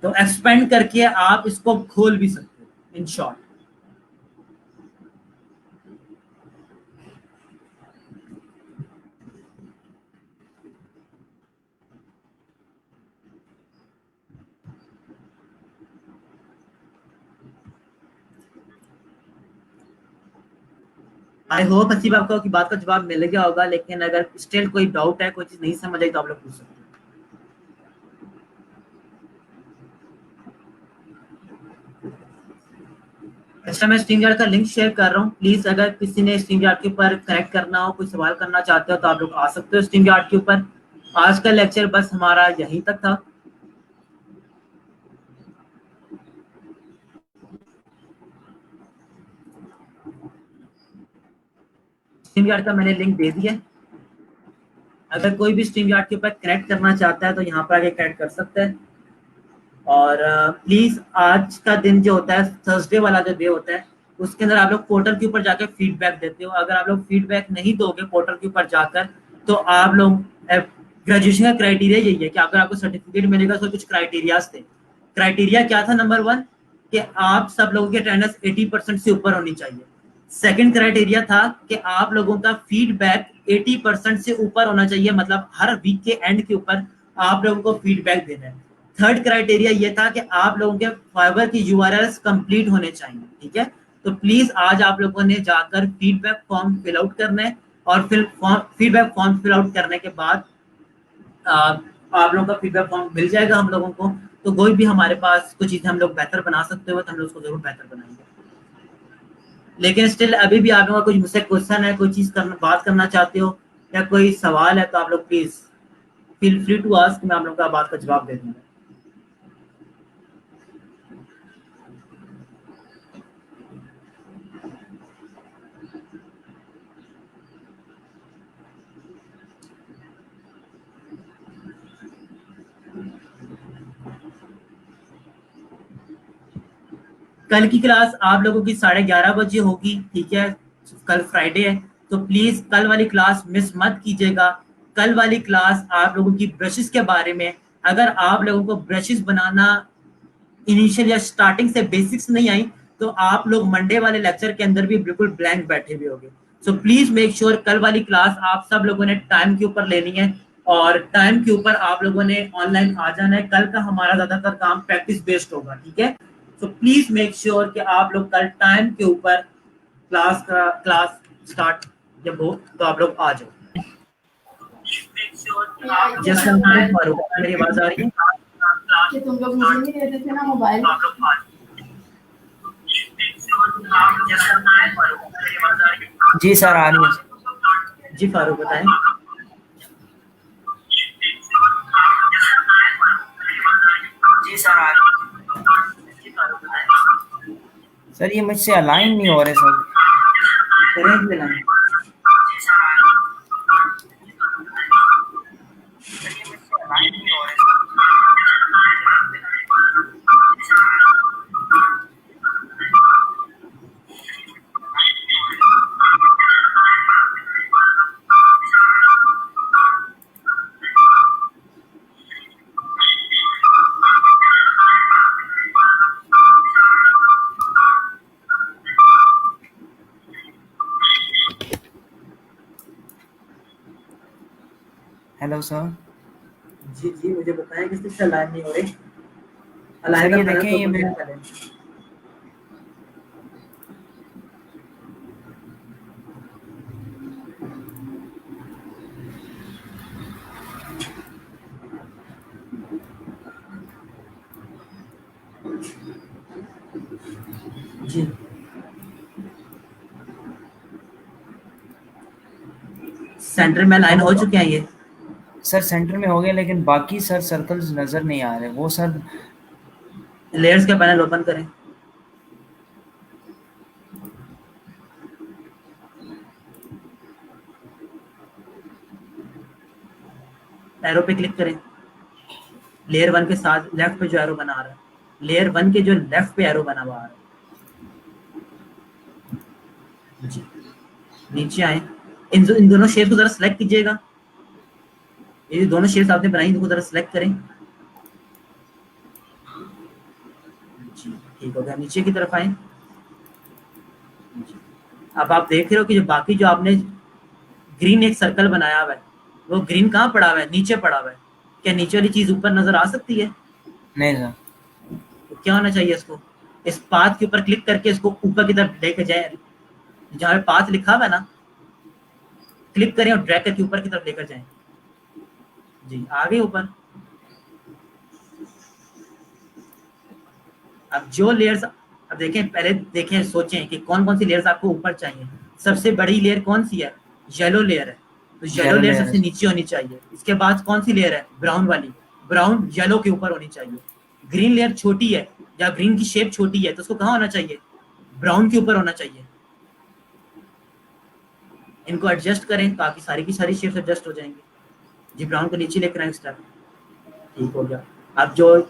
तो एक्सपेंड करके आप इसको खोल भी सकते हो in short. I hope Haseeb आपको की बात का जवाब मिल गया होगा, लेकिन अगर स्टिल कोई डाउट है, कोई चीज नहीं समझ आई, तो आप लोग पूछ सकते हैं। अच्छा, मैं स्ट्रीम यार्ड का लिंक शेयर कर रहा हूँ। प्लीज अगर किसी ने स्ट्रीम यार्ड के ऊपर कनेक्ट करना हो, कोई सवाल करना चाहते हो, तो आप लोग आ सकते हो स्ट्रीम यार्ड के ऊपर। आज का लेक्चर बस हमारा यहीं तक था। स्ट्रीम यार्ड का मैंने लिंक दे दिया है। अगर कोई भी स्ट्रीम यार्ड के ऊपर कनेक्ट करना चाहता है तो यहाँ पर आके कनेक्ट कर सकता है। और प्लीज आज का दिन जो होता है, थर्सडे वाला जो डे होता है, उसके अंदर आप लोग पोर्टल के ऊपर जाकर फीडबैक देते हो। अगर आप लोग फीडबैक नहीं दोगे पोर्टल के ऊपर जाकर, तो आप लोग ग्रेजुएशन का क्राइटेरिया यही है कि अगर आपको सर्टिफिकेट मिलेगा तो कुछ क्राइटेरियाज थे। क्राइटेरिया क्या था? नंबर वन, कि आप सब लोगों की अटेंडेंस 80% से ऊपर होनी चाहिए। सेकंड क्राइटेरिया था कि आप लोगों का फीडबैक 80% से ऊपर होना चाहिए, मतलब हर वीक के एंड के ऊपर आप लोगों को फीडबैक देना है। थर्ड क्राइटेरिया ये था कि आप लोगों के फाइवर की यूआरएल्स कंप्लीट होने चाहिए। ठीक है, तो प्लीज आज आप लोगों ने जाकर फीडबैक फॉर्म फिल आउट करना है, और फिर फीडबैक फॉर्म फिल आउट करने के बाद आप लोगों का फीडबैक फॉर्म मिल जाएगा हम लोगों को। तो कोई भी हमारे पास कुछ चीजें हम लोग बेहतर बना सकते हो तो हम लोग उसको जरूर बेहतर बनाएंगे। लेकिन स्टिल अभी भी आप लोगों का कुछ मुझसे क्वेश्चन है, कोई चीज करना बात करना चाहते हो या कोई सवाल है, तो आप लोग please feel free to ask, मैं आप लोगों का बात का जवाब दे दूंगा। कल की क्लास आप लोगों की 11:30 बजे होगी। ठीक है, कल फ्राइडे है, तो प्लीज कल वाली क्लास मिस मत कीजिएगा। कल वाली क्लास आप लोगों की ब्रशेस के बारे में, अगर आप लोगों को ब्रशेस बनाना इनिशियल या स्टार्टिंग से बेसिक्स नहीं आई, तो आप लोग मंडे वाले लेक्चर के अंदर भी बिल्कुल ब्लैंक बैठे हुए होंगे। सो प्लीज मेक श्योर कल वाली क्लास आप सब लोगों ने टाइम के ऊपर लेनी है, और टाइम के ऊपर आप लोगों ने ऑनलाइन आ जाना है। कल का हमारा ज्यादातर काम प्रैक्टिस बेस्ड होगा, ठीक है। सो प्लीज मेक श्योर कि आप लोग कल टाइम के ऊपर क्लास स्टार्ट जब हो तो आप लोग आ जाओ। जैसे मेरी आवाज आ रही है कि तुम लोग मुझे नहीं देते थे ना मोबाइल। जी सर आ रही है। जी फारूक बताएं। जी सर आ रही है। सर ये मुझसे अलाइन नहीं हो रहे सर। करें मिलाएं। Hello sir. जी जी मुझे बताएं किस से अलाइन नहीं हो रही। सर अलाइन का ये पैनल देखें तो ये ओपन मेरे करें। जी सेंटर में अलाइन हो चुके हैं ये। सर सेंटर में हो गया, लेकिन बाकी सर सर्कल्स नजर नहीं आ रहे वो सर। लेयर्स का पैनल ओपन करें। एरो पे क्लिक करें। लेयर 1 के साथ लेफ्ट पे जो एरो बना रहा है, लेयर 1 के जो लेफ्ट पे एरो बना हुआ आ रहा है। जी नीचे आए। इन दोनों शेप को जरा सेलेक्ट कीजिएगा। ये दोनों शेप्स आपने बनाई इनको जरा सेलेक्ट करें। जी ठीक हो गया। नीचे की तरफ आए। अब आप देख रहे हो कि जो बाकी जो आपने ग्रीन एक सर्कल बनाया हुआ है, वो ग्रीन कहाँ पड़ा हुआ है? नीचे पड़ा हुआ है। क्या नीचे वाली चीज ऊपर नजर आ सकती है? नहीं सर। तो क्या होना चाहिए इसको? इस पाथ के ऊपर क्लिक करके इसको ऊपर की तरफ लेके जाए। जहाँ पे पाथ लिखा हुआ है ना, क्लिक करें और ड्रैग करके ऊपर की तरफ लेकर जाएं। जी आगे ऊपर। अब जो लेयर्स, अब देखें, पहले देखें, सोचें कि कौन कौन सी लेयर्स आपको ऊपर चाहिए। सबसे बड़ी लेयर कौन सी है? येलो लेयर है, तो येलो येलो लेयर लेयर है सबसे सर। नीचे होनी चाहिए। इसके बाद कौन सी लेयर है? ब्राउन वाली। ब्राउन येलो के ऊपर होनी चाहिए। ग्रीन लेयर छोटी है, या ग्रीन की शेप छोटी है, तो उसको कहाँ होना चाहिए? ब्राउन के ऊपर होना चाहिए। इनको एडजस्ट करें ताकि सारी की सारी शेप्स एडजस्ट हो जाएंगी। जी ब्राउन को नीचे लेकर आए स्टेप। ठीक हो गया। अब जो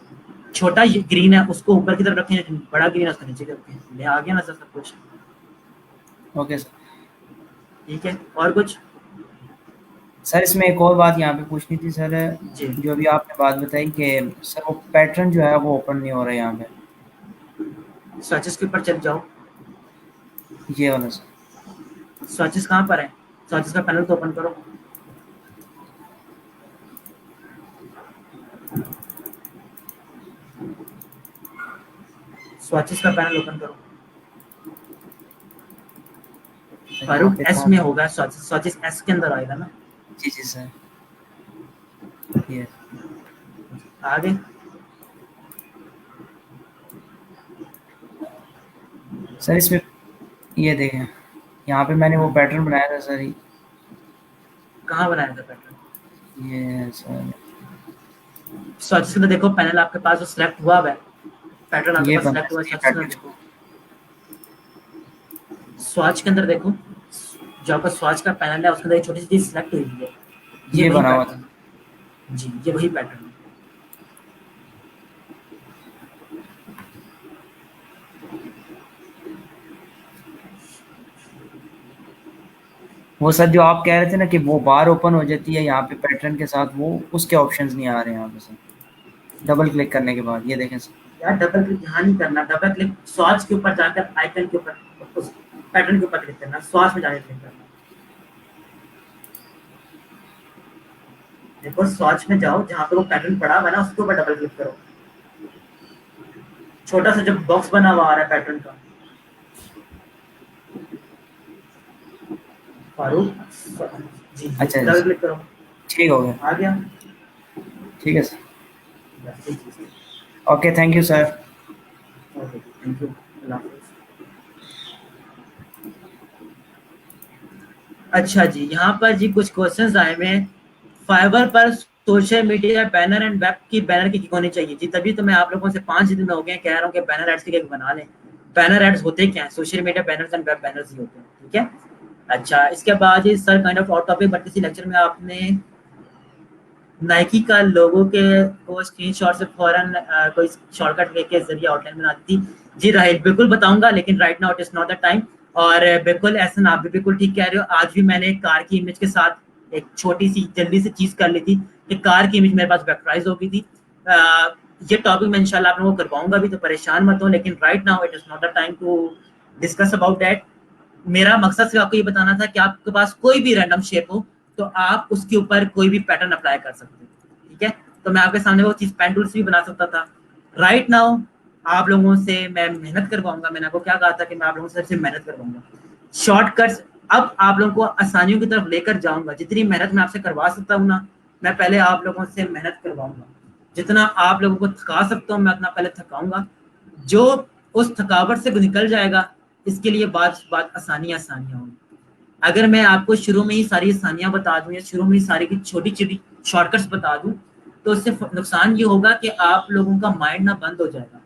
छोटा ग्रीन है उसको ऊपर की तरफ रखें, बड़ा ग्रीन है उसको नीचे की तरफ रखें। ले आ गया ना सर सब कुछ? Okay sir. ठीक है, और कुछ? सर इसमें एक और बात यहाँ पे पूछनी थी सर। जी जो अभी आपने बात बताई कि सर वो पैटर्न जो है वो ओपन नहीं हो रहा है यहाँ पे। स्वचेस के ऊपर चल जाओ। ये वाला सर। स्वचेस कहाँ पर है? स्वचेस का पैनल तो ओपन करो। स्वचेस का पैनल ओपन करो। सर यहाँ फारूक पे एस था। में होगा, स्वचेस एस के अंदर आएगा ना। जी जी सर। ये आगे। सर इसमें ये देखें, यहाँ पे मैंने वो पैटर्न बनाया था सर। कहाँ बनाया था पैटर्न? ये सर स्वचेस के अंदर देखो, पैनल आपके पास जो सिलेक्ट हुआ है, पैटर्न आपके ये पास बना सिलेक्ट हुआ है। ये स्वचेस के अंदर पैटर्न। देखो, स्वाच के अंदर देखो, जो आपका स्वाच का पैनल है उसके अंदर एक छोटी सी चीज सिलेक्ट हुई है। ये ये वही बना हुआ था। पैटर्न है। जी ये वही पैटर्न है। वो सर जो आप कह रहे थे ना कि वो बार ओपन हो जाती है यहाँ पे पैटर्न के साथ, वो उसके ऑप्शंस नहीं आ रहे हैं यहाँ पे सर। डबल क्लिक करने के बाद ये देखें सर। यार डबल क्लिक यहाँ नहीं करना, डबल क्लिक स्वाच के ऊपर जाकर आइकन के ऊपर उस पैटर्न के ऊपर क्लिक करना, स्वाच में जाकर क्लिक करना। देखो स्वाच में जाओ, जहाँ पे वो पैटर्न पड़ा हुआ है ना उसके ऊपर डबल क्लिक करो। छोटा सा जो बॉक्स बना हुआ आ रहा है पैटर्न का, फारूक जी अच्छा डबल क्लिक करो, ठीक हो गया, आ गया। ठीक है sir. Okay thank you sir. Okay thank you, अल्लाह हाफिज़। अच्छा जी, यहाँ पर जी कुछ क्वेश्चंस आए हुए हैं। फाइवर पर social media banner and web की बैनर की होनी चाहिए जी, तभी तो मैं आप लोगों से 5 दिन हो गए कह रहा हूँ कि बैनर एड्स की बना लें। बैनर एड्स होते क्या हैं? Social media banners and web banners ही होते हैं, ठीक है। अच्छा, इसके बाद जी sir kind of out topic, but किसी लेक्चर में आपने नाइकी का लोगो के को स्क्रीनशॉट से फौरन कोई शॉर्टकट वे के जरिए आउटलाइन बनाती थी जी। राइट, बिल्कुल बताऊंगा, लेकिन right now it is not the time. और बिल्कुल ऐसा आप भी बिल्कुल ठीक कह रहे हो। आज भी मैंने कार की इमेज के साथ एक छोटी सी जल्दी से चीज कर ली थी कि कार की इमेज मेरे पास वेक्टराइज हो गई थी। ये टॉपिक मैं इंशाल्लाह आप लोगों को करवाऊंगा भी, तो परेशान मत हो, लेकिन right now it is not the time to discuss about that. मेरा मकसद सिर्फ आपको ये बताना था कि आपके पास कोई भी रैंडम शेप हो तो आप उसके ऊपर कोई भी पैटर्न अप्लाई कर सकते हैं, ठीक है। तो मैं आपके सामने वो चीज पेन टूल से भी बना सकता था। राइट नाउ आप लोगों से मैं मेहनत करवाऊंगा। मैंने आपको क्या कहा था कि मैं आप लोगों से सिर्फ मेहनत करवाऊंगा, शॉर्टकट्स। अब आप लोगों को आसानियों की तरफ लेकर जाऊंगा। जितनी मेहनत मैं आपसे करवा सकता हूँ ना, मैं पहले आप लोगों से मेहनत करवाऊंगा। जितना आप लोगों को थका सकता हूँ मैं उतना पहले थकाऊंगा। जो उस थकावट से निकल जाएगा, इसके लिए बात बात आसानियां होंगी। अगर मैं आपको शुरू में ही सारी आसानियां बता दूं या शुरू में ही सारी की छोटी छोटी शॉर्टकट्स बता दूं, तो इससे नुकसान ये होगा कि आप लोगों का माइंड ना बंद हो जाएगा।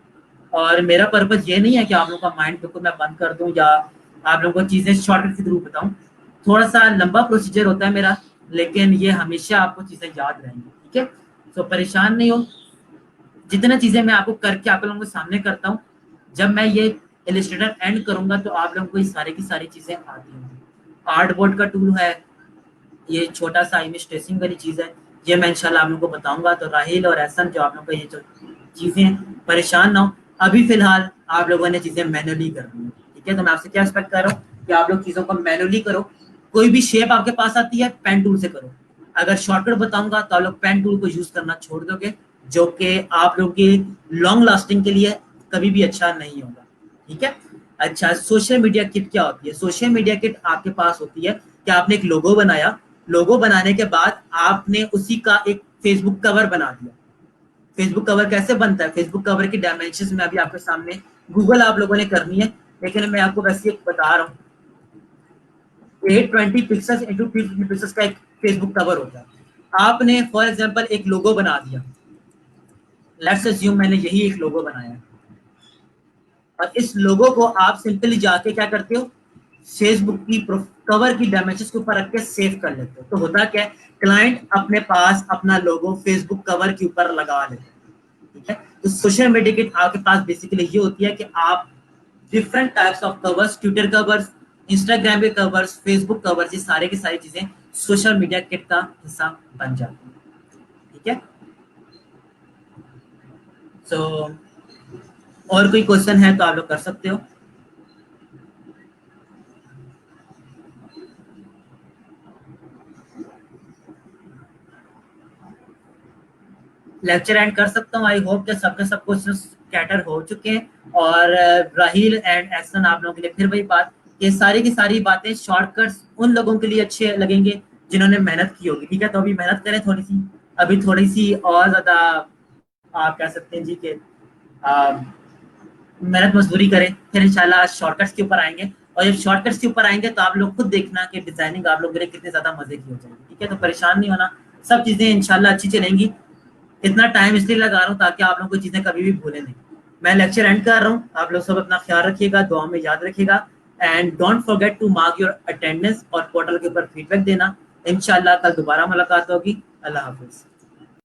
और मेरा पर्पज ये नहीं है कि आप लोगों का माइंड बिल्कुल मैं बंद कर दूं या आप लोगों को चीजें शॉर्टकट के थ्रू बताऊं। थोड़ा सा लंबा प्रोसीजर होता है मेरा, लेकिन ये हमेशा आपको चीजें याद रहेंगी, ठीक है। तो परेशान नहीं हो। जितना चीजें मैं आपको करके आप लोगों के सामने करता हूँ, जब मैं ये इलस्ट्रेटर एंड करूंगा तो आप लोगों को ये सारी की सारी चीजें आती होंगी। आर्टबोर्ड का टूल है, ये छोटा सा इमेज ट्रेसिंग वाली चीज है, ये मैं इंशाल्लाह आप लोगों को बताऊंगा। तो राहिल और एहसन जो आप लोगों को ये जो चीजें, परेशान ना हो। अभी फिलहाल आप लोगों ने चीजें मैनुअली करनी है, ठीक है। तो मैं आपसे क्या एक्सपेक्ट कर रहा हूँ कि आप लोग चीजों को मैनुअली करो। कोई भी शेप आपके पास आती है पेन टूल से करो। अगर शॉर्टकट बताऊंगा तो आप लोग पेन टूल को यूज करना छोड़ दोगे, जो कि आप लोगों की लॉन्ग लास्टिंग के लिए कभी भी अच्छा नहीं होगा, ठीक है। अच्छा, सोशल मीडिया किट क्या होती है? सोशल मीडिया किट आपके पास होती है कि आपने एक लोगो बनाया, लोगो बनाने के बाद आपने उसी का एक फेसबुक कवर बना दिया। फेसबुक कवर कैसे बनता है? फेसबुक कवर की डायमेंशंस में अभी आपके सामने गूगल आप लोगों ने करनी है, लेकिन मैं आपको वैसे एक बता रहा हूँ। 820 पिक्सल्स इंटू 250 पिक्सल्स का एक फेसबुक कवर होता है। आपने फॉर एग्जांपल एक लोगो बना दिया, लेट्स अज्यूम मैंने यही एक लोगो बनाया है, और इस लोगो को आप सिंपली जाके क्या करते हो, फेसबुक की कवर की डायमेंशंस के ऊपर रख के सेव कर लेते हो। तो होता क्या है, क्लाइंट अपने पास अपना लोगो फेसबुक कवर के ऊपर लगा लेते हैं, ठीक है। तो सोशल मीडिया किट आपके पास बेसिकली ये होती है कि आप different types of covers, Twitter covers, Instagram के कवर्स, फेसबुक कवर्स, ये सारे की सारी चीजें सोशल मीडिया किट का हिस्सा बन जाती है, ठीक है। सो और कोई क्वेश्चन है तो आप लोग कर सकते हो। लेक्चर एंड कर सकता हूँ। आई होप कि सबके सब क्वेश्चन कैटर हो चुके हैं। और राहिल एंड एहसन आप लोगों के लिए फिर वही बात, ये सारी की सारी बातें शॉर्टकट्स उन लोगों के लिए अच्छे लगेंगे जिन्होंने मेहनत की होगी, ठीक है। तो अभी मेहनत करें थोड़ी सी, अभी थोड़ी सी और ज्यादा आप कह सकते हैं जी के मेहनत मजदूरी करें, फिर इंशाल्लाह शॉर्टकट्स के ऊपर आएंगे। और जब शॉर्टकट्स के ऊपर आएंगे तो आप लोग खुद देखना कि डिजाइनिंग आप लोगों के लिए कितने ज्यादा मजे की हो जाएगी, ठीक है। तो परेशान नहीं होना, सब चीजें इंशाल्लाह अच्छी चलेंगी। इतना टाइम इसलिए लगा रहा हूँ ताकि आप लोगों को चीजें कभी भी भूले नहीं। मैं लेक्चर एंड कर रहा हूँ, आप लोग सब अपना ख्याल रखिएगा, दुआ में याद रखिएगा। And don't forget to mark your attendance और पोर्टल के ऊपर फीडबैक देना। इंशाल्लाह कल दोबारा मुलाकात होगी। अल्लाह हाफिज।